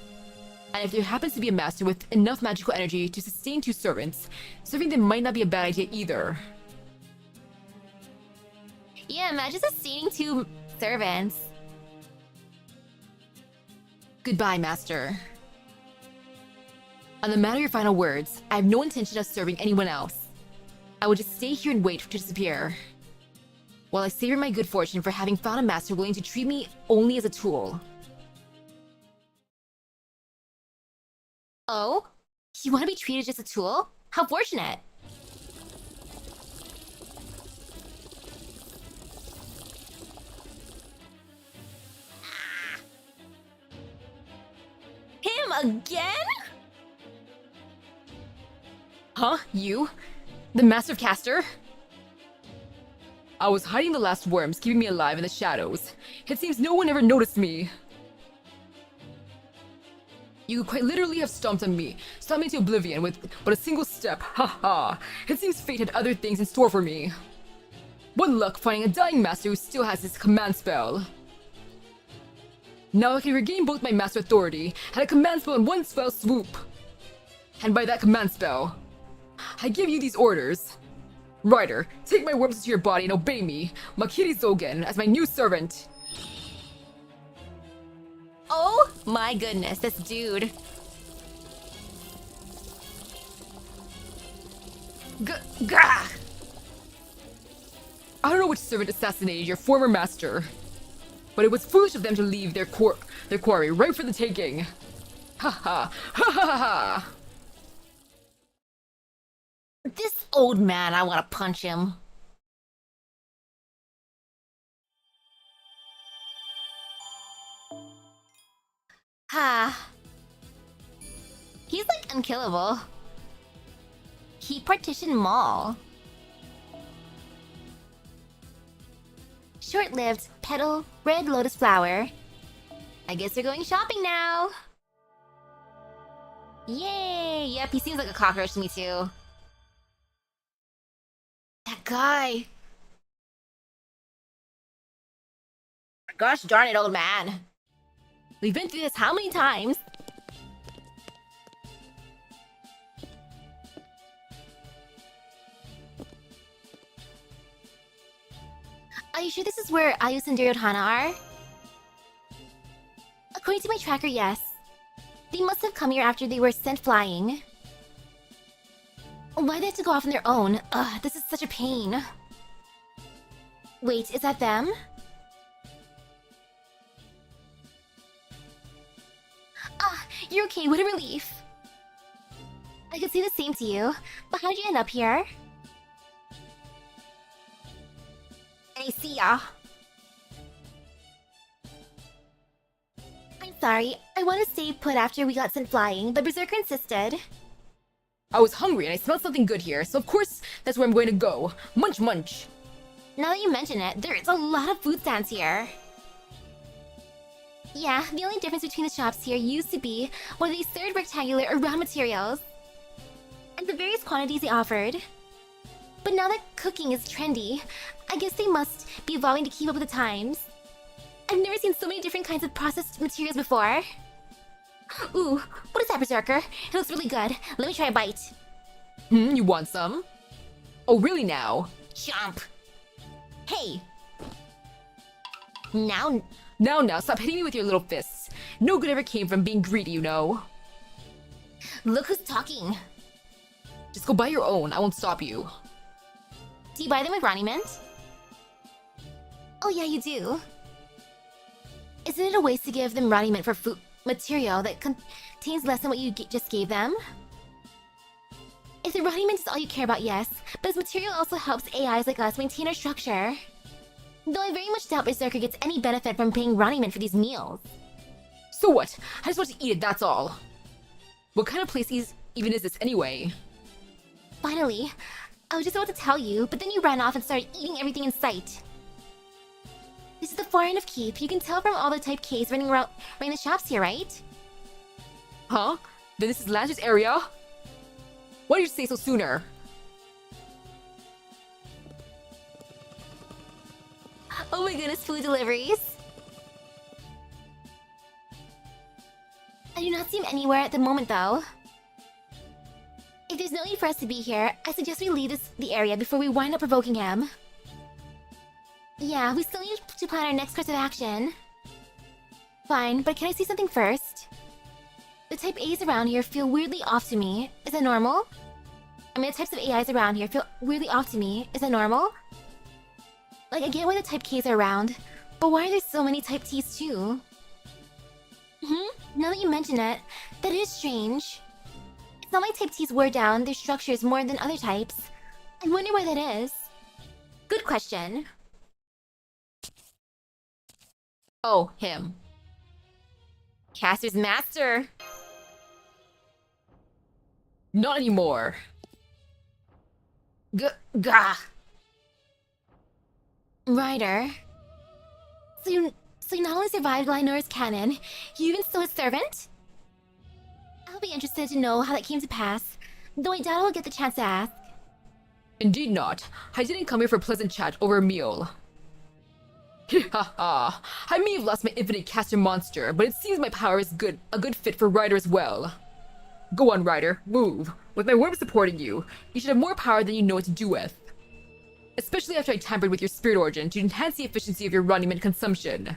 And if there happens to be a master with enough magical energy to sustain 2 servants, serving them might not be a bad idea either. Yeah, imagine sustaining 2 servants. Goodbye, Master. On the matter of your final words, I have no intention of serving anyone else. I will just stay here and wait to disappear, while I savor my good fortune for having found a master willing to treat me only as a tool. Oh? You want to be treated as a tool? How fortunate! Him again? Huh? You? The Master of Caster? I was hiding the last worms, keeping me alive in the shadows. It seems no one ever noticed me. You quite literally have stomped me to oblivion with but a single step. Ha. It seems fate had other things in store for me. What luck finding a dying master who still has his command spell. Now I can regain both my master authority and a command spell in one fell swoop. And by that command spell, I give you these orders. Ryder, take my worms into your body and obey me, Makiri Zogen, as my new servant. Oh my goodness, this dude. Gah! I don't know which servant assassinated your former master, but it was foolish of them to leave their quarry right for the taking. Ha ha ha ha ha! This old man, I want to punch him. Ha. He's like unkillable. He partitioned mall. Short-lived petal red lotus flower. I guess we're going shopping now. Yay! Yep, he seems like a cockroach to me too. That guy. Gosh darn it, old man. We've been through this how many times? Are you sure this is where Ayus and Duryodhana are? According to my tracker, yes. They must have come here after they were sent flying. Why'd they have to go off on their own? Ugh, this is such a pain. Wait, is that them? Ah, you're okay, what a relief. I could say the same to you, but how'd you end up here? Okay, see ya. I'm sorry, I want to stay put after we got sent flying, but Berserker insisted. I was hungry and I smelled something good here, so of course that's where I'm going to go. Munch munch. Now that you mention it, there's a lot of food stands here. Yeah, the only difference between the shops here used to be one of these third rectangular or round materials, and the various quantities they offered. But now that cooking is trendy, I guess they must be evolving to keep up with the times. I've never seen so many different kinds of processed materials before. Ooh, what is that, Berserker? It looks really good. Let me try a bite. You want some? Oh, really now? Chomp! Hey! Now, Now, stop hitting me with your little fists. No good ever came from being greedy, you know. look who's talking. Just go buy your own, I won't stop you. Do you buy them with Ronnie Mint? Oh yeah, you do. Isn't it a waste to give them Ronnie Mint for food material that contains less than what you just gave them? If the Ronnie Mint is all you care about, yes, but this material also helps AIs like us maintain our structure. Though I very much doubt Berserker gets any benefit from paying Ronnie Mint for these meals. So what? I just want to eat it, that's all. What kind of place even is this anyway? Finally, I was just about to tell you, but then you ran off and started eating everything in sight. This is the far end of Keep. You can tell from all the Type Ks running around the shops here, right? Huh? Then this is Lancer's area? Why did you say so sooner? Oh my goodness, food deliveries! I do not see him anywhere at the moment, though. If there's no need for us to be here, I suggest we leave the area before we wind up provoking him. Yeah, we still need to plan our next course of action. Fine, but can I see something first? The Type A's around here feel weirdly off to me. Is that normal? I mean, the types of AIs around here feel weirdly off to me. Is that normal? Like, I get why the Type Ks are around, but why are there so many Type Ts too? Now that you mention it, that is strange. It's not like Type Ts wear down their structures more than other types. I wonder why that is. Good question. Oh, him. Caster's master. Not anymore. Gah. Ryder. So you not only survived Linora's cannon, you even stole his servant? I'll be interested to know how that came to pass, though I doubt I'll get the chance to ask. Indeed not. I didn't come here for pleasant chat over a meal. Ha! I may have lost my infinite caster monster, but it seems my power is a good fit for Ryder as well. Go on, Ryder, move. With my worm supporting you, you should have more power than you know what to do with. Especially after I tampered with your spirit origin to enhance the efficiency of your Ronnie Mint consumption.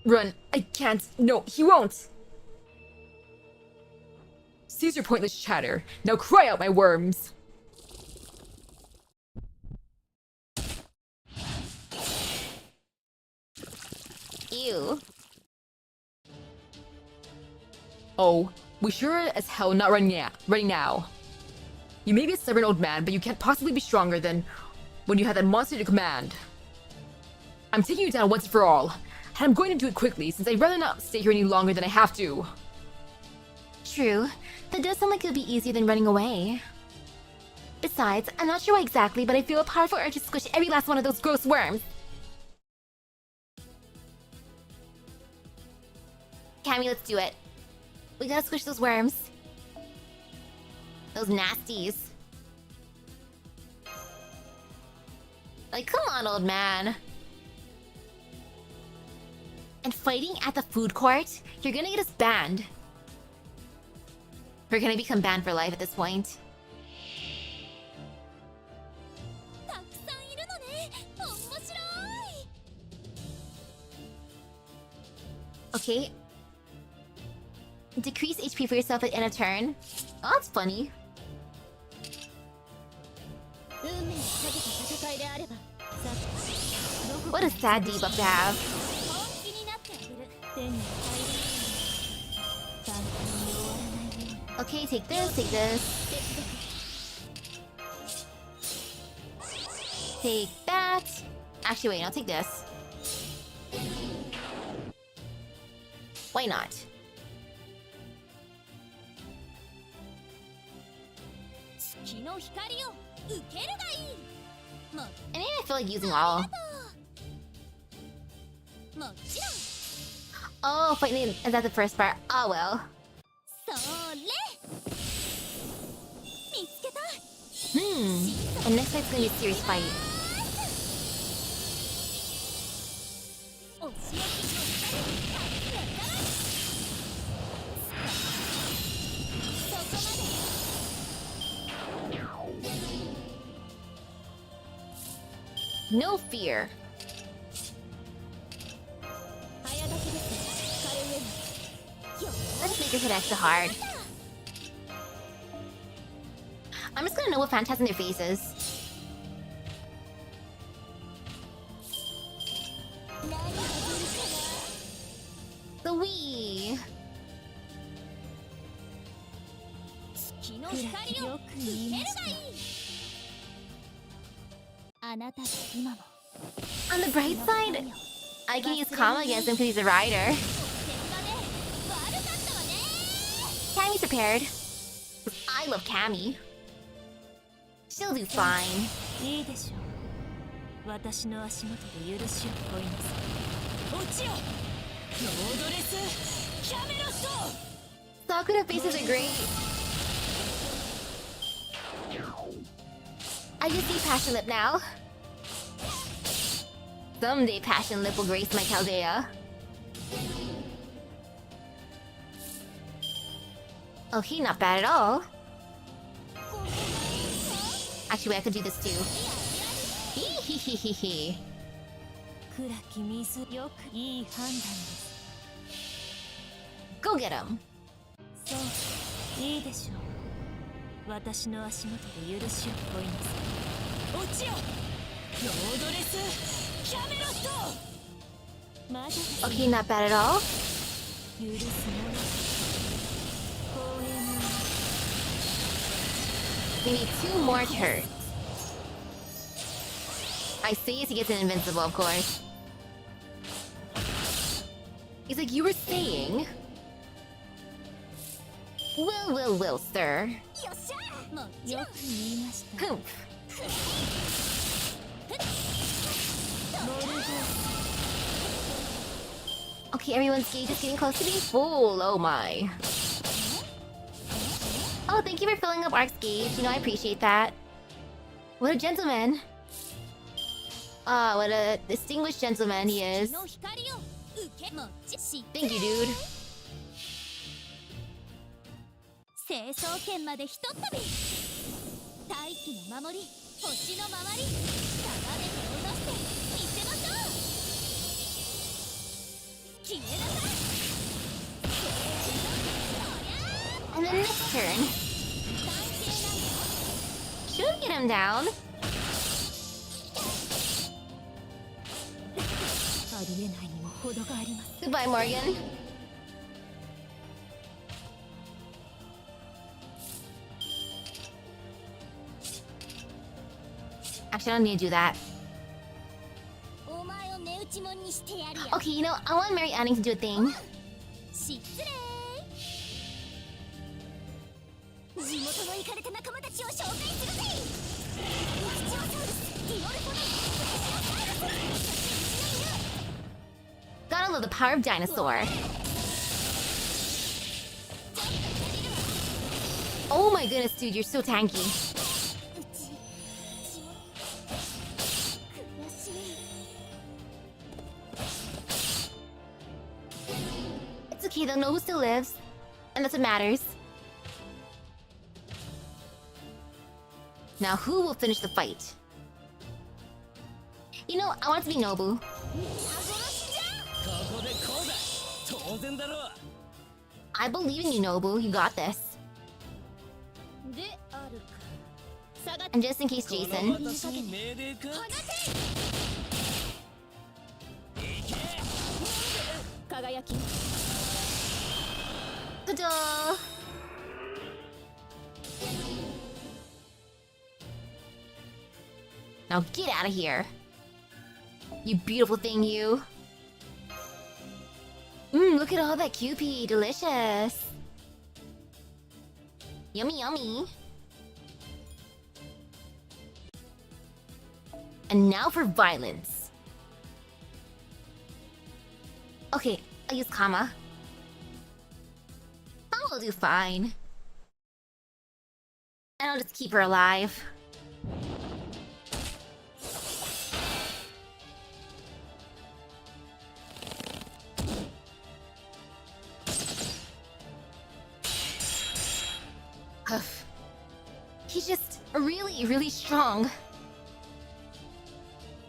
Run, I can't. No, he won't. Cease your pointless chatter. Now cry out, my worms. Ew. Oh, we sure as hell not running now. You may be a stubborn old man, but you can't possibly be stronger than when you had that monster to command. I'm taking you down once and for all, and I'm going to do it quickly since I'd rather not stay here any longer than I have to. True. That does sound like it would be easier than running away. Besides, I'm not sure why exactly, but I feel a powerful urge to squish every last one of those gross worms. Cammy, let's do it. We gotta squish those worms. Those nasties. Like, come on, old man. And fighting at the food court? You're gonna get us banned. We're gonna become banned for life at this point. Okay. Decrease HP for yourself in a turn. Oh, that's funny. What a sad debuff to have. Okay, take this, take this. Take that. Actually, wait, I'll take this. Why not? And I feel like using all. Oh, finally, is that the first part? Oh well. And next fight's gonna be a serious fight. No fear. Let's make this hit extra hard. I'm just gonna know what Phantasm in their faces. The Wii. On the bright side, I can use Kama against him because he's a rider. Cammy's prepared. I love Cammy. She'll do fine. Sakura faces are great. I just see Passion Lip now. Someday Passion Lip will grace my Chaldea. Oh, he's not bad at all. Actually, I could do this too. Hehehehe. Go get him. Okay, not bad at all. We need 2 more turns. I say as he gets an invincible, of course. He's like, you were saying? Will, sir. Humph. Okay, everyone's gauge is getting close to being full. Oh my. Oh, thank you for filling up Ark's gauge. You know, I appreciate that. What a gentleman. Ah, what a distinguished gentleman he is. Thank you, dude. And then next turn. Should get him down. Goodbye, Morgan. Actually, I don't need to do that. Okay, you know, I want Mary Anning to do a thing. Gotta love the power of dinosaur. Oh my goodness, dude, you're so tanky. It's okay, they'll know who still lives. And that's what matters. Now, who will finish the fight? You know, I want it to be Nobu. I believe in you, Nobu. You got this. And just in case, Jason. Ta-da! Now get out of here. You beautiful thing, you. Look at all that Kewpie. Delicious. Yummy, yummy. And now for violence. Okay, I'll use Kama. I'll do fine. And I'll just keep her alive. He's just really, really strong.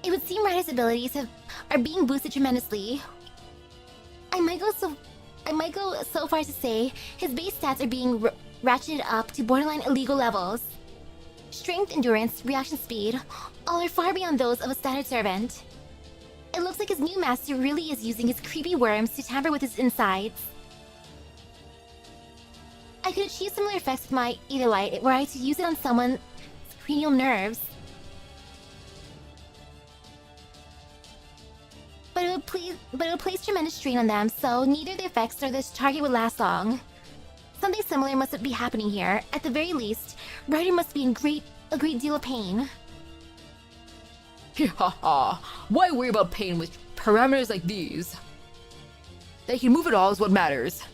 It would seem Ryder's abilities are being boosted tremendously. I might go so far as to say his base stats are being ratcheted up to borderline illegal levels. Strength, endurance, reaction speed, all are far beyond those of a standard servant. It looks like his new master really is using his creepy worms to tamper with his insides. I could achieve similar effects with my Ether Light were I to use it on someone's cranial nerves. But it would place tremendous strain on them, so neither the effects nor this target would last long. Something similar must be happening here. At the very least, Ryder must be in a great deal of pain. Haha, why worry about pain with parameters like these? That he can move at all is what matters.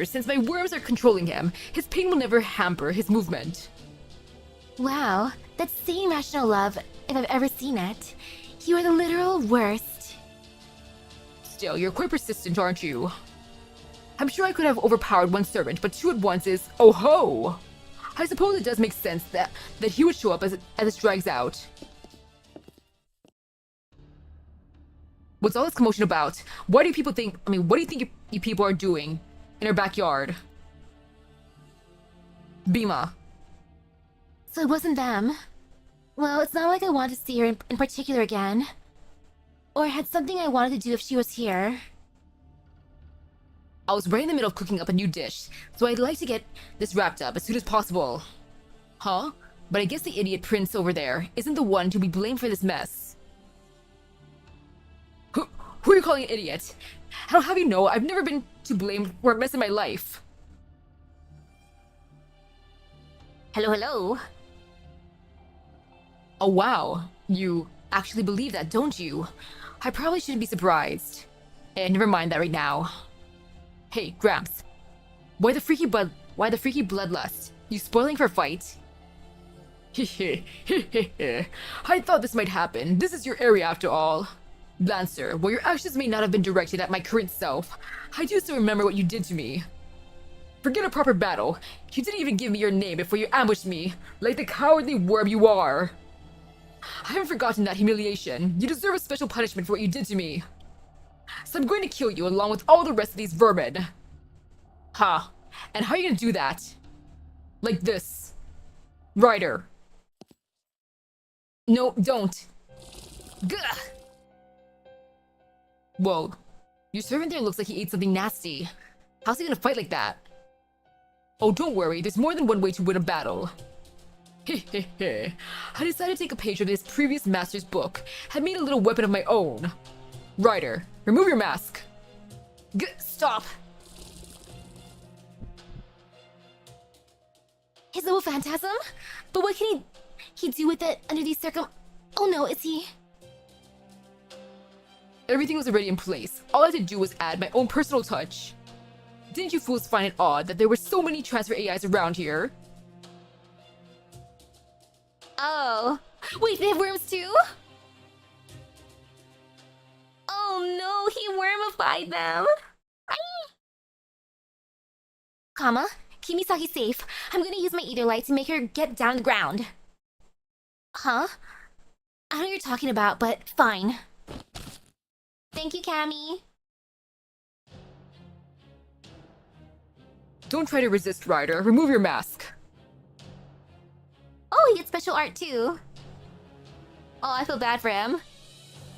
Since my worms are controlling him, his pain will never hamper his movement. Wow, that's sane rational love, if I've ever seen it. You are the literal worst. Still, you're quite persistent, aren't you? I'm sure I could have overpowered one servant, but two at once is... oh ho! I suppose it does make sense that he would show up as it drags out. What's all this commotion about? What do you think you people are doing in our backyard? Bima. So it wasn't them. Well, it's not like I wanted to see her in particular again. Or had something I wanted to do if she was here. I was right in the middle of cooking up a new dish, so I'd like to get this wrapped up as soon as possible. Huh? But I guess the idiot prince over there isn't the one to be blamed for this mess. Who are you calling an idiot? How have you know I've never been to blame for a mess in my life? Hello, hello. Oh wow, you actually believe that, don't you? I probably shouldn't be surprised. Never mind that right now. Hey, Gramps. Why the freaky bloodlust? You spoiling for a fight? I thought this might happen. This is your area after all. Lancer, while your actions may not have been directed at my current self, I do still remember what you did to me. Forget a proper battle. You didn't even give me your name before you ambushed me, like the cowardly worm you are. I haven't forgotten that humiliation. You deserve a special punishment for what you did to me. So I'm going to kill you along with all the rest of these vermin. Huh. And how are you gonna do that? Like this. Ryder. No, don't. Gah! Whoa. Your servant there looks like he ate something nasty. How's he gonna fight like that? Oh, don't worry. There's more than one way to win a battle. I decided to take a page from his previous master's book and made a little weapon of my own. Ryder, remove your mask. Stop. His little phantasm? But what can he do with it under these Oh no, is he... Everything was already in place. All I had to do was add my own personal touch. Didn't you fools find it odd that there were so many transfer AIs around here? Oh. Wait, they have worms too? Oh no, he wormified them. Kama, keep Misaki safe. I'm gonna use my ether light to make her get down on the ground. Huh? I don't know what you're talking about, but fine. Thank you, Cammy. Don't try to resist, Ryder. Remove your mask. Oh, he gets special art too. Oh, I feel bad for him.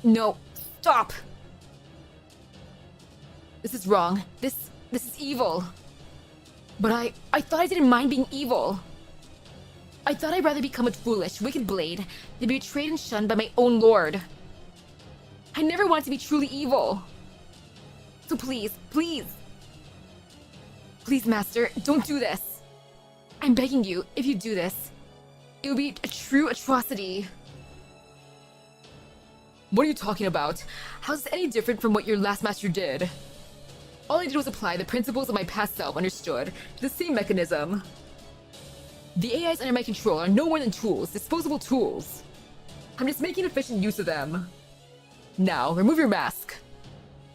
No, stop. This is wrong. This is evil. But I thought I didn't mind being evil. I thought I'd rather become a foolish, wicked blade than be betrayed and shunned by my own lord. I never wanted to be truly evil. So please, please. Please, Master, don't do this. I'm begging you, if you do this, it will be a true atrocity. What are you talking about? How's this any different from what your last master did? All I did was apply the principles of my past self understood, the same mechanism. The AIs under my control are no more than tools, disposable tools. I'm just making efficient use of them. Now, remove your mask.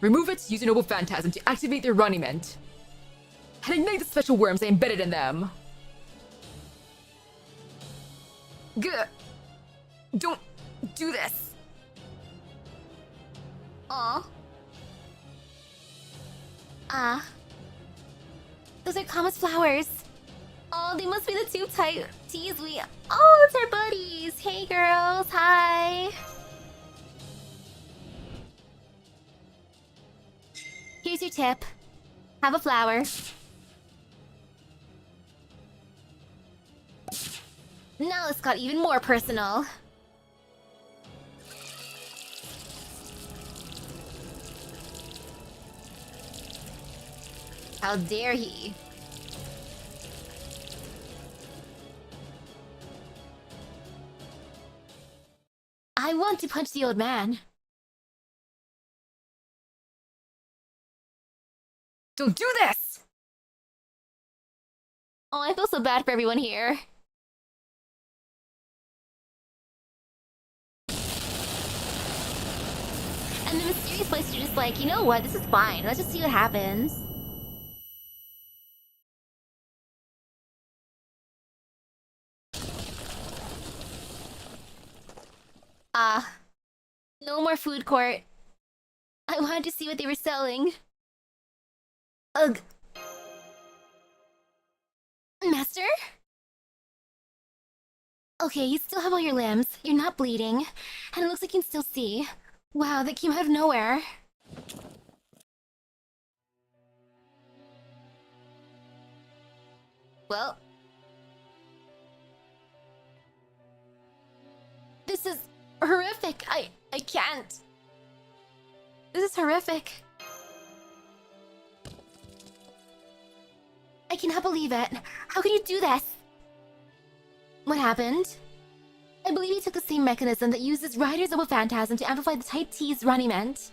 Remove it, use your noble phantasm to activate their runniment. And ignite the special worms I embedded in them. Don't do this. Aw. Those are Kama's flowers. Oh, they must be the two teas we... Oh, it's our buddies. Hey, girls. Hi. Here's your tip. Have a flower. Now it's got even more personal. How dare he? I want to punch the old man. Don't do this! Oh, I feel so bad for everyone here. And the mysterious voices are just like, you know what, this is fine. Let's just see what happens. No more food court. I wanted to see what they were selling. Ugh. Master? Okay, you still have all your limbs. You're not bleeding. And it looks like you can still see. Wow, that came out of nowhere. Well... This is horrific. I can't. This is horrific. I cannot believe it. How can you do this? What happened? I believe he took the same mechanism that uses Rider's Noble Phantasm to amplify the type T's runniment,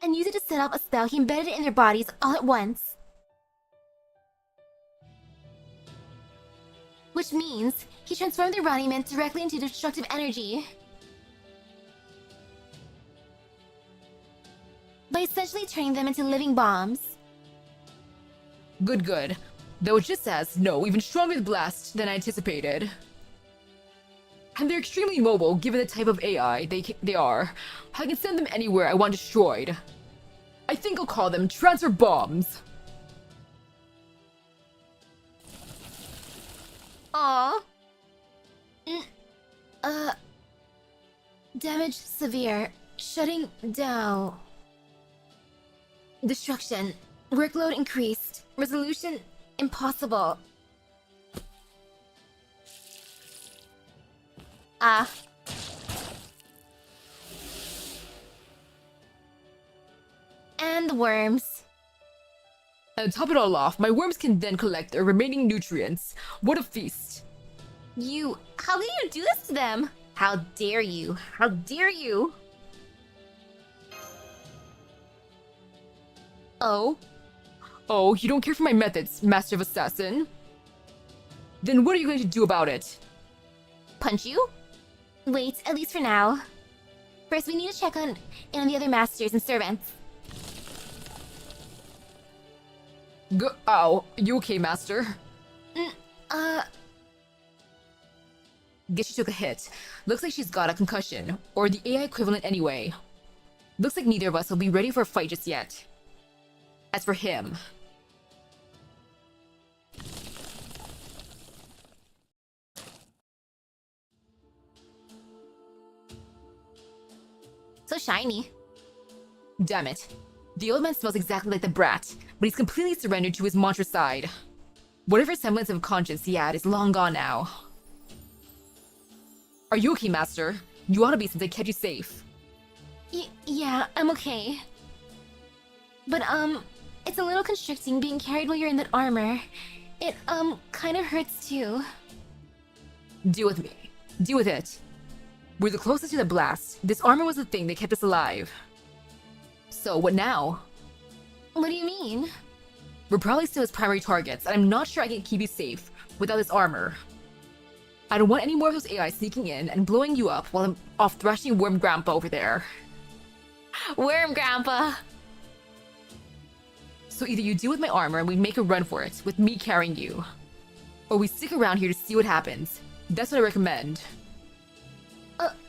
and use it to set off a spell he embedded in their bodies all at once. Which means he transformed their runniment directly into destructive energy. By essentially turning them into living bombs. Good. Though it just says, no, even stronger blast than I anticipated. And they're extremely mobile, given the type of AI they are. I can send them anywhere I want destroyed. I think I'll call them transfer bombs. Aww. Damage severe. Shutting down. Destruction. Workload increased. Resolution impossible. And the worms. And to top it all off, my worms can then collect their remaining nutrients. What a feast. How can you do this to them? How dare you? How dare you? Oh, you don't care for my methods, Master of Assassin? Then what are you going to do about it? Punch you? Wait, at least for now. First, we need to check in on the other masters and servants. Ow, you okay, Master? Guess she took a hit. Looks like she's got a concussion, or the AI equivalent anyway. Looks like neither of us will be ready for a fight just yet. As for him... So shiny. Damn it. The old man smells exactly like the brat, but he's completely surrendered to his mantra side. Whatever semblance of conscience he had is long gone now. Are you okay, Master? You ought to be since I kept you safe. Yeah, I'm okay. But, it's a little constricting being carried while you're in that armor. It, kind of hurts too. Deal with me. Deal with it. We're the closest to the blast. This armor was the thing that kept us alive. So, what now? What do you mean? We're probably still his primary targets, and I'm not sure I can keep you safe without this armor. I don't want any more of those AI sneaking in and blowing you up while I'm off thrashing Worm Grandpa over there. Worm Grandpa! So either you deal with my armor and we make a run for it, with me carrying you. Or we stick around here to see what happens. That's what I recommend.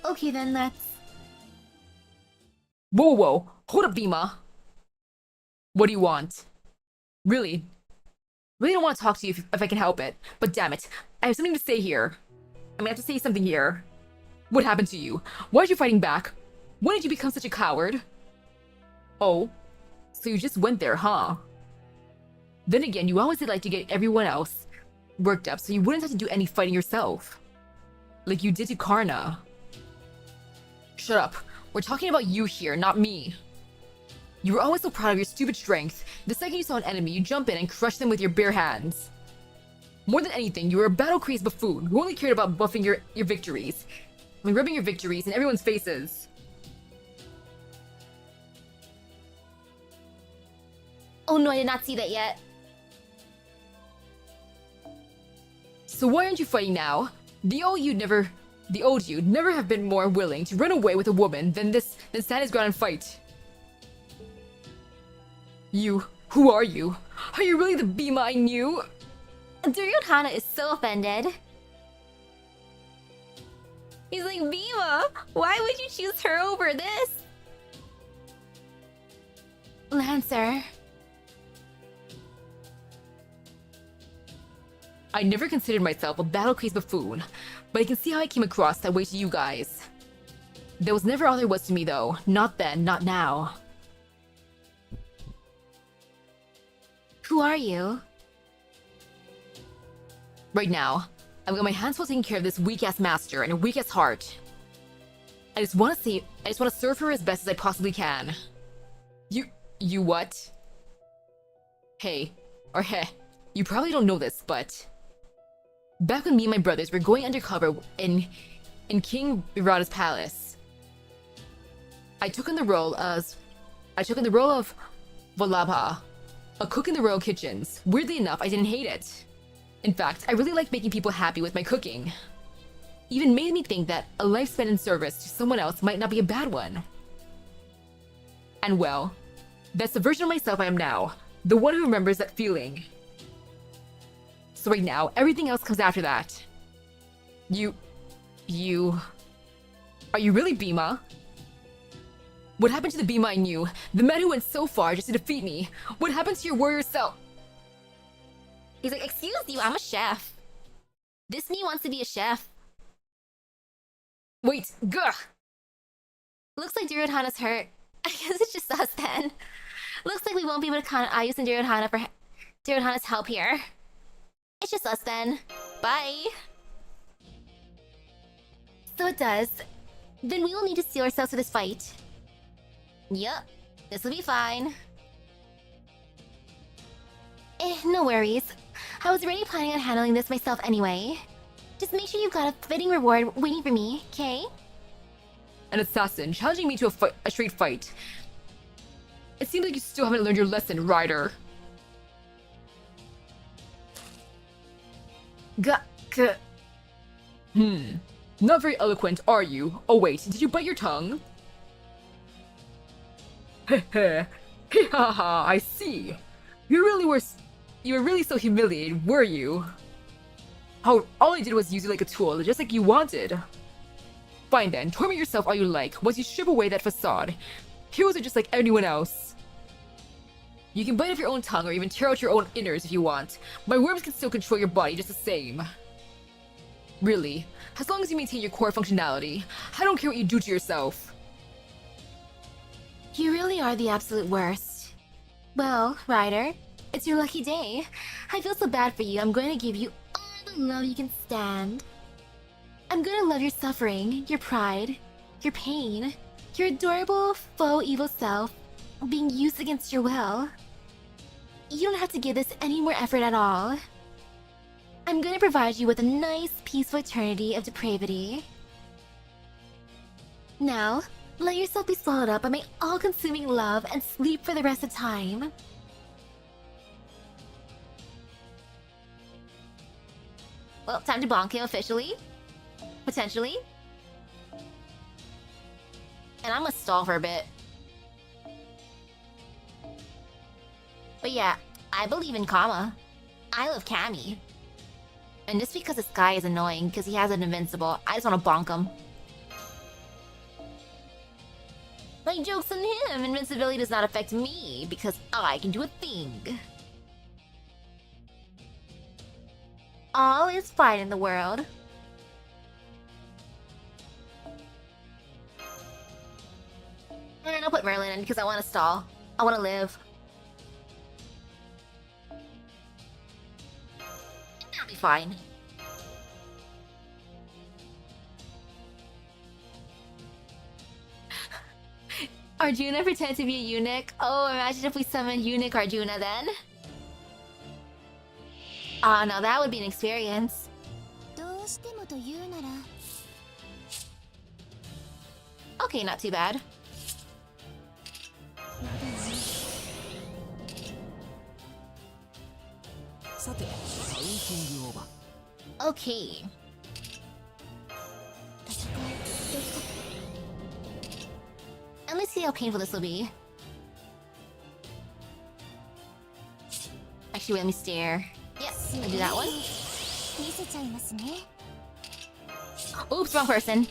Okay then, that's... Whoa, whoa, whoa. Hold up, Bima. What do you want? Really don't want to talk to you if I can help it. But damn it, I have something to say here. I have to say something here. What happened to you? Why are you fighting back? When did you become such a coward? Oh, so you just went there, huh? Then again, you always did like to get everyone else worked up so you wouldn't have to do any fighting yourself. Like you did to Karna. Shut up. We're talking about you here, not me. You were always so proud of your stupid strength. The second you saw an enemy, you jump in and crush them with your bare hands. More than anything, you were a battle-crazed buffoon who only cared about buffing your victories. Rubbing your victories in everyone's faces. Oh no, I did not see that yet. So why aren't you fighting now? The old you'd never have been more willing to run away with a woman than stand his ground and fight. Who are you? Are you really the Bima I knew? Duryodhana is so offended. He's like, Bima, why would you choose her over this? Lancer. I never considered myself a battle-crazed buffoon, but I can see how I came across that way to you guys. That was never all there was to me though. Not then, not now. Who are you? Right now, I've got my hands full taking care of this weak-ass master and a weak-ass heart. I just want to serve her as best as I possibly can. You what? Hey, or heh, you probably don't know this, but... Back when me and my brothers were going undercover in King Virata's palace, I took in the role of Vallabha, a cook in the royal kitchens. Weirdly enough, I didn't hate it. In fact, I really liked making people happy with my cooking. Even made me think that a life spent in service to someone else might not be a bad one. And well, that's the version of myself I am now, the one who remembers that feeling. So right now, everything else comes after that. Are you really Bima? What happened to the Bima I knew? The man who went so far just to defeat me? What happened to your warrior self? He's like, excuse you, I'm a chef. This me wants to be a chef. Wait, gah! Looks like Duryodhana's hurt. I guess it's just us then. Looks like we won't be able to count on Ayus and Duryodhana for Duryodhana's help here. It's just us then. Bye! So it does. Then we will need to steel ourselves for this fight. Yup, this will be fine. No worries. I was already planning on handling this myself anyway. Just make sure you've got a fitting reward waiting for me, okay? An assassin challenging me to a straight fight. It seems like you still haven't learned your lesson, Ryder. Not very eloquent, are you? Oh wait, did you bite your tongue? Heh heh. Heh ha ha, I see. You were really so humiliated, were you? All I did was use you like a tool, just like you wanted. Fine then, torment yourself all you like, once you strip away that facade. Heroes are just like anyone else. You can bite off your own tongue or even tear out your own innards if you want. My worms can still control your body just the same. Really, as long as you maintain your core functionality, I don't care what you do to yourself. You really are the absolute worst. Well, Ryder, it's your lucky day. I feel so bad for you. I'm going to give you all the love you can stand. I'm gonna love your suffering, your pride, your pain, your adorable faux evil self being used against your will. You don't have to give this any more effort at all. I'm gonna provide you with a nice, peaceful eternity of depravity. Now, let yourself be swallowed up by my all-consuming love and sleep for the rest of time. Well, time to bonk him officially. Potentially. And I'm gonna stall for a bit. But yeah, I believe in karma. I love Cammy. And just because this guy is annoying because he has an invincible, I just want to bonk him. My joke's on him. Invincibility does not affect me because I can do a thing. All is fine in the world. And I'll put Merlin in because I want to stall. I want to live. That'll be fine. Arjuna pretend to be a eunuch? Oh, imagine if we summoned eunuch Arjuna then. Ah, no, that would be an experience. Okay, not too bad. Okay. And let's see how painful this will be. Actually, let me stare. Yes, I'll do that one. Oops, wrong person.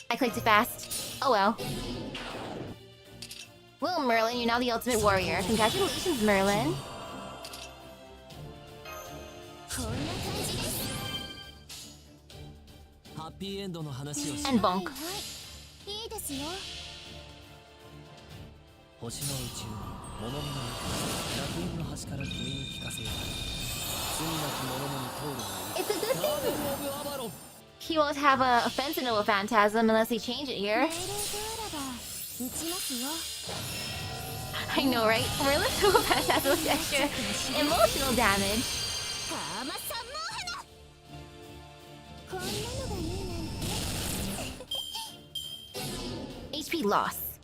I clicked it fast. Oh well. Well, Merlin, you're now the ultimate warrior. Congratulations, Merlin. And bonk. It's a good thing. He won't have a offensive noble phantasm unless they change it here. I know, right? Merlin's noble phantasm with extra emotional damage. HP loss.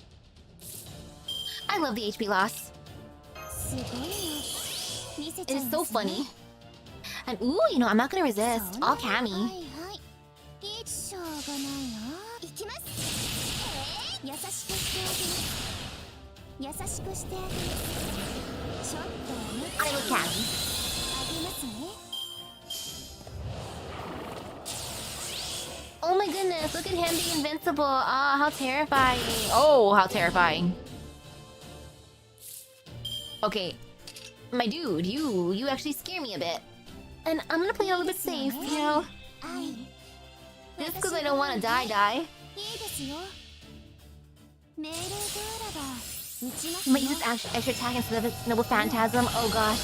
I love the HP loss. It is so funny. And ooh, you know, I'm not gonna resist. All Cammy. I love Cammy. Oh my goodness, look at him being invincible. Ah, how terrifying. Oh, how terrifying. Okay. My dude, you actually scare me a bit. And I'm gonna play it a little bit safe, you know? Just because I don't want to die. You might use this extra attack instead of a noble phantasm. Oh gosh.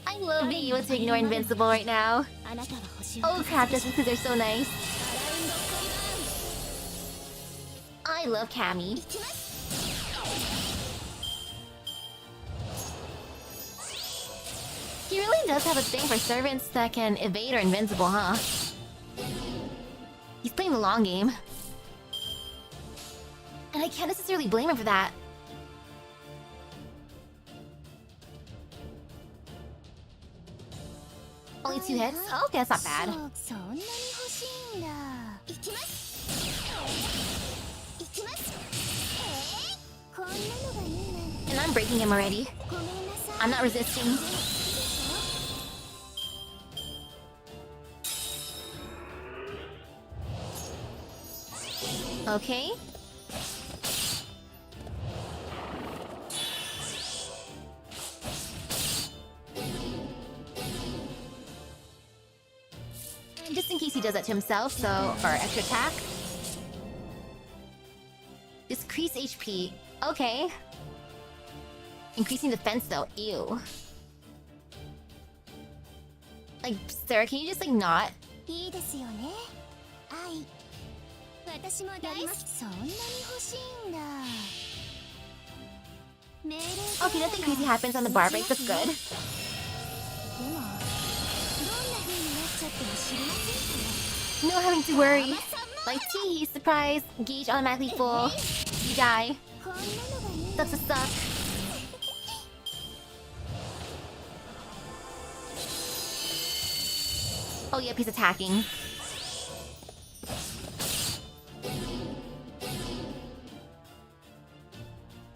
I love being able to ignore invincible right now. Oh crap, just because they're so nice. I love Cammy. He really does have a thing for servants that can evade or invincible, huh? He's playing the long game. And I can't necessarily blame him for that. Only 2 hits? Oh, okay, that's not bad. And I'm breaking him already. I'm not resisting. Okay. Just in case he does that to himself, so... or extra attack. HP. Okay. Increasing defense though. Ew. Like, sir, can you just like not? いいですよね。愛。私も大好き。そんなに欲しいんだ。命令 Okay, nothing crazy happens on the bar break. That's good. でも、どんな風になっちゃっても知りませんか No having to worry. Like T, surprise. Gauge automatically full. You die. こんなのがいい。 Sucks to suck. Oh yep, he's attacking.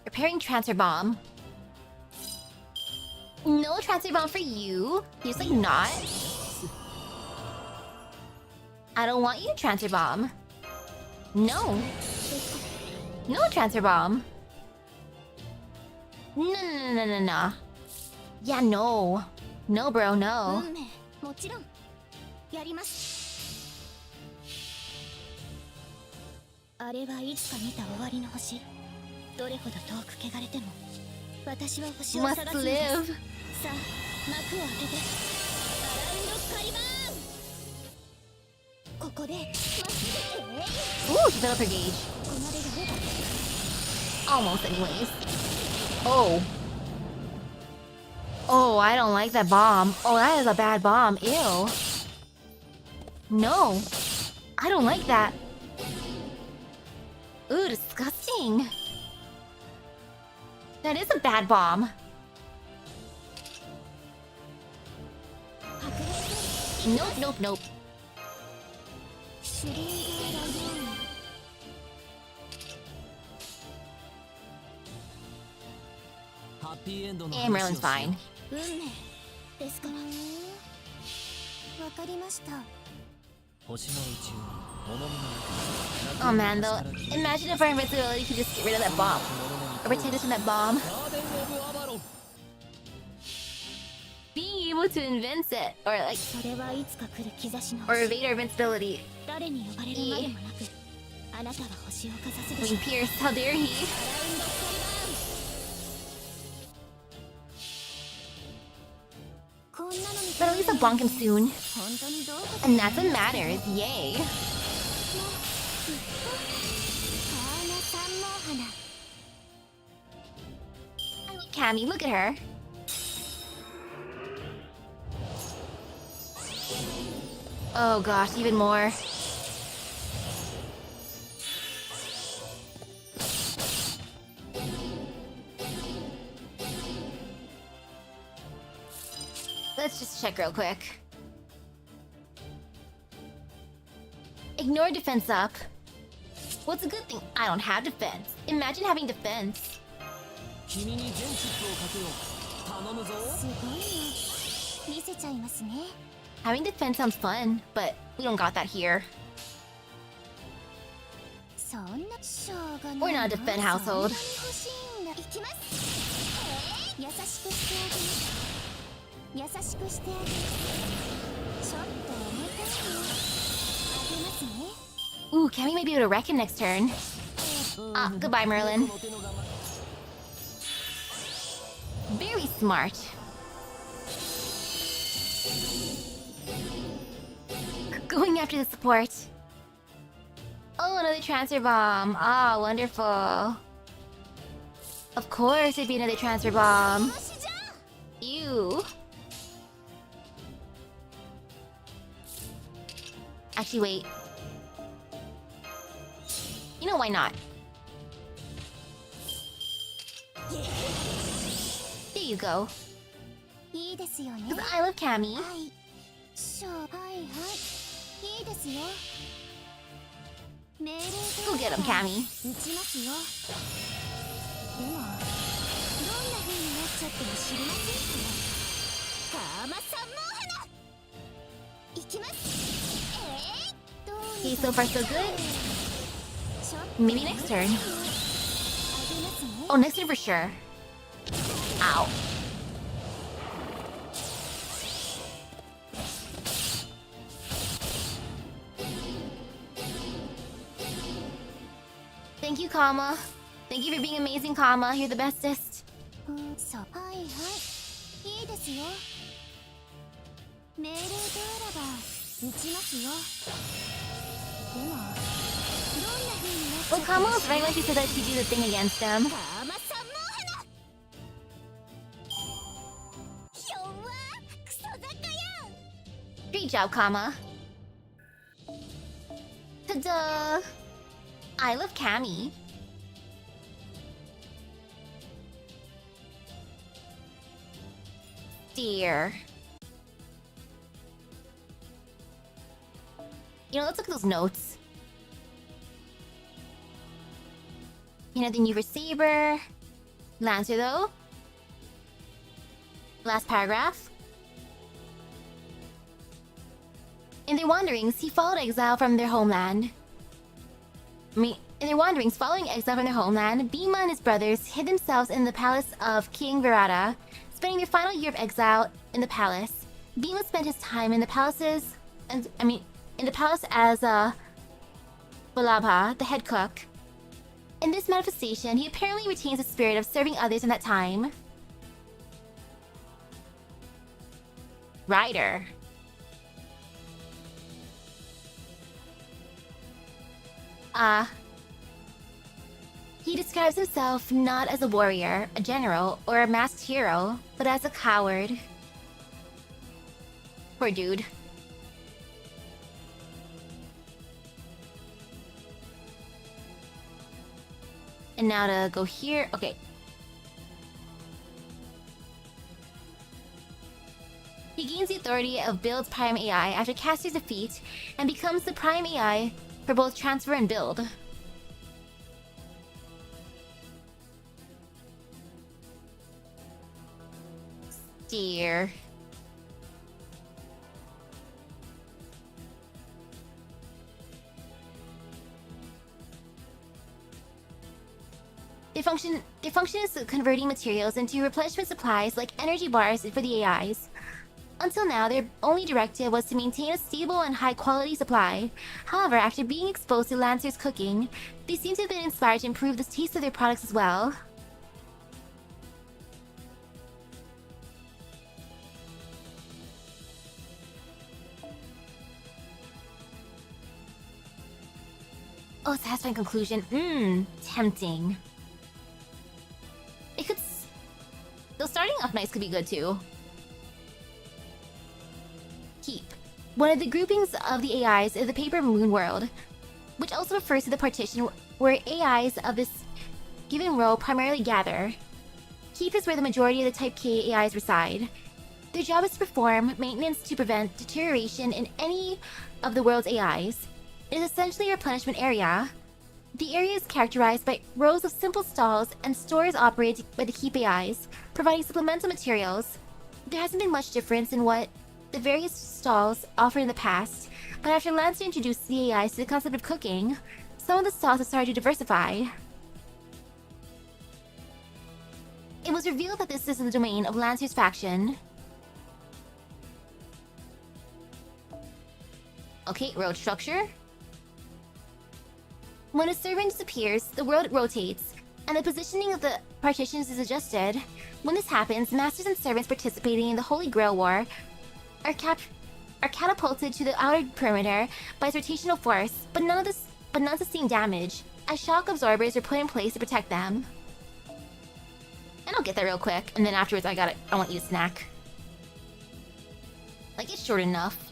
Repairing transfer bomb. No transfer bomb for you. He's like not. I don't want you, transfer bomb. No. No transfer bomb. No. Yeah, no. No, bro, no. 運命もちろんやります。あれはいつか見た終わりの星。どれほど遠く汚れても私は星を Must 探すの live. です。さあ幕を開けてアラウンドカリバーン。ここでまっすぐ Ooh, developer gauge. ここまでが良かった。 Almost, anyways. Oh. Oh, I don't like that bomb. Oh, that is a bad bomb. Ew. No. I don't like that. Ooh, disgusting. That is a bad bomb. Nope. シュリンガーライオン。ハッピーエンドの Yeah, Merlin's fine. 運命ですから。わかりました。星の宇宙に重みの Oh man, though. Imagine if our invincibility could just get rid of that bomb. Or pretend it's in that bomb. ガーデン・オブ・アバロン Being able to invince it. Or like, それはいつか来る兆しの or 星。 evade our invincibility. 誰に呼ばれるまでもなく、あなたは星をかざすでしょ Wing Pierce, how dare he? アラウンドカリバーン。こんなのに But at least I'll bonk him soon. 本当にどうか And that's what matters. Yay. 川の三毛花。 I love Cammy, look at her. Oh gosh, even more. Let's just check real quick. Ignore defense up. What's a good thing? I don't have defense. Imagine having defense. 君に全チップをかけよう頼むぞすごいの。見せちゃいますね。 Having defense sounds fun, but we don't got that here. そんなしょうがない We're な。 not a defend household. そんなに欲しいんだ。いきます。優しくしてあげます。優しくしてあげます。ちょっと重たいの。あげますね。 Ooh, Cammy may be able to wreck him next turn. Ah, goodbye, Merlin. Very smart. Going after the support. Oh, another transfer bomb. Ah, wonderful. Of course it'd be another transfer bomb. よしじゃあ。 Ew. Actually, wait. You know, why not? There you go. いいですよね。 Because I love Cammy. はい。しょう。はいはい。いいですよ。命令 Go get him, Cammy. 打ちますよ。でも、どんな風になっちゃっても知りませんから。川間三毛花。いきます。どう Okay, に so か far so good. ちょっと Maybe next turn. あげますね。 Oh, next turn for sure. Ow. Thank you, Kama. Thank you for being amazing, Kama. You're the bestest. そうはいはいいいですよ命令とあらば打ちますよでもどんな風になっちゃ Well, って Kama was right when she said that she'd do the thing against him. かまさんも花ひょんわクソ雑貨やん Great job, Kama. Ta-da! I love Cammy. Dear. You know, let's look at those notes. You know, the new for Saber. Lancer, though. Last paragraph. In their wanderings, he followed exile from their homeland. In their wanderings following exile from their homeland, Bhima and his brothers hid themselves in the palace of King Virata, spending their final year of exile in the palace. Bhima spent his time in the palaces, in the palace as Vallabha, the head cook. In this manifestation, he apparently retains the spirit of serving others in that time. Rider. He describes himself not as a warrior, a general, or a masked hero, but as a coward. Poor dude. And now to go here. Okay. He gains the authority of Build's Prime AI after Caster's defeat and becomes the Prime AI for both transfer and build. Dear. Their function is converting materials into replenishment supplies like energy bars for the AIs. Until now, their only directive was to maintain a stable and high-quality supply. However, after being exposed to Lancer's cooking, they seem to have been inspired to improve the taste of their products as well. Oh, satisfying conclusion. Tempting. It could... Though starting off nice could be good too. Keep. One of the groupings of the AIs is the Paper Moon World, which also refers to the partition where AIs of this given row primarily gather. Keep is where the majority of the Type K AIs reside. Their job is to perform maintenance to prevent deterioration in any of the world's AIs. It is essentially a replenishment area. The area is characterized by rows of simple stalls and stores operated by the Keep AIs, providing supplemental materials. There hasn't been much difference in what the various stalls offered in the past, but after Lancer introduced the AIs to the concept of cooking, some of the stalls have started to diversify. It was revealed that this is the domain of Lancer's faction. Okay, road structure. When a servant disappears, the world rotates, and the positioning of the partitions is adjusted. When this happens, masters and servants participating in the Holy Grail War are catapulted to the outer perimeter by its rotational force, but none sustain damage, as shock absorbers are put in place to protect them. And I'll get that real quick, and then afterwards I want to eat a snack. Like, it's short enough.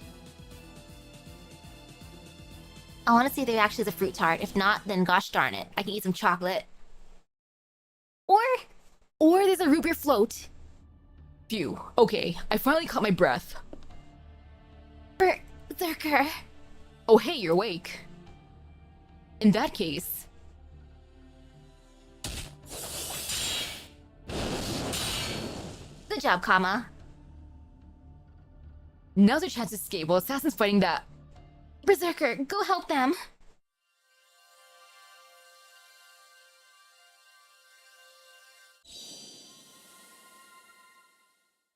I want to see if there actually is a fruit tart. If not, then gosh darn it, I can eat some chocolate. Or there's a root beer float. Phew. Okay, I finally caught my breath. Berserker. Oh hey, you're awake. In that case... Good job, Kama. Now's our chance to escape while Assassin's fighting that... Berserker, go help them.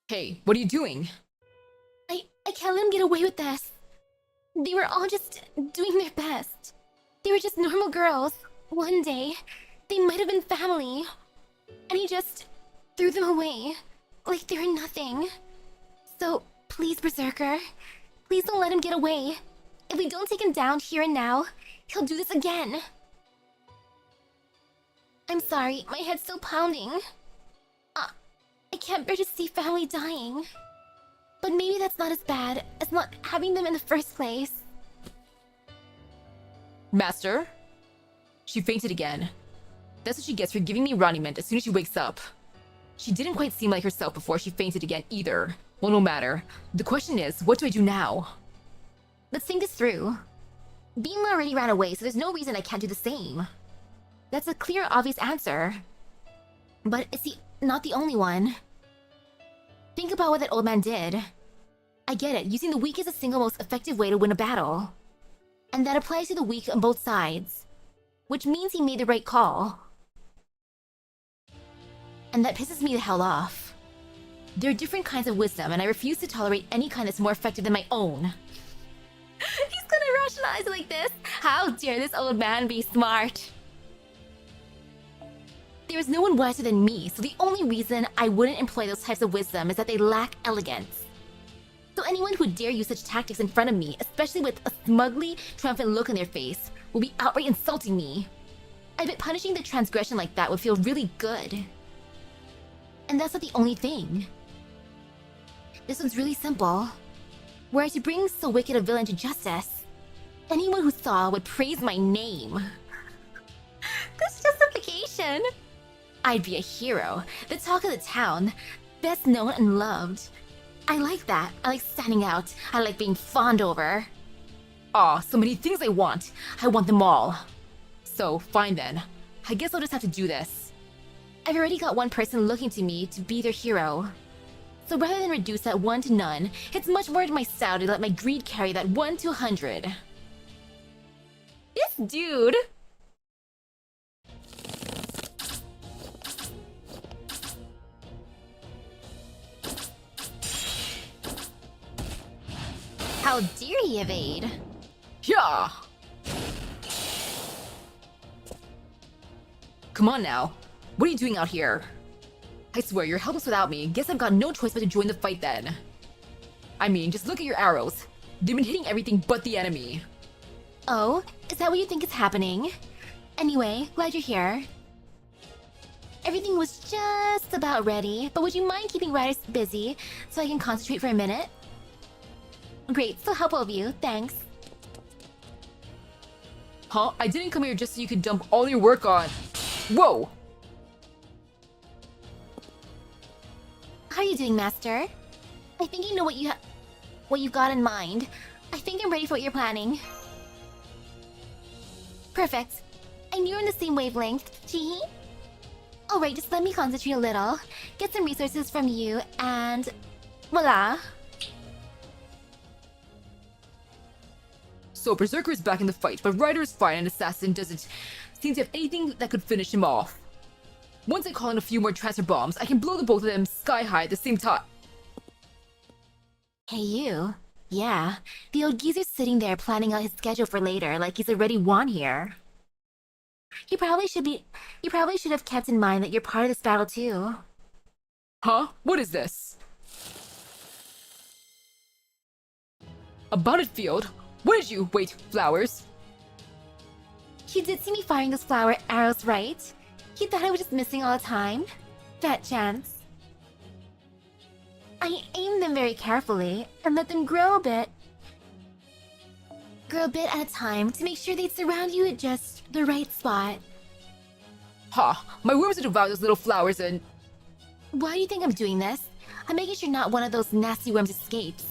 Hey, what are you doing? I can't let them get away with this. They were all just doing their best. They were just normal girls. One day, They might have been family. And he just threw them away. Like they were nothing. So, please, Berserker. Please don't let him get away. If we don't take him down here and now, he'll do this again. I'm sorry, my head's still pounding. I can't bear to see family dying. But maybe that's not as bad as not having them in the first place. Master? She fainted again. That's what she gets for giving me Roniment as soon as she wakes up. She didn't quite seem like herself before she fainted again either. Well, no matter. The question is, what do I do now? Let's think this through. Beanma already ran away, so there's no reason I can't do the same. That's a clear, obvious answer. But it's not the only one. Think about what that old man did. I get it, using the weak is the single most effective way to win a battle. And that applies to the weak on both sides. Which means he made the right call. And that pisses me the hell off. There are different kinds of wisdom, and I refuse to tolerate any kind that's more effective than my own. He's gonna rationalize it like this? How dare this old man be smart? There is no one wiser than me, so the only reason I wouldn't employ those types of wisdom is that they lack elegance. So anyone who dare use such tactics in front of me, especially with a smugly triumphant look on their face, will be outright insulting me. I bet punishing the transgression like that would feel really good. And that's not the only thing. This one's really simple. Were I to bring so wicked a villain to justice, anyone who saw would praise my name. This justification! I'd be a hero, the talk of the town, best known and loved. I like that. I like standing out. I like being fawned over. Aw, so many things I want. I want them all. So, fine then. I guess I'll just have to do this. I've already got one person looking to me to be their hero. So rather than reduce that 1 to none, it's much more to my style to let my greed carry that 1 to 100. This dude! How dare he evade? Yeah! Come on now. What are you doing out here? I swear, you're helpless without me. Guess I've got no choice but to join the fight then. I mean, just look at your arrows. They've been hitting everything but the enemy. Oh, is that what you think is happening? Anyway, glad you're here. Everything was just about ready, but would you mind keeping Riders busy so I can concentrate for a minute? Great, so helpful of you, thanks. Huh? I didn't come here just so you could dump all your work on... Whoa! How are you doing, Master? I think you know what you've got in mind. I think I'm ready for what you're planning. Perfect. I knew we're on the same wavelength. Teehee? Alright, just let me concentrate a little, get some resources from you, and... voila! So Berserker is back in the fight, but Rider is fine and Assassin doesn't seem to have anything that could finish him off. Once I call in a few more transfer bombs, I can blow the both of them sky high at the same time. Hey you. Yeah, the old geezer's sitting there planning out his schedule for later like he's already won here. You probably should have kept in mind that you're part of this battle too. Huh? What is this? A battlefield? What did you... Wait, flowers? You did see me firing those flower arrows, right? You thought I was just missing all the time? Fat chance. I aimed them very carefully and let them grow a bit at a time to make sure they'd surround you at just the right spot. Ha! My worms would devour those little flowers and... Why do you think I'm doing this? I'm making sure not one of those nasty worms escapes.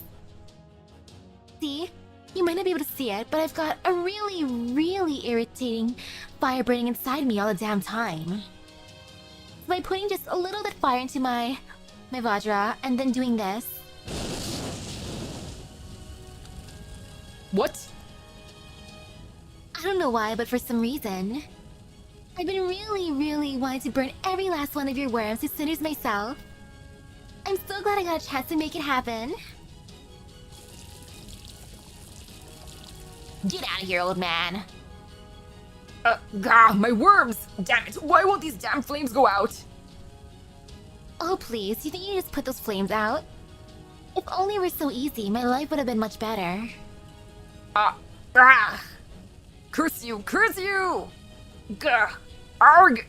See? You might not be able to see it, but I've got a really, really irritating fire burning inside me all the damn time. By putting just a little bit of fire into my Vajra and then doing this. What? I don't know why, but for some reason, I've been really, really wanting to burn every last one of your worms to cinders myself. I'm so glad I got a chance to make it happen. Get out of here, old man. My worms! Damn it, why won't these damn flames go out? Oh please, you think you just put those flames out? If only it were so easy, my life would have been much better. Curse you, curse you! Gah! Arg!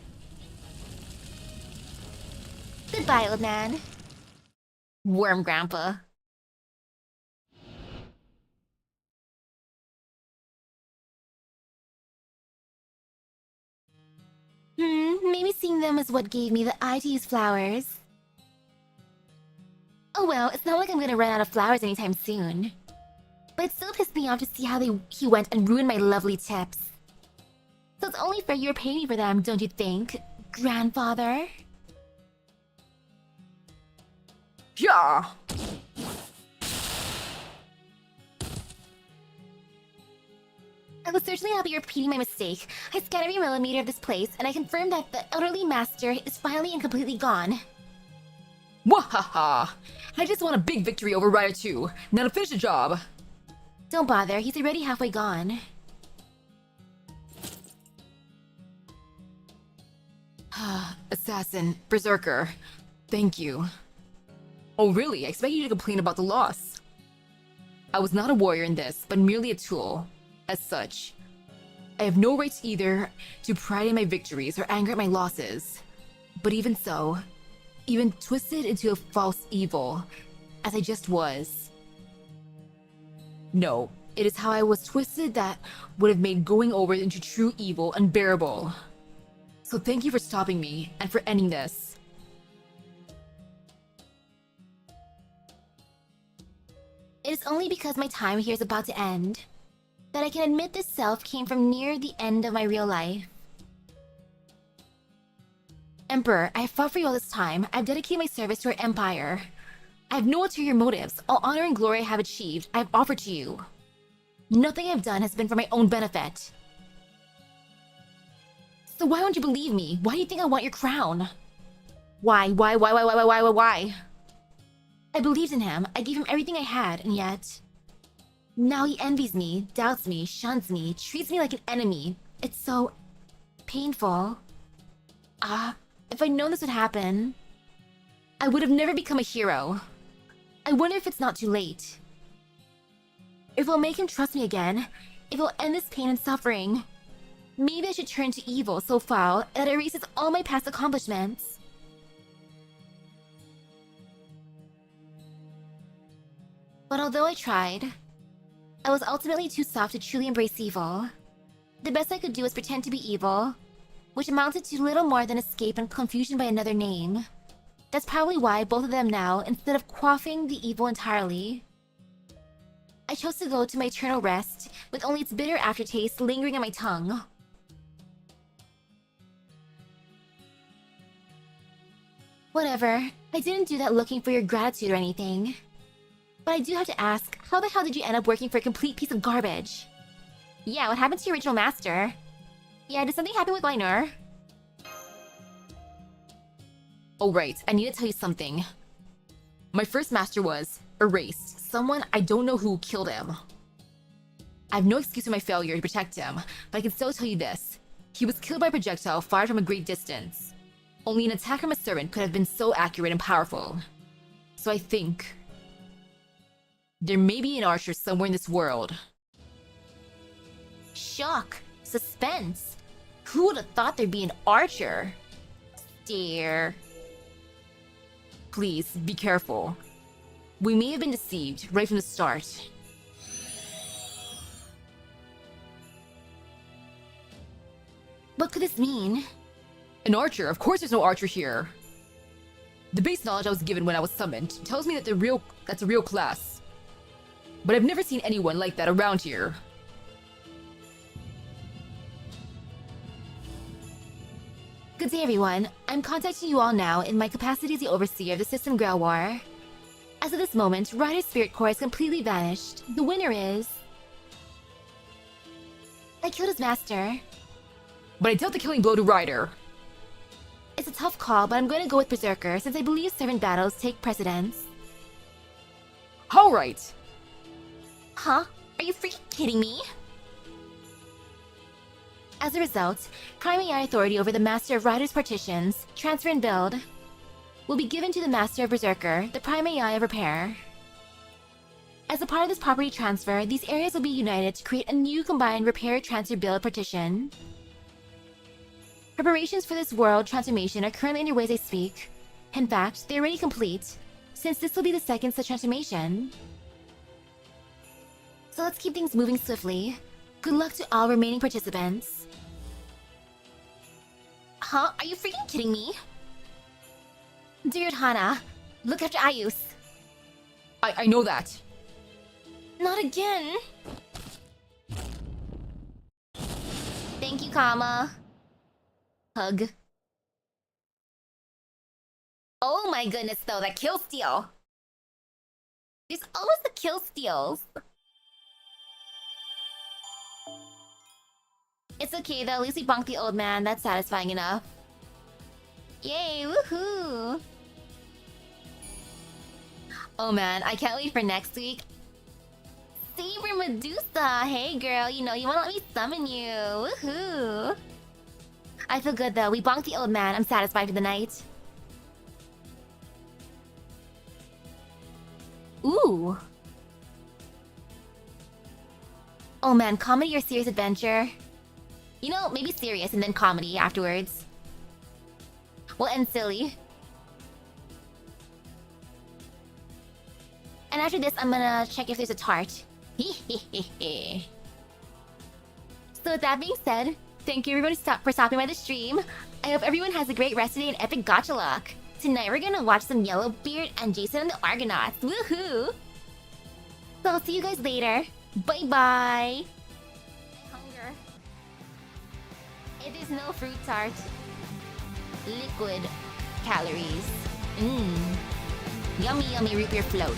Goodbye, old man. Worm Grandpa. Maybe seeing them is what gave me the eye to use flowers. Oh well, it's not like I'm gonna run out of flowers anytime soon. But it still pissed me off to see how he went and ruined my lovely tips. So it's only fair you're paying me for them, don't you think, grandfather? Yeah! I was certainly happy you're repeating my mistake. I scanned every millimeter of this place, and I confirmed that the elderly master is finally and completely gone. Wahaha! I just want a big victory over Rider 2. Now to finish the job. Don't bother, he's already halfway gone. Assassin, Berserker, thank you. Oh really? I expect you to complain about the loss. I was not a warrior in this, but merely a tool. As such, I have no right either to pride in my victories or anger at my losses. But even so, even twisted into a false evil, as I just was. No, it is how I was twisted that would have made going over into true evil unbearable. So thank you for stopping me, and for ending this. It is only because my time here is about to end that I can admit this self came from near the end of my real life. Emperor, I have fought for you all this time. I've dedicated my service to our empire. I have no ulterior motives. All honor and glory I have achieved, I have offered to you. Nothing I have done has been for my own benefit. So why won't you believe me? Why do you think I want your crown? Why? I believed in him. I gave him everything I had, and yet... now he envies me, doubts me, shuns me, treats me like an enemy. It's so... painful. If I'd known this would happen, I would have never become a hero. I wonder if it's not too late. If it'll make him trust me again, if it'll end this pain and suffering. Maybe I should turn to evil so foul that it erases all my past accomplishments. But although I tried, I was ultimately too soft to truly embrace evil. The best I could do was pretend to be evil, which amounted to little more than escape and confusion by another name. That's probably why both of them now, instead of quaffing the evil entirely, I chose to go to my eternal rest with only its bitter aftertaste lingering on my tongue. Whatever, I didn't do that looking for your gratitude or anything. But I do have to ask, how the hell did you end up working for a complete piece of garbage? Yeah, what happened to your original master? Yeah, did something happen with Liner? Oh right, I need to tell you something. My first master was erased. Someone I don't know who killed him. I have no excuse for my failure to protect him, but I can still tell you this. He was killed by a projectile fired from a great distance. Only an attack from a servant could have been so accurate and powerful. So I think... there may be an archer somewhere in this world. Shock. Suspense. Who would have thought there'd be an archer? Stare. Please, be careful. We may have been deceived right from the start. What could this mean? An archer? Of course there's no archer here. The base knowledge I was given when I was summoned tells me that that's a real class. But I've never seen anyone like that around here. Good day, everyone. I'm contacting you all now in my capacity as the overseer of the System Grail War. As of this moment, Rider's Spirit Core has completely vanished. The winner is... I killed his master. But I dealt the killing blow to Rider. It's a tough call, but I'm going to go with Berserker since I believe servant battles take precedence. Alright. Huh? Are you freaking kidding me? As a result, prime AI authority over the Master of Riders Partitions, Transfer and Build, will be given to the Master of Berserker, the prime AI of Repair. As a part of this property transfer, these areas will be united to create a new combined Repair Transfer Build partition. Preparations for this world transformation are currently underway as I speak. In fact, they are already complete, since this will be the second such transformation. So let's keep things moving swiftly. Good luck to all remaining participants. Huh? Are you freaking kidding me? Dear Hana, look after Ayus. I know that. Not again! Thank you, Kama. Hug. Oh my goodness, though, that kill steal! There's always the kill steals. It's okay though, at least we bonked the old man, that's satisfying enough. Yay, woohoo! Oh man, I can't wait for next week. Saber Medusa! Hey girl, you know you wanna let me summon you! Woohoo! I feel good though, we bonked the old man, I'm satisfied for the night. Ooh! Oh man, comedy or serious adventure? You know, maybe serious and then comedy afterwards. We'll end silly. And after this, I'm gonna check if there's a tart. So with that being said, thank you everybody for stopping by the stream. I hope everyone has a great rest of the day and epic gacha luck. Tonight we're gonna watch some Yellowbeard and Jason and the Argonauts. Woohoo! So I'll see you guys later. Bye bye! Hunger. It is no fruit tart. Liquid calories. Yummy yummy root beer float.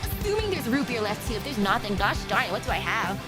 Assuming there's root beer left too. If there's not, then gosh darn it, what do I have?